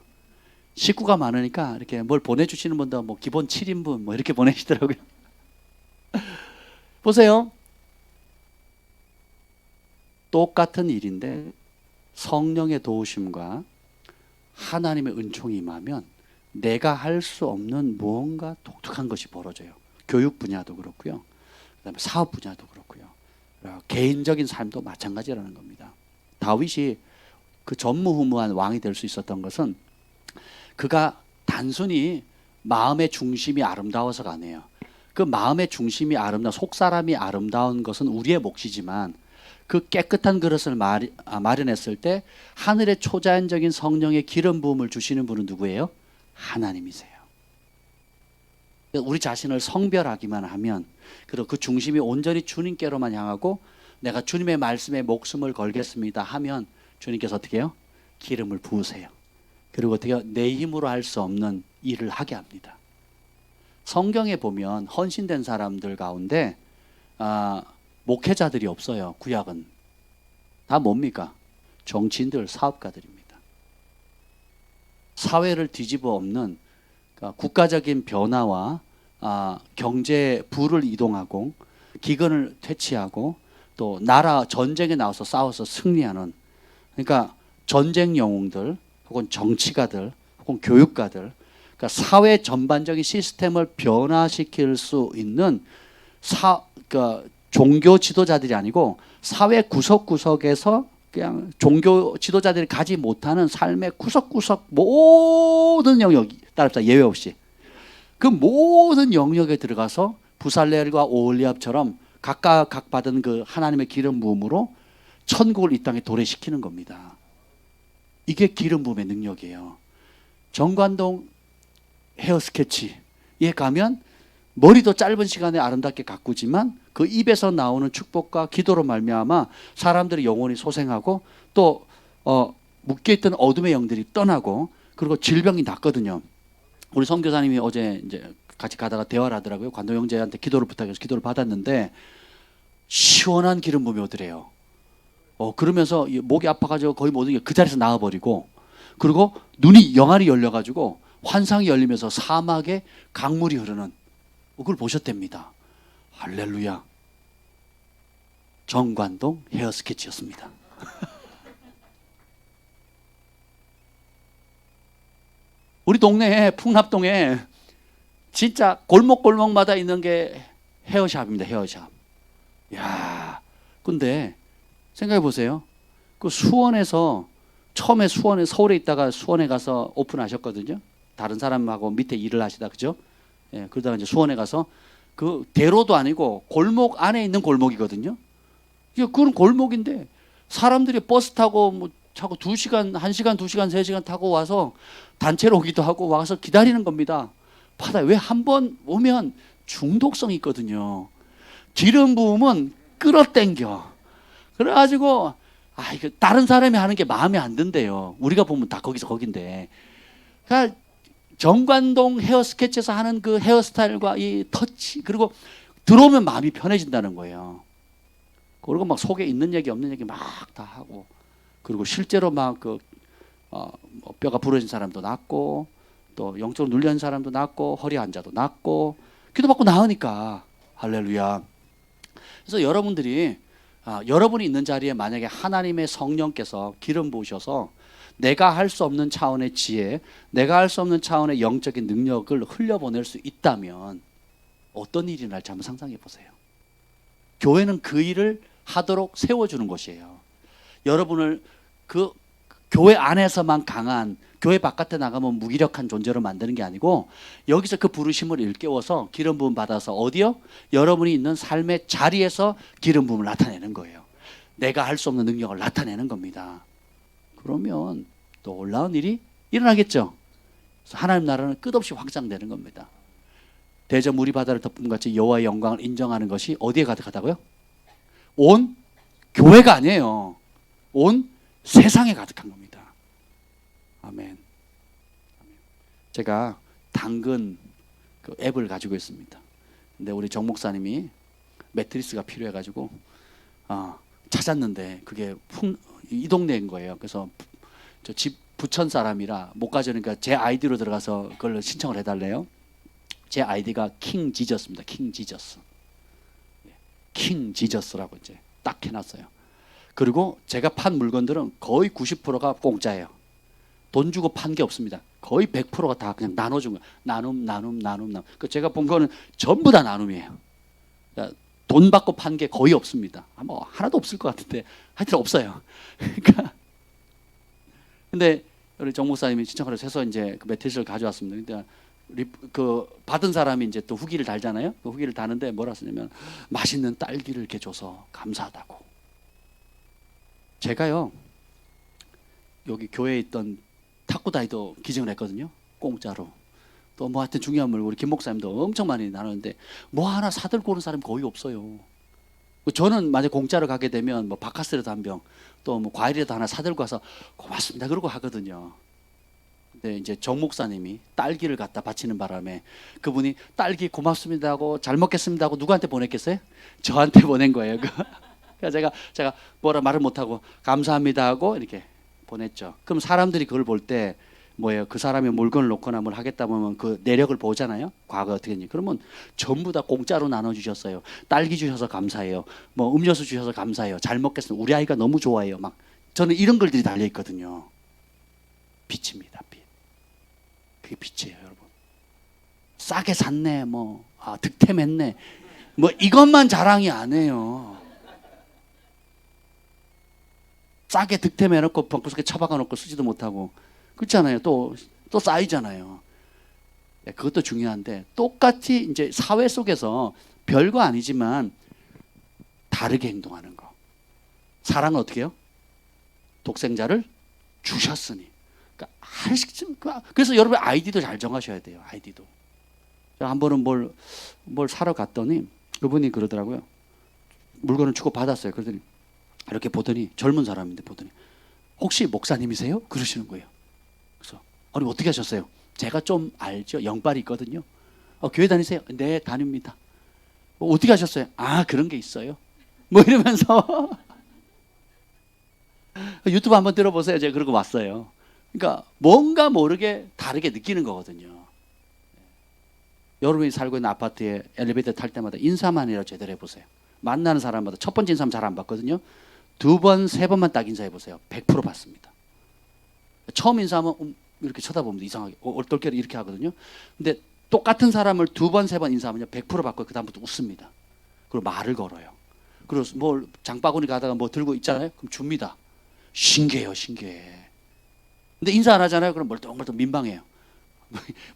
식구가 많으니까 이렇게 뭘 보내주시는 분도 뭐 기본 7인분 뭐 이렇게 보내시더라고요. 보세요. 똑같은 일인데 성령의 도우심과 하나님의 은총이 임하면 내가 할 수 없는 무언가 독특한 것이 벌어져요. 교육 분야도 그렇고요. 그다음에 사업 분야도 그렇고요. 개인적인 삶도 마찬가지라는 겁니다. 다윗이 그 전무후무한 왕이 될 수 있었던 것은 그가 단순히 마음의 중심이 아름다워서가 아니에요. 그 마음의 중심이 속 사람이 아름다운 것은 우리의 몫이지만 그 깨끗한 그릇을 마련했을 때 하늘의 초자연적인 성령의 기름 부음을 주시는 분은 누구예요? 하나님이세요. 우리 자신을 성별하기만 하면, 그리고 그 중심이 온전히 주님께로만 향하고 내가 주님의 말씀에 목숨을 걸겠습니다 하면 주님께서 어떻게 해요? 기름을 부으세요. 그리고 어떻게 해요? 내 힘으로 할 수 없는 일을 하게 합니다. 성경에 보면 헌신된 사람들 가운데 목회자들이 없어요. 구약은 다 뭡니까? 정치인들, 사업가들입니다. 사회를 뒤집어 엎는 국가적인 변화와 경제 부를 이동하고 기근을 퇴치하고 또 나라 전쟁에 나와서 싸워서 승리하는, 그러니까 전쟁 영웅들 혹은 정치가들 혹은 교육가들, 그러니까 사회 전반적인 시스템을 변화시킬 수 있는 종교 지도자들이 아니고 사회 구석구석에서 그냥 종교 지도자들이 가지 못하는 삶의 구석구석 모든 영역, 따릅시다. 예외 없이 그 모든 영역에 들어가서 부살렐과 오홀리압처럼 각각 받은 그 하나님의 기름 부음으로 천국을 이 땅에 도래시키는 겁니다. 이게 기름 부음의 능력이에요. 정관동 헤어 스케치에 가면 머리도 짧은 시간에 아름답게 가꾸지만 그 입에서 나오는 축복과 기도로 말미암아 사람들이 영혼이 소생하고 또 묶여있던 어둠의 영들이 떠나고 그리고 질병이 낫거든요. 우리 선교사님이 어제 이제 같이 가다가 대화를 하더라고요. 관동 형제한테 기도를 부탁해서 기도를 받았는데 시원한 기름 부음이 오더래요. 그러면서 목이 아파가지고 거의 모든 게 그 자리에서 나와버리고, 그리고 눈이 영알이 열려가지고 환상이 열리면서 사막에 강물이 흐르는 그걸 보셨답니다. 할렐루야. 정관동 헤어 스케치였습니다. 우리 동네에 풍납동에 진짜 골목골목마다 있는 게 헤어샵입니다. 헤어샵. 야, 근데 생각해 보세요. 그 수원에서 처음에 서울에 있다가 수원에 가서 오픈하셨거든요. 다른 사람하고 밑에 일을 하시다, 그죠? 예, 그러다가 이제 수원에 가서 그 대로도 아니고 골목 안에 있는 골목이거든요. 그건 골목인데 사람들이 버스 타고 뭐 차고 2시간, 1시간, 2시간, 3시간 타고 와서 단체로 오기도 하고 와서 기다리는 겁니다. 바다에 왜 한 번 오면 중독성이 있거든요. 기름 부음은 끌어당겨. 그래가지고 이거 다른 사람이 하는 게 마음에 안 든대요. 우리가 보면 다 거기서 거긴데. 그러니까 정관동 헤어 스케치에서 하는 그 헤어스타일과 이 터치, 그리고 들어오면 마음이 편해진다는 거예요. 그리고 막 속에 있는 얘기 없는 얘기 막 다 하고, 그리고 실제로 막 뼈가 부러진 사람도 낫고 또 영적으로 눌린 사람도 낫고 허리 환자도 낫고 기도받고 나으니까 할렐루야. 그래서 여러분들이 여러분이 있는 자리에 만약에 하나님의 성령께서 기름 부으셔서 내가 할 수 없는 차원의 지혜, 내가 할 수 없는 차원의 영적인 능력을 흘려보낼 수 있다면 어떤 일이 날지 한번 상상해 보세요. 교회는 그 일을 하도록 세워주는 것이에요. 여러분을 교회 안에서만 강한, 교회 바깥에 나가면 무기력한 존재로 만드는 게 아니고 여기서 그 부르심을 일깨워서 기름 부음 받아서 어디요? 여러분이 있는 삶의 자리에서 기름 부음을 나타내는 거예요. 내가 할 수 없는 능력을 나타내는 겁니다. 그러면 또 놀라운 일이 일어나겠죠. 그래서 하나님 나라는 끝없이 확장되는 겁니다. 대저 물이 바다를 덮은 같이 여호와의 영광을 인정하는 것이 어디에 가득하다고요? 온 교회가 아니에요. 온 세상에 가득한 겁니다. 아멘. 제가 당근 그 앱을 가지고 있습니다. 근데 우리 정 목사님이 매트리스가 필요해가지고 찾았는데 그게 이 동네인 거예요. 그래서 저 집 부천 사람이라 못 가져니까 제 아이디로 들어가서 그걸 신청을 해달래요. 제 아이디가 킹 지저스입니다. 킹 지저스. 킹 지저스라고 이제 딱 해놨어요. 그리고 제가 판 물건들은 거의 90%가 공짜예요. 돈 주고 판 게 없습니다. 거의 100%가 다 그냥 나눠준 거예요. 나눔. 그 제가 본 거는 전부 다 나눔이에요. 그러니까 돈 받고 판 게 거의 없습니다. 뭐 하나도 없을 것 같은데 하여튼 없어요. 그러니까 근데 우리 정 목사님이 신청을 해서 이제 그 매트리스를 가져왔습니다. 근데 그 받은 사람이 이제 또 후기를 달잖아요. 그 후기를 다는데 뭐라 쓰냐면 맛있는 딸기를 이렇게 줘서 감사하다고. 제가요 여기 교회에 있던 탁구다이도 기증을 했거든요. 공짜로. 또 뭐 하여튼 중요한 물 우리 김 목사님도 엄청 많이 나누는데 뭐 하나 사들고 오는 사람이 거의 없어요. 저는 만약 공짜로 가게 되면 뭐 바카스라도 한 병, 또 뭐 과일이라도 하나 사들고 와서 고맙습니다 그러고 하거든요. 근데 이제 정 목사님이 딸기를 갖다 바치는 바람에 그분이 딸기 고맙습니다 하고 잘 먹겠습니다 하고 누구한테 보냈겠어요? 저한테 보낸 거예요. 그래서 제가 뭐라 말을 못하고 감사합니다 하고 이렇게 보냈죠. 그럼 사람들이 그걸 볼 때 뭐예요? 그 사람이 물건을 놓거나 뭘 하겠다 보면 그 내력을 보잖아요. 과거 어떻게 했는지. 그러면 전부 다 공짜로 나눠주셨어요. 딸기 주셔서 감사해요. 뭐 음료수 주셔서 감사해요. 잘 먹겠습니다. 우리 아이가 너무 좋아해요. 막 저는 이런 글들이 달려 있거든요. 빛입니다. 빛. 그게 빛이에요, 여러분. 싸게 샀네. 뭐 득템했네. 뭐 이것만 자랑이 아니에요. 싸게 득템해놓고 벙커석에 처박아놓고 쓰지도 못하고 그렇잖아요. 또 쌓이잖아요. 네, 그것도 중요한데 똑같이 이제 사회 속에서 별거 아니지만 다르게 행동하는 거. 사랑은 어떻게 해요? 독생자를 주셨으니. 그러니까 그래서 여러분 아이디도 잘 정하셔야 돼요. 아이디도. 제가 한 번은 뭘 사러 갔더니 그분이 그러더라고요. 물건을 주고 받았어요. 그러더니 이렇게 보더니 젊은 사람인데 보더니 혹시 목사님이세요? 그러시는 거예요. 그래서 아니 어떻게 하셨어요? 제가 좀 알죠. 영빨이 있거든요. 교회 다니세요? 네, 다닙니다. 어떻게 하셨어요? 그런 게 있어요. 뭐 이러면서 유튜브 한번 들어보세요. 제가 그러고 왔어요. 그러니까 뭔가 모르게 다르게 느끼는 거거든요. 여러분이 살고 있는 아파트에 엘리베이터 탈 때마다 인사만이라도 제대로 해보세요. 만나는 사람마다 첫 번째 인사는 잘 안 받거든요. 두 번, 세 번만 딱 인사해 보세요. 100% 받습니다. 처음 인사하면 이렇게 쳐다보면 이상하게 얼떨결에 이렇게 하거든요. 근데 똑같은 사람을 두 번, 세 번 인사하면요 100% 받고 그 다음부터 웃습니다. 그리고 말을 걸어요. 그리고 뭘 장바구니 가다가 뭐 들고 있잖아요. 그럼 줍니다. 신기해요, 신기해. 근데 인사 안 하잖아요. 그럼 멀뚱멀뚱 민망해요.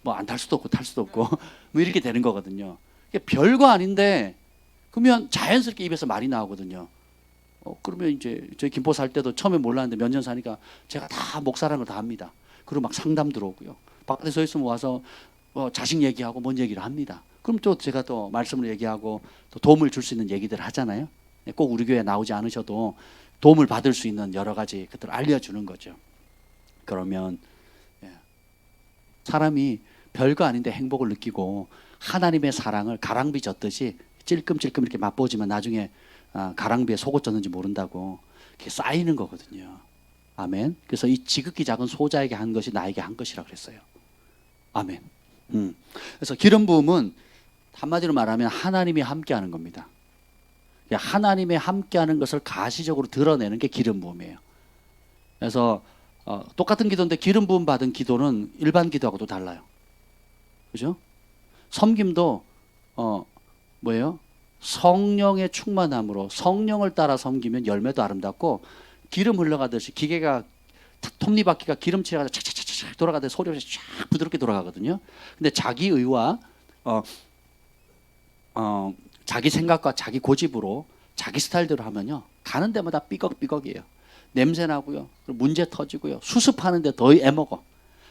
뭐 안 탈 수도 없고 탈 수도 없고 뭐 이렇게 되는 거거든요. 별거 아닌데 그러면 자연스럽게 입에서 말이 나오거든요. 그러면 이제 저희 김포 살 때도 처음에 몰랐는데 몇 년 사니까 제가 다 목사라는 걸 다 합니다. 그리고 막 상담 들어오고요. 바깥에 서 있으면 와서 자식 얘기하고 뭔 얘기를 합니다. 그럼 또 제가 또 말씀을 얘기하고 또 도움을 줄 수 있는 얘기들을 하잖아요. 꼭 우리 교회에 나오지 않으셔도 도움을 받을 수 있는 여러 가지 것들을 알려주는 거죠. 그러면 사람이 별거 아닌데 행복을 느끼고 하나님의 사랑을 가랑비 젓듯이 찔끔찔끔 이렇게 맛보지만 나중에 가랑비에 속옷 젖는지 모른다고 이렇게 쌓이는 거거든요. 아멘. 그래서 이 지극히 작은 소자에게 한 것이 나에게 한 것이라고 그랬어요. 아멘. 그래서 기름 부음은 한마디로 말하면 하나님이 함께하는 겁니다. 하나님의 함께하는 것을 가시적으로 드러내는 게 기름 부음이에요. 그래서 똑같은 기도인데 기름 부음 받은 기도는 일반 기도하고도 달라요. 그죠? 섬김도 뭐예요? 성령의 충만함으로 성령을 따라 섬기면 열매도 아름답고 기름 흘러가듯이 기계가 톱니바퀴가 기름칠해가지고 착착착착 돌아가다 소리 없이 쫙 부드럽게 돌아가거든요. 근데 자기 의와 자기 생각과 자기 고집으로 자기 스타일대로 하면요, 가는 데마다 삐걱삐걱이에요. 냄새 나고요, 문제 터지고요, 수습하는데 더 애먹어.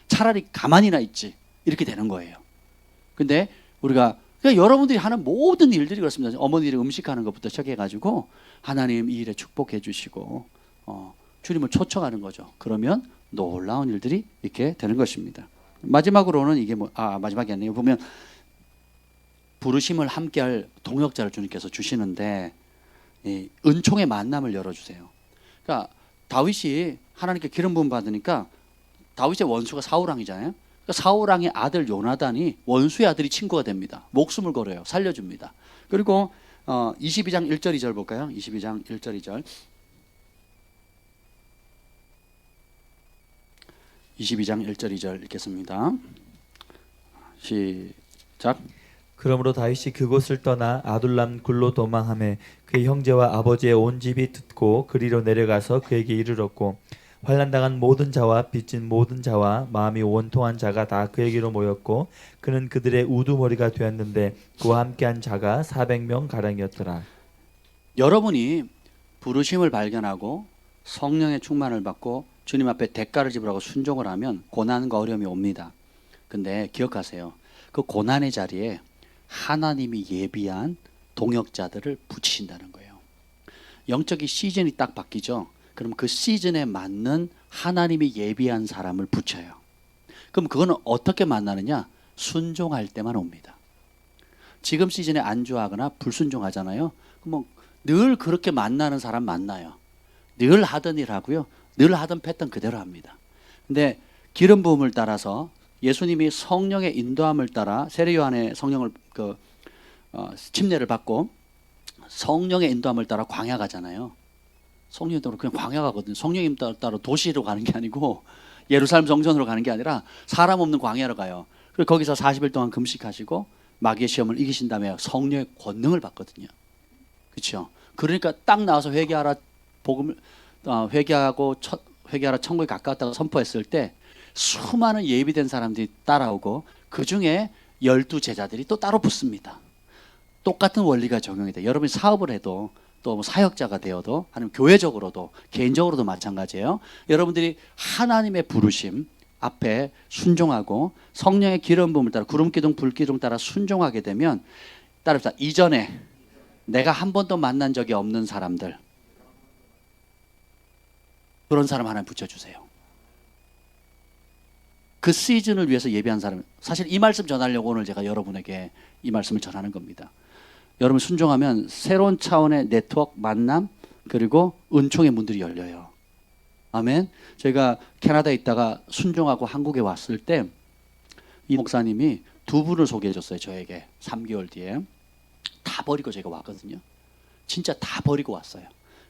차라리 가만히나 있지, 이렇게 되는 거예요. 근데 우리가 그러니까 여러분들이 하는 모든 일들이 그렇습니다. 어머니들이 음식하는 것부터 시작해가지고 하나님 이 일에 축복해 주시고 주님을 초청하는 거죠. 그러면 놀라운 일들이 이렇게 되는 것입니다. 마지막으로는 이게 마지막이 아니에요. 보면 부르심을 함께할 동역자를 주님께서 주시는데 이 은총의 만남을 열어주세요. 그러니까 다윗이 하나님께 기름 부음 받으니까 다윗의 원수가 사울왕이잖아요. 그러니까 사울왕의 아들 요나단이 원수의 아들이 친구가 됩니다. 목숨을 걸어요. 살려줍니다. 그리고 22장 1절 2절 볼까요? 22장 1절 2절 22장 1절 2절 읽겠습니다. 시작. 그러므로 다윗이 그곳을 떠나 아둘람 굴로 도망하매 그의 형제와 아버지의 온 집이 듣고 그리로 내려가서 그에게 이르렀고 환난당한 모든 자와 빚진 모든 자와 마음이 원통한 자가 다 그에게로 모였고 그는 그들의 우두머리가 되었는데 그와 함께한 자가 400명 가량이었더라. 여러분이 부르심을 발견하고 성령의 충만을 받고 주님 앞에 대가를 지불하고 순종을 하면 고난과 어려움이 옵니다. 근데 기억하세요. 그 고난의 자리에 하나님이 예비한 동역자들을 붙이신다는 거예요. 영적인 시즌이 딱 바뀌죠. 그럼 그 시즌에 맞는 하나님이 예비한 사람을 붙여요. 그럼 그거는 어떻게 만나느냐? 순종할 때만 옵니다. 지금 시즌에 안주하거나 불순종하잖아요. 그럼 늘 그렇게 만나는 사람 만나요. 늘 하던 일 하고요, 늘 하던 패턴 그대로 합니다. 근데 기름 부음을 따라서 예수님이 성령의 인도함을 따라 세례 요한의 성령을 침례를 받고 성령의 인도함을 따라 광야 가잖아요. 성령이 따라 그냥 광야 가거든요. 성령님 따라 도시로 가는 게 아니고 예루살렘 성전으로 가는 게 아니라 사람 없는 광야로 가요. 그리고 거기서 40일 동안 금식하시고 마귀의 시험을 이기신 다음에 성령의 권능을 받거든요. 그렇죠? 그러니까 딱 나와서 회개하라, 복음을 회개하라, 천국에 가까웠다고 선포했을 때 수많은 예비된 사람들이 따라오고 그 중에 12제자들이 또 따로 붙습니다. 똑같은 원리가 적용이 돼요. 여러분이 사업을 해도 또 뭐 사역자가 되어도 아니면 교회적으로도 개인적으로도 마찬가지예요. 여러분들이 하나님의 부르심 앞에 순종하고 성령의 기름 부음을 따라 구름 기둥 불 기둥 따라 순종하게 되면 따라서 이전에 내가 한 번도 만난 적이 없는 사람들, 그런 사람 하나 붙여주세요. 그 시즌을 위해서 예비한 사람. 사실 이 말씀 전하려고 오늘 제가 여러분에게 이 말씀을 전하는 겁니다. 여러분 순종하면 새로운 차원의 네트워크 만남 그리고 은총의 문들이 열려요. 아멘. 제가 캐나다에 있다가 순종하고 한국에 왔을 때 이 목사님이 두 분을 소개해 줬어요. 저에게 3개월 뒤에. 다 버리고 제가 왔거든요. 진짜 다 버리고 왔어요.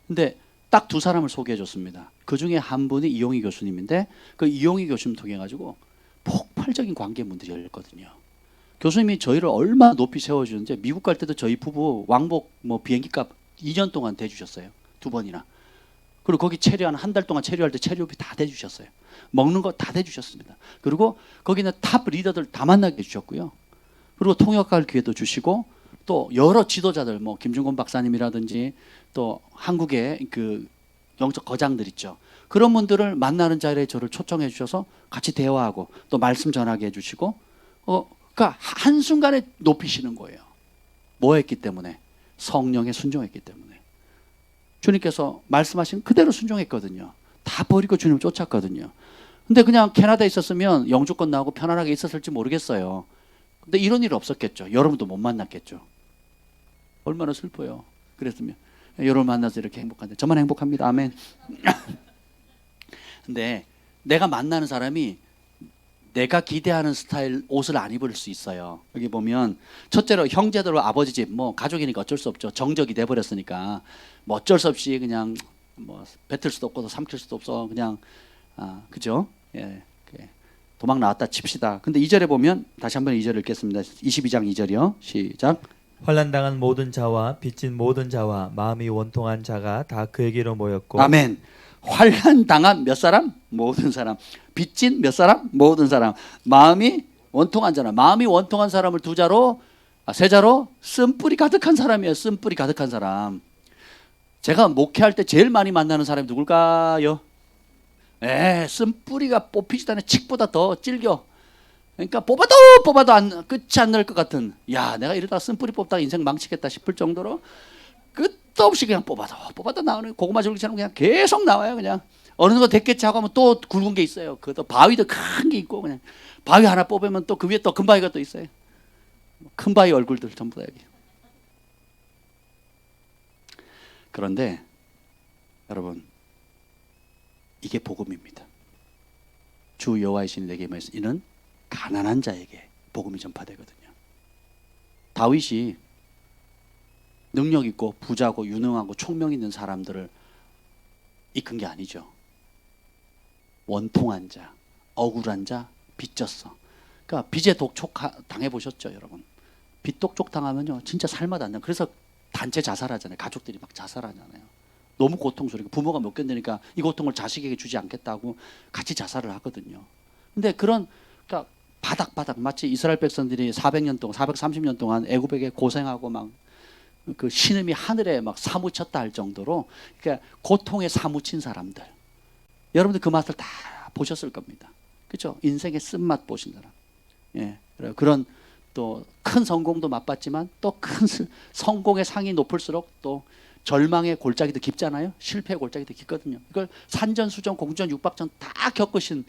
근데 딱 두 사람을 소개해 줬습니다. 그 중에 한 분이 이용희 교수님인데 그 이용희 교수님 통해 가지고 폭발적인 관계 문들이 열렸거든요. 교수님이 저희를 얼마나 높이 세워주는지 미국 갈 때도 저희 부부 왕복 비행기값 2년 동안 대주셨어요. 2번이나. 그리고 거기 체류한 한 달 동안 체류할 때 체류비 다 대주셨어요. 먹는 거 다 대주셨습니다. 그리고 거기는 탑 리더들 다 만나게 해주셨고요. 그리고 통역할 기회도 주시고 또 여러 지도자들 김중곤 박사님이라든지 또 한국의 그 영적 거장들 있죠. 그런 분들을 만나는 자리에 저를 초청해 주셔서 같이 대화하고 또 말씀 전하게 해주시고 그러니까 한순간에 높이시는 거예요. 뭐 했기 때문에? 성령에 순종했기 때문에. 주님께서 말씀하신 그대로 순종했거든요. 다 버리고 주님을 쫓았거든요. 근데 그냥 캐나다에 있었으면 영주권 나오고 편안하게 있었을지 모르겠어요. 근데 이런 일 없었겠죠. 여러분도 못 만났겠죠. 얼마나 슬퍼요. 그랬으면 여러분 만나서 이렇게 행복한데 저만 행복합니다. 아멘. 근데 내가 만나는 사람이 내가 기대하는 스타일 옷을 안 입을 수 있어요. 여기 보면 첫째로 형제들 아버지 집 가족이니까 어쩔 수 없죠. 정적이 돼버렸으니까 어쩔 수 없이 그냥 뱉을 수도 없고 삼킬 수도 없어. 그냥 그죠? 예, 도망 나왔다 칩시다. 근데 2절에 보면 다시 한번 2절 읽겠습니다. 22장 2절이요. 시작. 환난당한 모든 자와 빚진 모든 자와 마음이 원통한 자가 다 그에게로 모였고 아멘. 환난 당한 몇 사람? 모든 사람. 빚진 몇 사람? 모든 사람. 마음이 원통한 사람. 마음이 원통한 사람을 세 자로 쓴뿌리 가득한 사람이에요. 쓴뿌리 가득한 사람. 제가 목회할 때 제일 많이 만나는 사람이 누굴까요? 쓴뿌리가 뽑히지도 않아 칡보다 더 질겨. 그러니까 뽑아도 끝이 안 날 것 같은. 야, 내가 이러다가 쓴뿌리 뽑다가 인생 망치겠다 싶을 정도로 끝도 없이 그냥 뽑아도 나오는 고구마 줄기처럼 그냥 계속 나와요. 그냥 어느 정도 됐겠지 하고 하면 또 굵은 게 있어요. 그것도 바위도 큰 게 있고 그냥 바위 하나 뽑으면 또 그 위에 또 큰 바위가 또 있어요. 큰 바위 얼굴들 전부 다 여기. 그런데 여러분, 이게 복음입니다. 주 여호와의 신이 내게 임하여서 이는 가난한 자에게 복음이 전파되거든요. 다윗이 능력 있고 부자고 유능하고 총명 있는 사람들을 이끈 게 아니죠. 원통한 자, 억울한 자, 빚졌어. 그러니까 빚의 독촉 당해보셨죠, 여러분? 빚 독촉 당하면요, 진짜 살맛 안 나요. 그래서 단체 자살하잖아요. 가족들이 막 자살하잖아요. 너무 고통스러워. 부모가 못 견디니까 이 고통을 자식에게 주지 않겠다고 같이 자살을 하거든요. 근데 그러니까 바닥바닥 마치 이스라엘 백성들이 400년 동안, 430년 동안 애굽에게 고생하고 막 그 신음이 하늘에 막 사무쳤다 할 정도로, 그러니까 고통에 사무친 사람들. 여러분들 그 맛을 다 보셨을 겁니다. 그렇죠? 인생의 쓴맛 보신 사람. 예, 그런 또 큰 성공도 맛봤지만 또 큰 성공의 상이 높을수록 또 절망의 골짜기도 깊잖아요. 실패의 골짜기도 깊거든요. 이걸 산전수전, 공전, 육박전 다 겪으신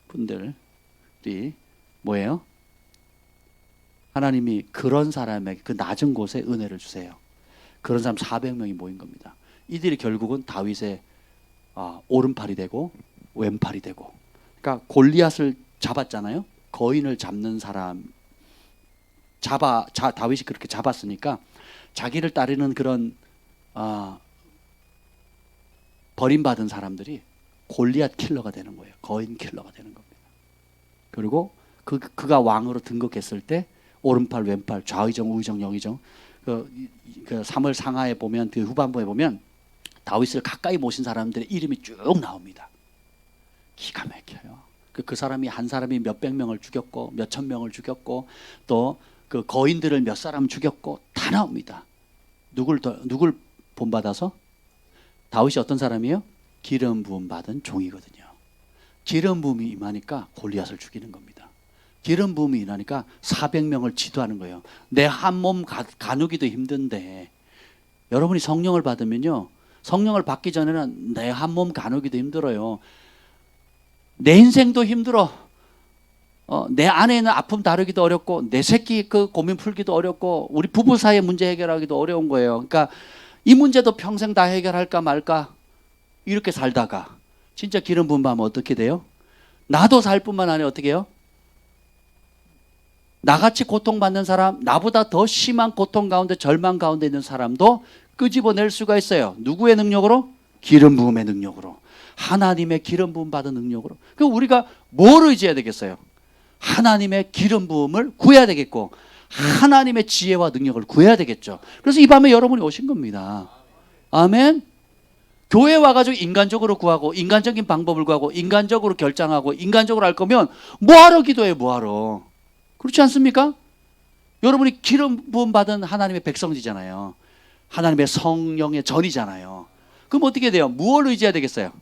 분들이 뭐예요? 하나님이 그런 사람에게 그 낮은 곳에 은혜를 주세요. 그런 사람 400명이 모인 겁니다. 이들이 결국은 다윗의 오른팔이 되고 왼팔이 되고, 그러니까 골리앗을 잡았잖아요. 거인을 잡는 사람 다윗이 그렇게 잡았으니까 자기를 따르는 그런 버림받은 사람들이 골리앗 킬러가 되는 거예요. 거인 킬러가 되는 겁니다. 그리고 그가 왕으로 등극했을 때 오른팔 왼팔 좌의정 우의정 영의정, 그 사무엘 상하에 보면 그 후반부에 보면 다윗을 가까이 모신 사람들의 이름이 쭉 나옵니다. 기가 막혀요. 그 사람이 한 사람이 몇백 명을 죽였고 몇천 명을 죽였고 또 그 거인들을 몇 사람 죽였고 다 나옵니다. 누굴 본받아서? 다윗이 어떤 사람이에요? 기름 부음 받은 종이거든요. 기름 부음이 임하니까 골리앗을 죽이는 겁니다. 기름 부음이 임하니까 400명을 지도하는 거예요. 내 한 몸 가누기도 힘든데, 여러분이 성령을 받으면요, 성령을 받기 전에는 내 한 몸 가누기도 힘들어요. 내 인생도 힘들어. 내 아내에 있는 아픔 다루기도 어렵고, 내 새끼 그 고민 풀기도 어렵고, 우리 부부 사이의 문제 해결하기도 어려운 거예요. 그러니까 이 문제도 평생 다 해결할까 말까 이렇게 살다가 진짜 기름 부음 받으면 어떻게 돼요? 나도 살 뿐만 아니라 어떻게 해요? 나같이 고통받는 사람, 나보다 더 심한 고통 가운데 절망 가운데 있는 사람도 끄집어낼 수가 있어요. 누구의 능력으로? 기름 부음의 능력으로. 하나님의 기름 부음 받은 능력으로. 그럼 우리가 뭘 의지해야 되겠어요? 하나님의 기름 부음을 구해야 되겠고, 하나님의 지혜와 능력을 구해야 되겠죠. 그래서 이 밤에 여러분이 오신 겁니다. 아멘. 교회 와가지고 인간적으로 구하고, 인간적인 방법을 구하고, 인간적으로 결정하고, 인간적으로 할 거면 뭐하러 기도해요? 뭐하러? 그렇지 않습니까? 여러분이 기름 부음 받은 하나님의 백성이잖아요. 하나님의 성령의 전이잖아요. 그럼 어떻게 돼요? 무엇을 의지해야 되겠어요?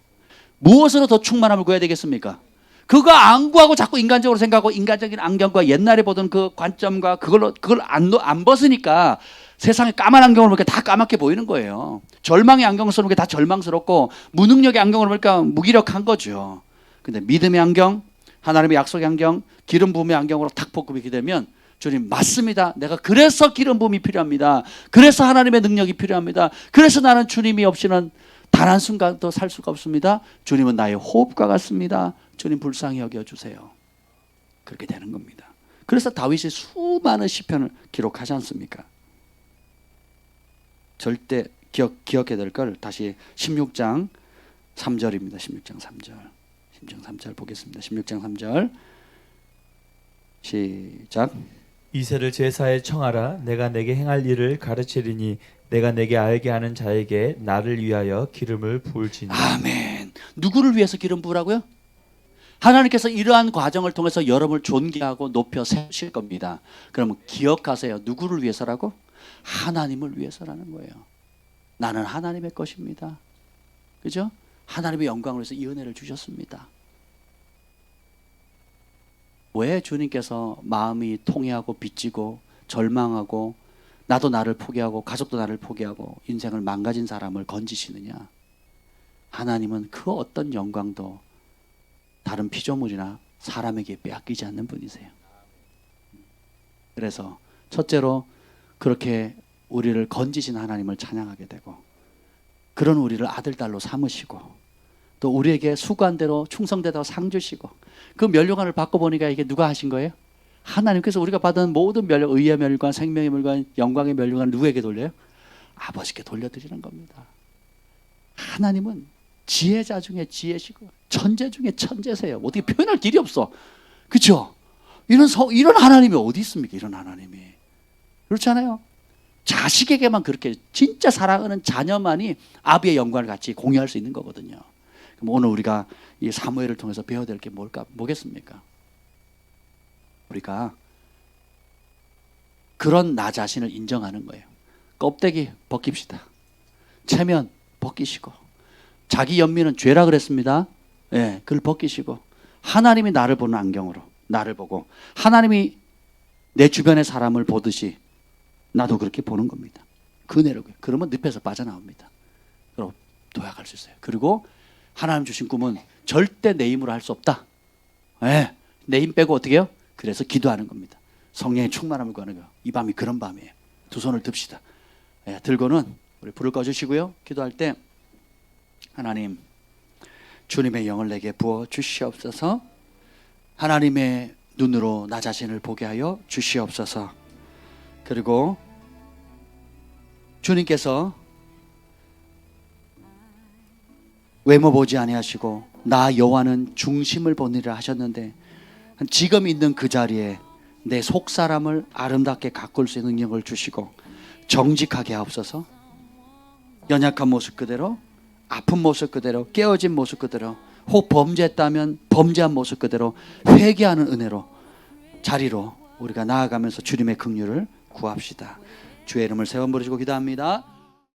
무엇으로 더 충만함을 구해야 되겠습니까? 그거 안 구하고 자꾸 인간적으로 생각하고, 인간적인 안경과 옛날에 보던 그 관점과 그걸 안 벗으니까 세상에 까만 안경을 보니까 다 까맣게 보이는 거예요. 절망의 안경을 쓰는 게 다 절망스럽고, 무능력의 안경을 보니까 무기력한 거죠. 근데 믿음의 안경, 하나님의 약속의 안경, 기름 부음의 안경으로 탁 벗기게 되면, 주님 맞습니다. 내가 그래서 기름 부음이 필요합니다. 그래서 하나님의 능력이 필요합니다. 그래서 나는 주님이 없이는 단 한순간도 살 수가 없습니다. 주님은 나의 호흡과 같습니다. 주님 불쌍히 여겨주세요. 그렇게 되는 겁니다. 그래서 다윗이 수많은 시편을 기록하지 않습니까? 절대 기억해야 될 걸 다시 16장 3절입니다. 16장 3절. 16장 3절 보겠습니다. 16장 3절 시작. 이새를 제사에 청하라. 내가 내게 행할 일을 가르치리니 내가 내게 알게 하는 자에게 나를 위하여 기름을 부을지니. 아멘. 누구를 위해서 기름 부으라고요? 하나님께서 이러한 과정을 통해서 여러분을 존귀하고 높여 세우실 겁니다. 그러면 기억하세요. 누구를 위해서라고? 하나님을 위해서라는 거예요. 나는 하나님의 것입니다. 그죠? 하나님의 영광을 위해서 이 은혜를 주셨습니다. 왜 주님께서 마음이 통해하고 빚지고 절망하고 나도 나를 포기하고 가족도 나를 포기하고 인생을 망가진 사람을 건지시느냐? 하나님은 그 어떤 영광도 다른 피조물이나 사람에게 빼앗기지 않는 분이세요. 그래서 첫째로 그렇게 우리를 건지신 하나님을 찬양하게 되고, 그런 우리를 아들 딸로 삼으시고, 또 우리에게 수고한대로 충성되다고 상 주시고, 그 면류관을 받고 보니까 이게 누가 하신 거예요? 하나님께서. 우리가 받은 모든 면류, 의의 면류관, 생명의 면류관, 영광의 면류관을 누구에게 돌려요? 아버지께 돌려드리는 겁니다. 하나님은 지혜자 중에 지혜시고 천재 중에 천재세요. 어떻게 표현할 길이 없어. 그렇죠? 이런 하나님이 어디 있습니까? 이런 하나님이. 그렇잖아요. 자식에게만 그렇게 진짜 사랑하는 자녀만이 아비의 영광을 같이 공유할 수 있는 거거든요. 그럼 오늘 우리가 이 사무엘을 통해서 배워야 될 게 뭐겠습니까? 우리가 그런 나 자신을 인정하는 거예요. 껍데기 벗깁시다. 체면 벗기시고, 자기 연민은 죄라 그랬습니다. 예, 그걸 벗기시고, 하나님이 나를 보는 안경으로 나를 보고, 하나님이 내 주변의 사람을 보듯이 나도 그렇게 보는 겁니다. 그 은혜로. 그러면 늪에서 빠져나옵니다. 그럼 도약할 수 있어요. 그리고 하나님 주신 꿈은 절대 내 힘으로 할 수 없다. 예, 내 힘 빼고 어떻게 해요? 그래서 기도하는 겁니다. 성령의 충만함을 구하는 거예요. 이 밤이 그런 밤이에요. 두 손을 듭시다. 예, 들고는 우리 불을 꺼주시고요. 기도할 때 하나님, 주님의 영을 내게 부어 주시옵소서. 하나님의 눈으로 나 자신을 보게 하여 주시옵소서. 그리고 주님께서 외모 보지 아니하시고 나 여호와는 중심을 보느니라 하셨는데, 지금 있는 그 자리에 내 속사람을 아름답게 가꿀 수 있는 능력을 주시고 정직하게 하옵소서. 연약한 모습 그대로, 아픈 모습 그대로, 깨어진 모습 그대로, 혹 범죄했다면 범죄한 모습 그대로 회개하는 은혜로 자리로 우리가 나아가면서 주님의 긍휼을 구합시다. 주의 이름을 세워 부르시고 기도합니다.